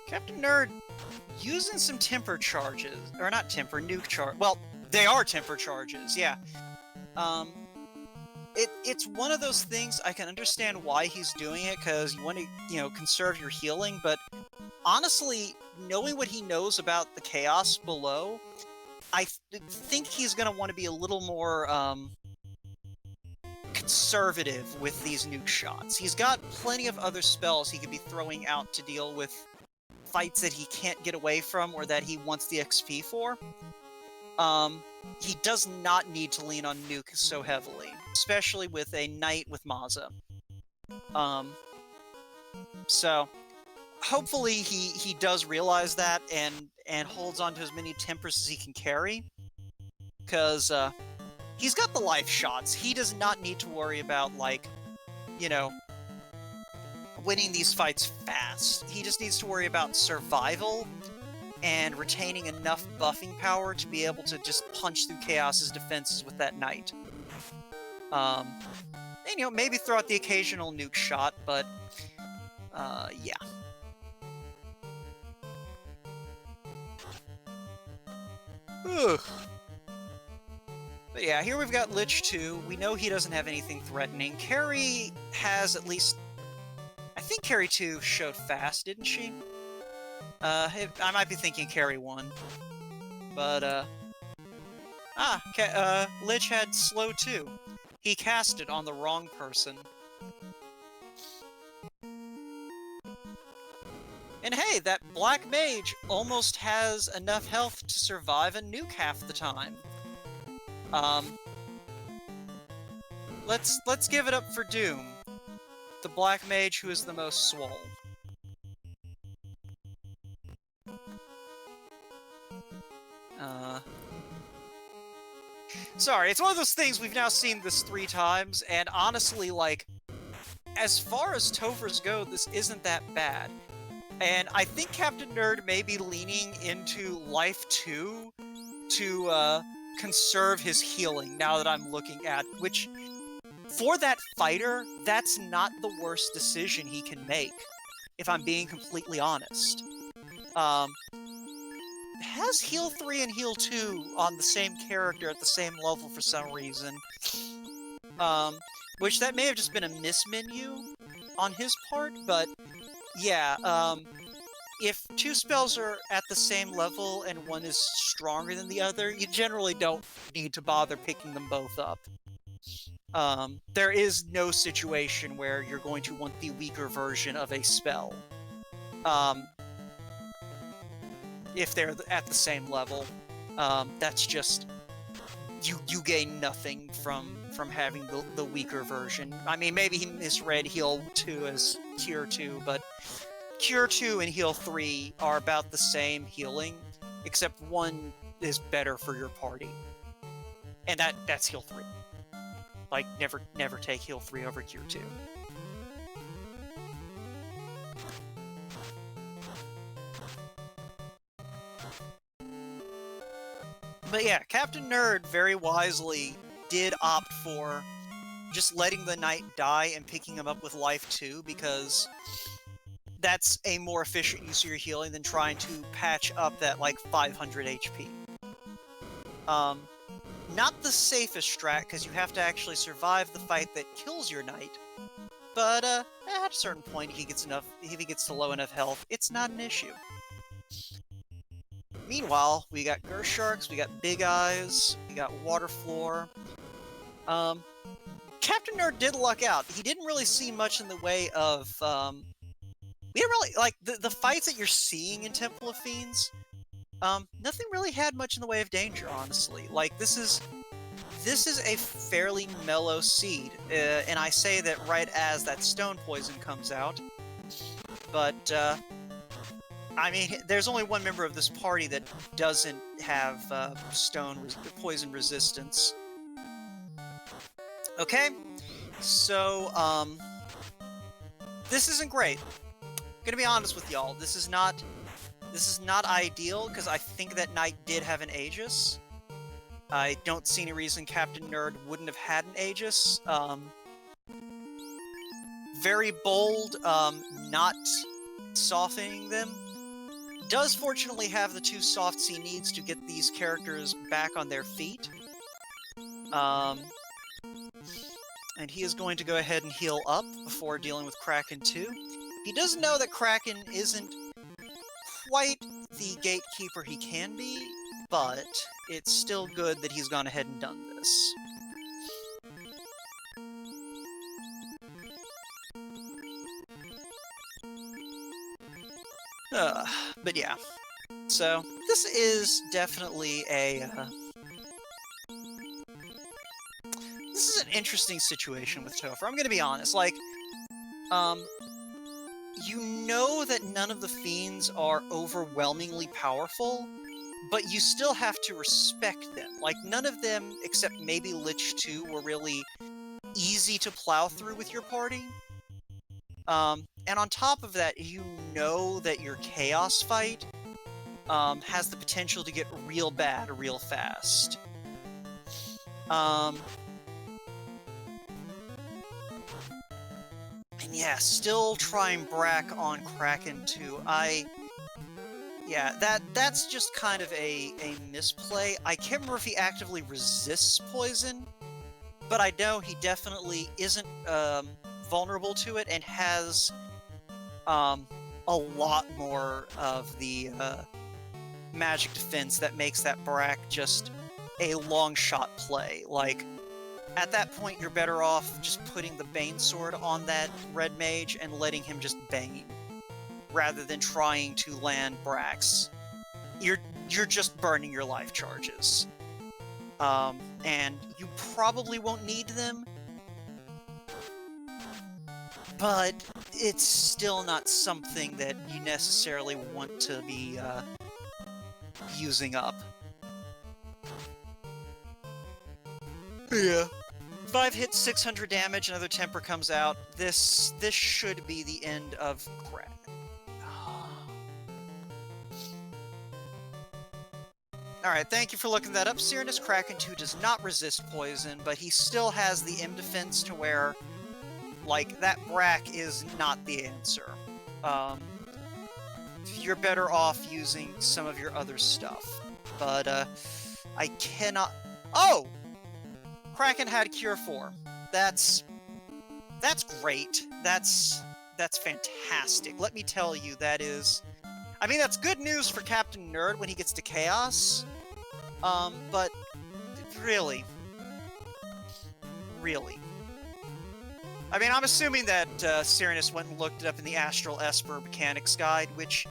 Speaker 2: Captain Nerd using some temper charges, or not temper, nuke charge. Well, they are temper charges, yeah. It's one of those things I can understand why he's doing it, because you want to, conserve your healing, but honestly, knowing what he knows about the chaos below, I think he's going to want to be a little more, conservative with these nuke shots. He's got plenty of other spells he could be throwing out to deal with fights that he can't get away from or that he wants the XP for. He does not need to lean on nuke so heavily, especially with a knight with Maza. So hopefully he does realize that and holds on to as many tempers as he can carry, because he's got the life shots. He does not need to worry about, winning these fights fast. He just needs to worry about survival and retaining enough buffing power to be able to just punch through Chaos's defenses with that knight. And, maybe throw out the occasional nuke shot, but, yeah. Ugh. But yeah, here we've got Lich 2. We know he doesn't have anything threatening. Carrie has at least... I think Carrie 2 showed fast, didn't she? I might be thinking Carrie 1. But, Lich had slow 2. He cast it on the wrong person. And hey, that Black Mage almost has enough health to survive a nuke half the time. Let's give it up for Doom, the Black Mage who is the most swole. Sorry, it's one of those things we've now seen this 3 times, and honestly, as far as Topher's go, this isn't that bad. And I think Captain Nerd may be leaning into Life 2 to, conserve his healing, now that I'm looking at, which, for that fighter, that's not the worst decision he can make, if I'm being completely honest. Has Heal 3 and Heal 2 on the same character at the same level for some reason. Which that may have just been a mismenu on his part, but yeah, if 2 spells are at the same level and one is stronger than the other, you generally don't need to bother picking them both up. There is no situation where you're going to want the weaker version of a spell. If they're at the same level, that's just... You gain nothing from having the weaker version. I mean, maybe he misread Heal 2 as Cure 2, but Cure 2 and Heal 3 are about the same healing, except one is better for your party. And that's Heal 3. Never take Heal 3 over Cure 2. But yeah, Captain Nerd very wisely did opt for just letting the knight die and picking him up with Life 2, because that's a more efficient use of your healing than trying to patch up that, 500 HP. Not the safest strat, because you have to actually survive the fight that kills your knight, but at a certain point, if he gets to low enough health, it's not an issue. Meanwhile, we got Gersharks, we got Big Eyes, we got Water Floor. Captain Nerd did luck out. He didn't really see much in the way of, we didn't really, the fights that you're seeing in Temple of Fiends, nothing really had much in the way of danger, honestly. This is this is a fairly mellow seed, and I say that right as that stone poison comes out. But, I mean, there's only one member of this party that doesn't have poison resistance. Okay, so, this isn't great. I'm gonna be honest with y'all. This is not ideal, because I think that knight did have an Aegis. I don't see any reason Captain Nerd wouldn't have had an Aegis. Very bold, not softening them. Does fortunately have the 2 softs he needs to get these characters back on their feet. And he is going to go ahead and heal up before dealing with Kraken 2. He does know that Kraken isn't quite the gatekeeper he can be, but it's still good that he's gone ahead and done this. But yeah. So, this is definitely a... this is an interesting situation with Topher. I'm gonna be honest, like, you know that none of the Fiends are overwhelmingly powerful, but you still have to respect them. Like, none of them, except maybe Lich 2, were really easy to plow through with your party. And on top of that, you know that your Chaos fight has the potential to get real bad real fast. And yeah, still trying Brack on Kraken 2. Yeah, that's just kind of a misplay. I can't remember if he actively resists poison, but I know he definitely isn't vulnerable to it and has a lot more of the magic defense that makes that Brack just a long shot play. Like, at that point, you're better off just putting the Bane Sword on that red mage and letting him just Bane, rather than trying to land Bracks. You're just burning your life charges. And you probably won't need them, but it's still not something that you necessarily want to be using up. Yeah. 5 hits, 600 damage, another temper comes out. This should be the end of Kraken. Alright, thank you for looking that up, Cyrnus. Kraken 2 does not resist poison, but he still has the M defense to where, like, that Brack is not the answer. You're better off using some of your other stuff. But, I cannot... Oh! Kraken had Cure 4. That's great. That's fantastic. Let me tell you, that is... I mean, that's good news for Captain Nerd when he gets to Chaos. But really. I mean, I'm assuming that Cyrnus went and looked it up in the Astral Esper Mechanics Guide, which,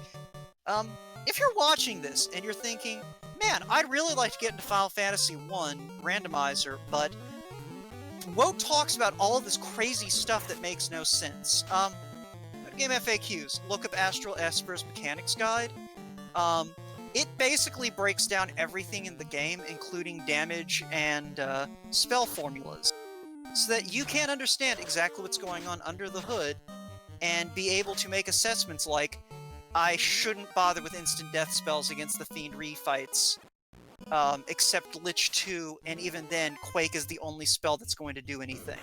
Speaker 2: if you're watching this and you're thinking, man, I'd really like to get into Final Fantasy 1 Randomizer, but WoE talks about all of this crazy stuff that makes no sense. Go to Game FAQs, look up Astral Esper's Mechanics Guide. It basically breaks down everything in the game, including damage and spell formulas, so that you can understand exactly what's going on under the hood and be able to make assessments like, I shouldn't bother with instant death spells against the Fiend refights, except Lich 2, and even then, Quake is the only spell that's going to do anything.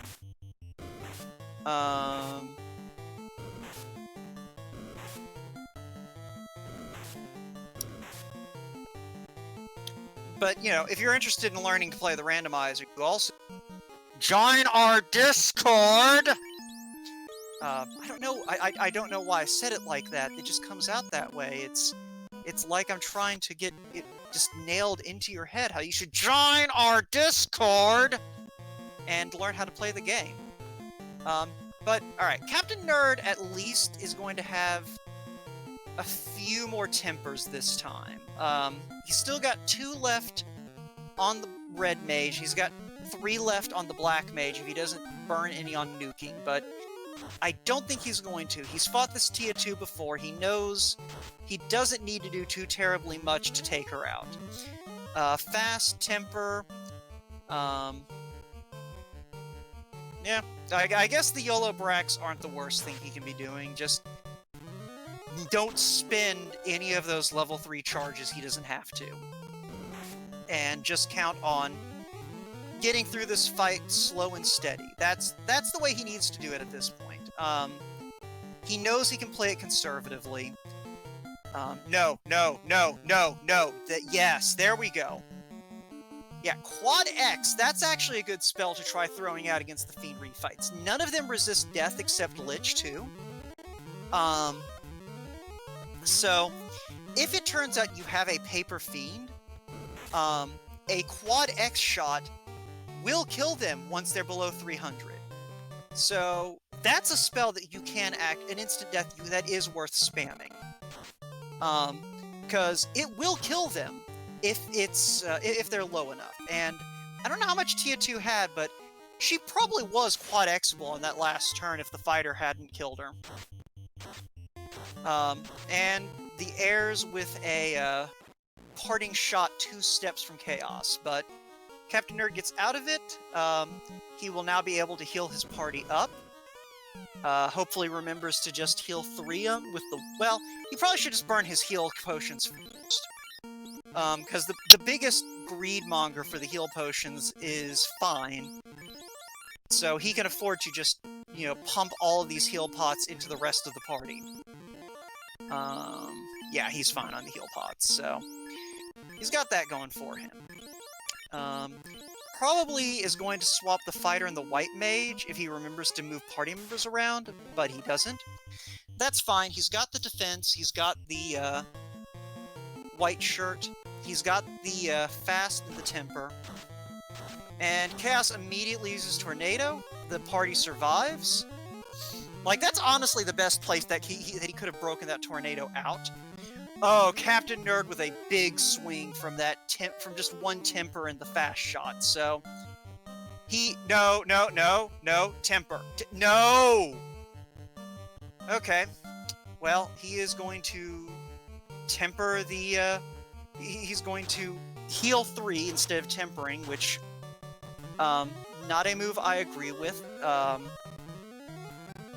Speaker 2: But, you know, if you're interested in learning to play the randomizer, you also join our Discord! I don't know, I don't know why I said it like that. It just comes out that way. It's like I'm trying to get it just nailed into your head how you should join our Discord and learn how to play the game. But, alright, Captain Nerd at least is going to have a few more tempers this time. He's still got 2 left on the red mage. He's got 3 left on the black mage if he doesn't burn any on nuking, but I don't think he's going to. He's fought this Tia 2 before. He knows he doesn't need to do too terribly much to take her out. Fast, temper, yeah, I guess the YOLO Brax aren't the worst thing he can be doing. Just don't spend any of those level 3 charges he doesn't have to. And just count on getting through this fight slow and steady. That's the way he needs to do it at this point. He knows he can play it conservatively. No. Yes, there we go. Yeah, Quad X, that's actually a good spell to try throwing out against the Fiend refights. None of them resist death except Lich, too. So, if it turns out you have a Paper Fiend, a Quad X shot will kill them once they're below 300. So, that's a spell that you can act, an instant death that is worth spamming. Because it will kill them if they're low enough. And I don't know how much Tia 2 had, but she probably was Quad X-able on that last turn if the fighter hadn't killed her. And the heirs with a parting shot 2 steps from chaos, but Captain Nerd gets out of it. He will now be able to heal his party up. Hopefully remembers to just heal 3 with the... Well, he probably should just burn his heal potions first. Because the biggest greed monger for the heal potions is Fine. So he can afford to just, you know, pump all of these heal pots into the rest of the party. Yeah, he's fine on the heal pots, so... He's got that going for him. Probably is going to swap the fighter and the white mage if he remembers to move party members around, but he doesn't. That's fine, he's got the defense, he's got the, white shirt, he's got the, fast and the temper. And Chaos immediately uses Tornado, the party survives. Like, that's honestly the best place that he could have broken that Tornado out. Oh, Captain Nerd with a big swing from that from just 1 temper and the fast shot. So he no, temper. No. Okay. Well, he is going to temper the he's going to heal 3 instead of tempering, which not a move I agree with.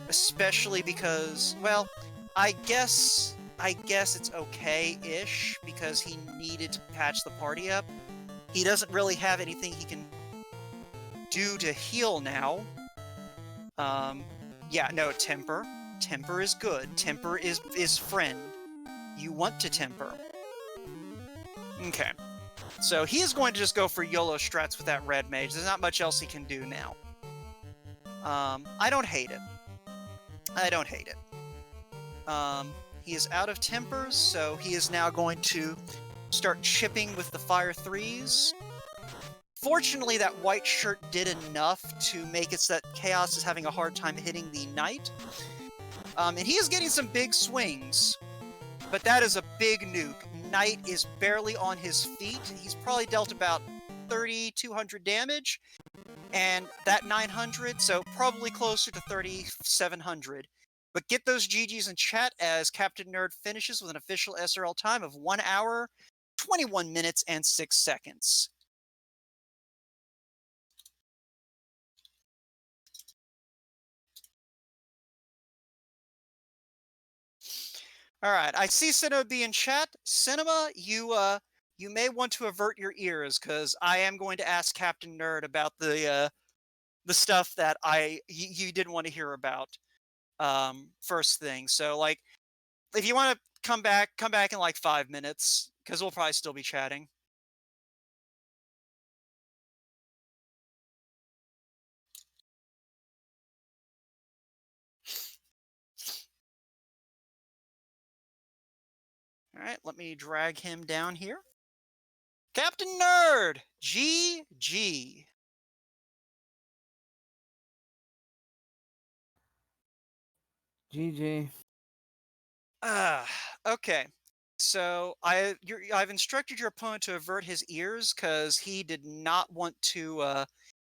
Speaker 2: Especially because, well, I guess it's okay-ish, because he needed to patch the party up. He doesn't really have anything he can do to heal now. Yeah, no, temper. Temper is good. Temper is friend. You want to temper. Okay. So he is going to just go for YOLO strats with that red mage. There's not much else he can do now. I don't hate it. I don't hate it. He is out of tempers, so he is now going to start chipping with the fire 3s. Fortunately, that white shirt did enough to make it so that Chaos is having a hard time hitting the knight. And he is getting some big swings, but that is a big nuke. Knight is barely on his feet. He's probably dealt about 3,200 damage, and that 900, so probably closer to 3,700. But get those GGs in chat as Captain Nerd finishes with an official SRL time of 1 hour, 21 minutes, and 6 seconds. Alright, I see Shinobi in chat. Cinema, you may want to avert your ears, because I am going to ask Captain Nerd about the stuff that you didn't want to hear about. First thing. So, like, if you want to come back in like 5 minutes, because we'll probably still be chatting. Alright, let me drag him down here. Captain Nerd! GG.
Speaker 4: GG.
Speaker 2: Okay. So I've instructed your opponent to avert his ears because he did not want to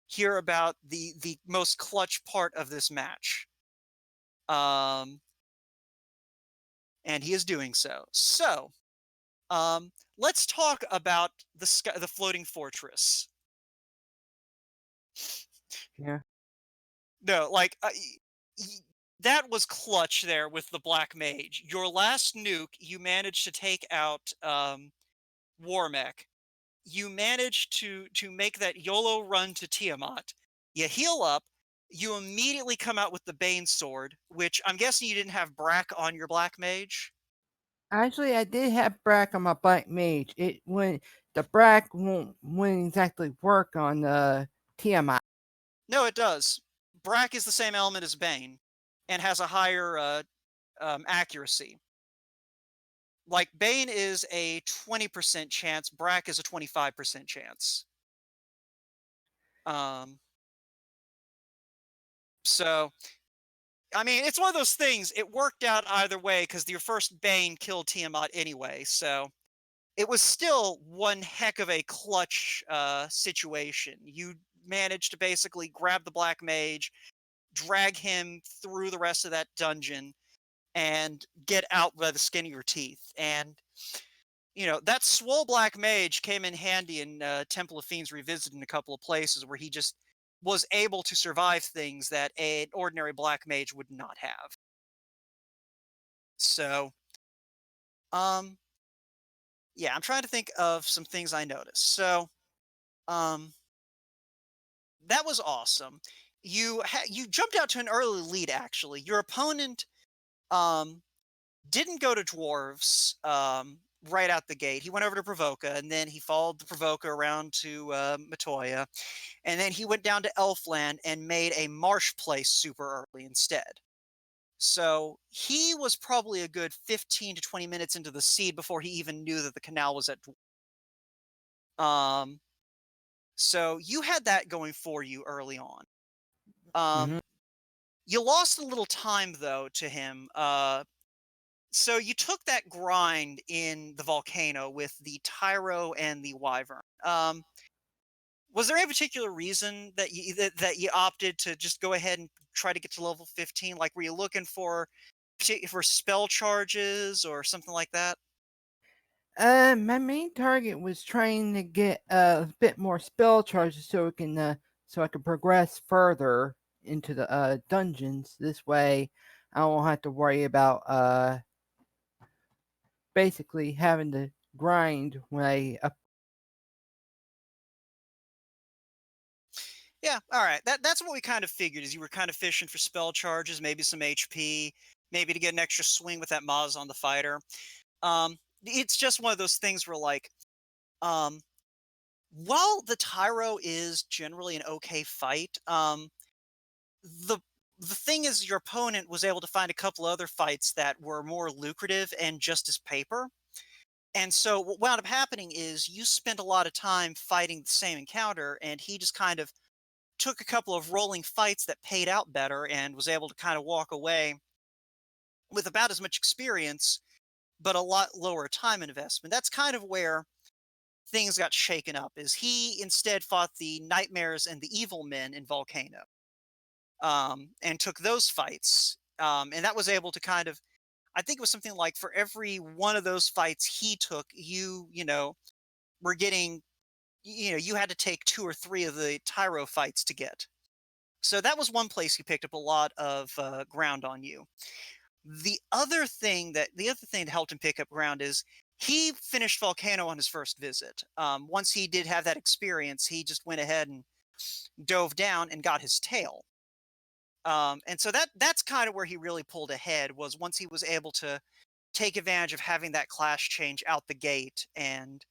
Speaker 2: hear about the most clutch part of this match. Um, and he is doing so. So, let's talk about the floating fortress.
Speaker 4: Yeah.
Speaker 2: No, like that was clutch there with the black mage. Your last nuke, you managed to take out Warmech. You managed to make that YOLO run to Tiamat. You heal up. You immediately come out with the Bane sword, which I'm guessing you didn't have Brack on your black mage.
Speaker 4: Actually, I did have Brack on my Black Mage. The Brack won't exactly work on the Tiamat.
Speaker 2: No, it does. Brack is the same element as Bane, and has a higher accuracy. Like Bane is a 20% chance, Brack is a 25% chance. Um, so I mean, it's one of those things. It worked out either way because your first Bane killed Tiamat anyway. So it was still one heck of a clutch situation. You managed to basically grab the Black Mage, drag him through the rest of that dungeon, and get out by the skin of your teeth. And that swole Black Mage came in handy in Temple of Fiends Revisited in a couple of places where he just was able to survive things that an ordinary Black Mage would not have. So, um, yeah, I'm trying to think of some things I noticed. So, um, that was awesome. You jumped out to an early lead. Actually, your opponent um didn't go to dwarves right out the gate. He went over to Provoca, and then he followed the Provoca around to Matoya, and then he went down to Elfland and made a Marsh place super early instead. So he was probably a good 15 to 20 minutes into the seed before he even knew that the canal was at. Um, so you had that going for you early on.
Speaker 4: Mhm.
Speaker 2: You lost a little time though to him. So you took that grind in the volcano with the Tyro and the Wyvern. Was there any particular reason that you opted to just go ahead and try to get to level 15? Like, were you looking for spell charges or something like that?
Speaker 4: My main target was trying to get a bit more spell charges so I can progress further into the dungeons. This way, I won't have to worry about basically having to grind when I
Speaker 2: Yeah, all right. That's what we kind of figured. Is you were kind of fishing for spell charges, maybe some HP, maybe to get an extra swing with that Maz on the fighter. It's just one of those things where um, while the Tyro is generally an okay fight, the the thing is your opponent was able to find a couple other fights that were more lucrative and just as paper. And so what wound up happening is you spent a lot of time fighting the same encounter, and he just kind of took a couple of rolling fights that paid out better and was able to kind of walk away with about as much experience, but a lot lower time investment. That's kind of where things got shaken up. Is he instead fought the nightmares and the evil men in Volcano, and took those fights, and that was able to kind of, I think it was something like for every one of those fights he took, were getting, you had to take two or three of the Tyro fights to get. So that was one place he picked up a lot of ground on you. The other thing that helped him pick up ground is he finished Volcano on his first visit. Once he did have that experience, he just went ahead and dove down and got his tail. And so that's kind of where he really pulled ahead, was once he was able to take advantage of having that class change out the gate and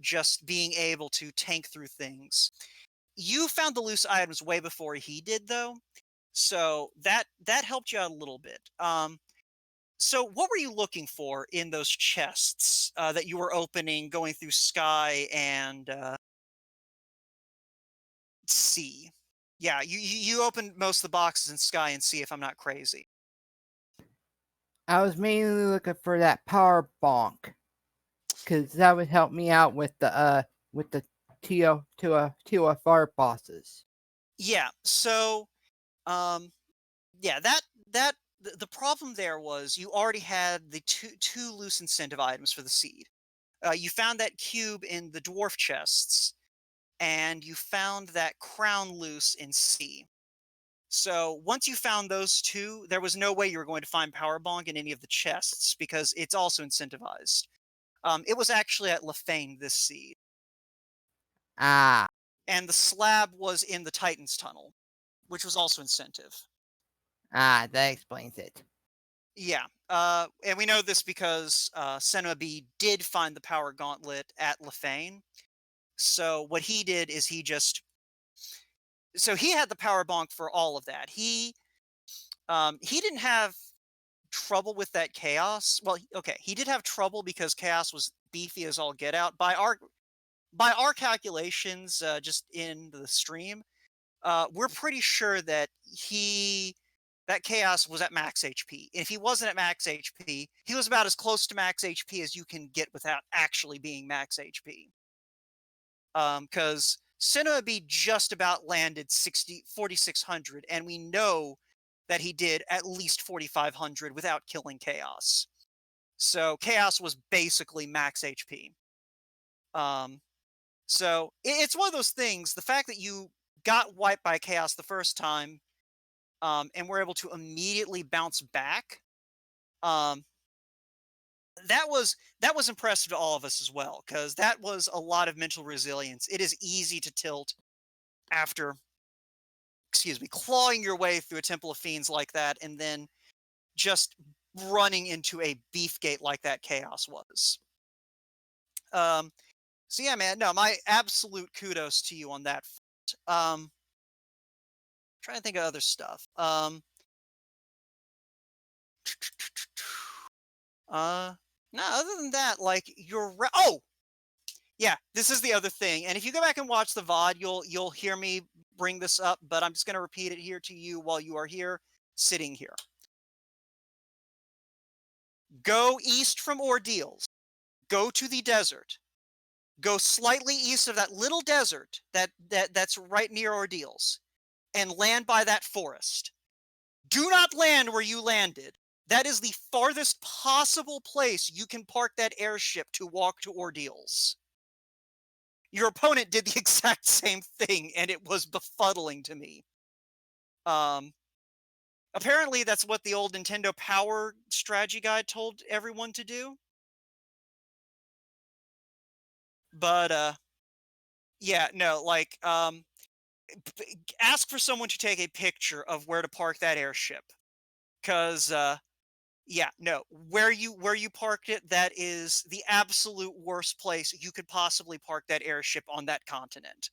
Speaker 2: just being able to tank through things. You found the loose items way before he did, though, so that helped you out a little bit. So what were you looking for in those chests that you were opening, going through Sky and Sea? Yeah, you opened most of the boxes in Sky and Sea, if I'm not crazy.
Speaker 4: I was mainly looking for that power bonk, because that would help me out with the TOFR bosses.
Speaker 2: Yeah. So, yeah, that the problem there was you already had the two loose incentive items for the seed. You found that cube in the dwarf chests, and you found that crown loose in C. So once you found those two, there was no way you were going to find Power Bonk in any of the chests because it's also incentivized. It was actually at Lefane this seed,
Speaker 4: Ah,
Speaker 2: and the slab was in the Titan's tunnel, which was also incentive.
Speaker 4: that explains it.
Speaker 2: Yeah, and we know this because Shinobi did find the Power Gauntlet at Lefane. So what he did is he had the Power Bonk for all of that. He didn't have trouble with that chaos. Well, okay, he did have trouble because chaos was beefy as all get out. By our calculations, just in the stream, we're pretty sure that that chaos was at max HP. If he wasn't at max HP, he was about as close to max HP as you can get without actually being max HP. Because Shinobi just about landed 4,600, and we know that he did at least 4,500 without killing Chaos. So Chaos was basically max HP. So it's one of those things. The fact that you got wiped by Chaos the first time, and were able to immediately bounce back, um, that was impressive to all of us as well, because that was a lot of mental resilience. It is easy to tilt after, excuse me, clawing your way through a Temple of Fiends like that, and then just running into a beef gate like that Chaos was. So yeah, man, no, my absolute kudos to you on that front. Trying to think of other stuff. No, other than that, like oh, yeah, this is the other thing. And if you go back and watch the VOD, you'll hear me bring this up, but I'm just going to repeat it here to you while you are here, sitting here. Go east from Ordeals. Go to the desert. Go slightly east of that little desert that's right near Ordeals, and land by that forest. Do not land where you landed. That is the farthest possible place you can park that airship to walk to Ordeals. Your opponent did the exact same thing, and it was befuddling to me. Apparently, that's what the old Nintendo Power strategy guide told everyone to do. But, yeah, no, like, ask for someone to take a picture of where to park that airship. Because, yeah, no, where you parked it, that is the absolute worst place you could possibly park that airship on that continent,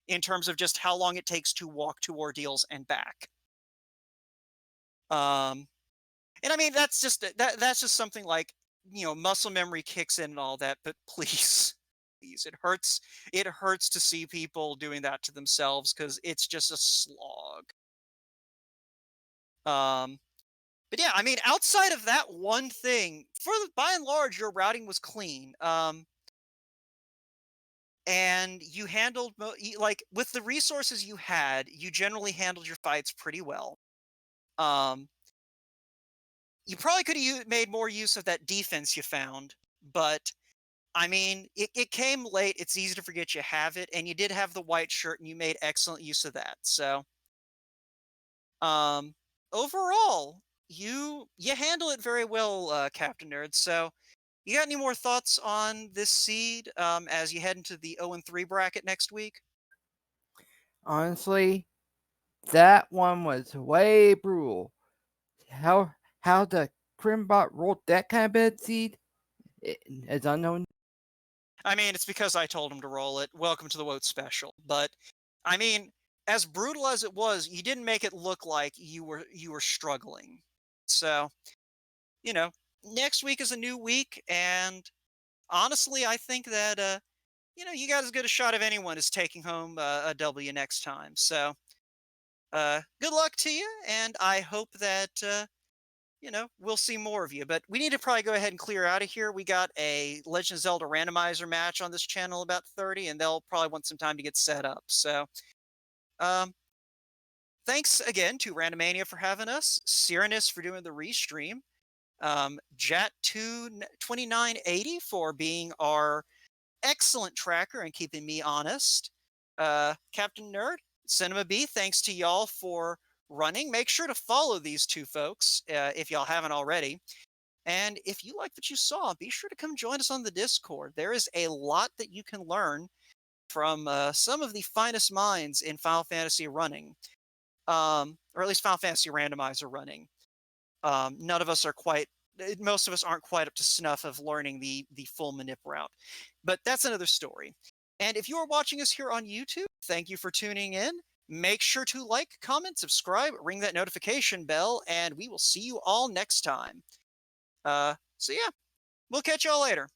Speaker 2: in terms of just how long it takes to walk to Ordeals and back. And I mean, that's just something like, muscle memory kicks in and all that, but please, please, it hurts to see people doing that to themselves, because it's just a slog. But yeah, I mean, outside of that one thing, by and large, your routing was clean. And you handled, like, with the resources you had, you generally handled your fights pretty well. Um, you probably could have made more use of that defense you found, but I mean, it came late. It's easy to forget you have it, and you did have the white shirt, and you made excellent use of that. So, um, overall, you handle it very well, Captain Nerd. So, you got any more thoughts on this seed, as you head into the 0-3 bracket next week?
Speaker 4: Honestly, that one was way brutal. How the Crimbot rolled that kind of bad seed is unknown.
Speaker 2: I mean, it's because I told him to roll it. Welcome to the Woat Special. But I mean, as brutal as it was, you didn't make it look like you were struggling. So, next week is a new week, and honestly, I think that you got as good a shot of anyone as taking home a W next time. So, good luck to you, and I hope that you know, we'll see more of you. But we need to probably go ahead and clear out of here. We got a Legend of Zelda randomizer match on this channel about 30, and they'll probably want some time to get set up. So, thanks again to Randomania for having us, Cyranus for doing the restream, Jat22980 for being our excellent tracker and keeping me honest, Captain Nerd, Cinema B, thanks to y'all for running. Make sure to follow these two folks if y'all haven't already. And if you like what you saw, be sure to come join us on the Discord. There is a lot that you can learn from some of the finest minds in Final Fantasy running, or at least Final Fantasy Randomizer running. None of us are quite, most of us aren't quite up to snuff of learning the full manip route, but that's another story. And if you are watching us here on YouTube, thank you for tuning in. Make sure to like, comment, subscribe, ring that notification bell, and we will see you all next time. So yeah, we'll catch y'all later.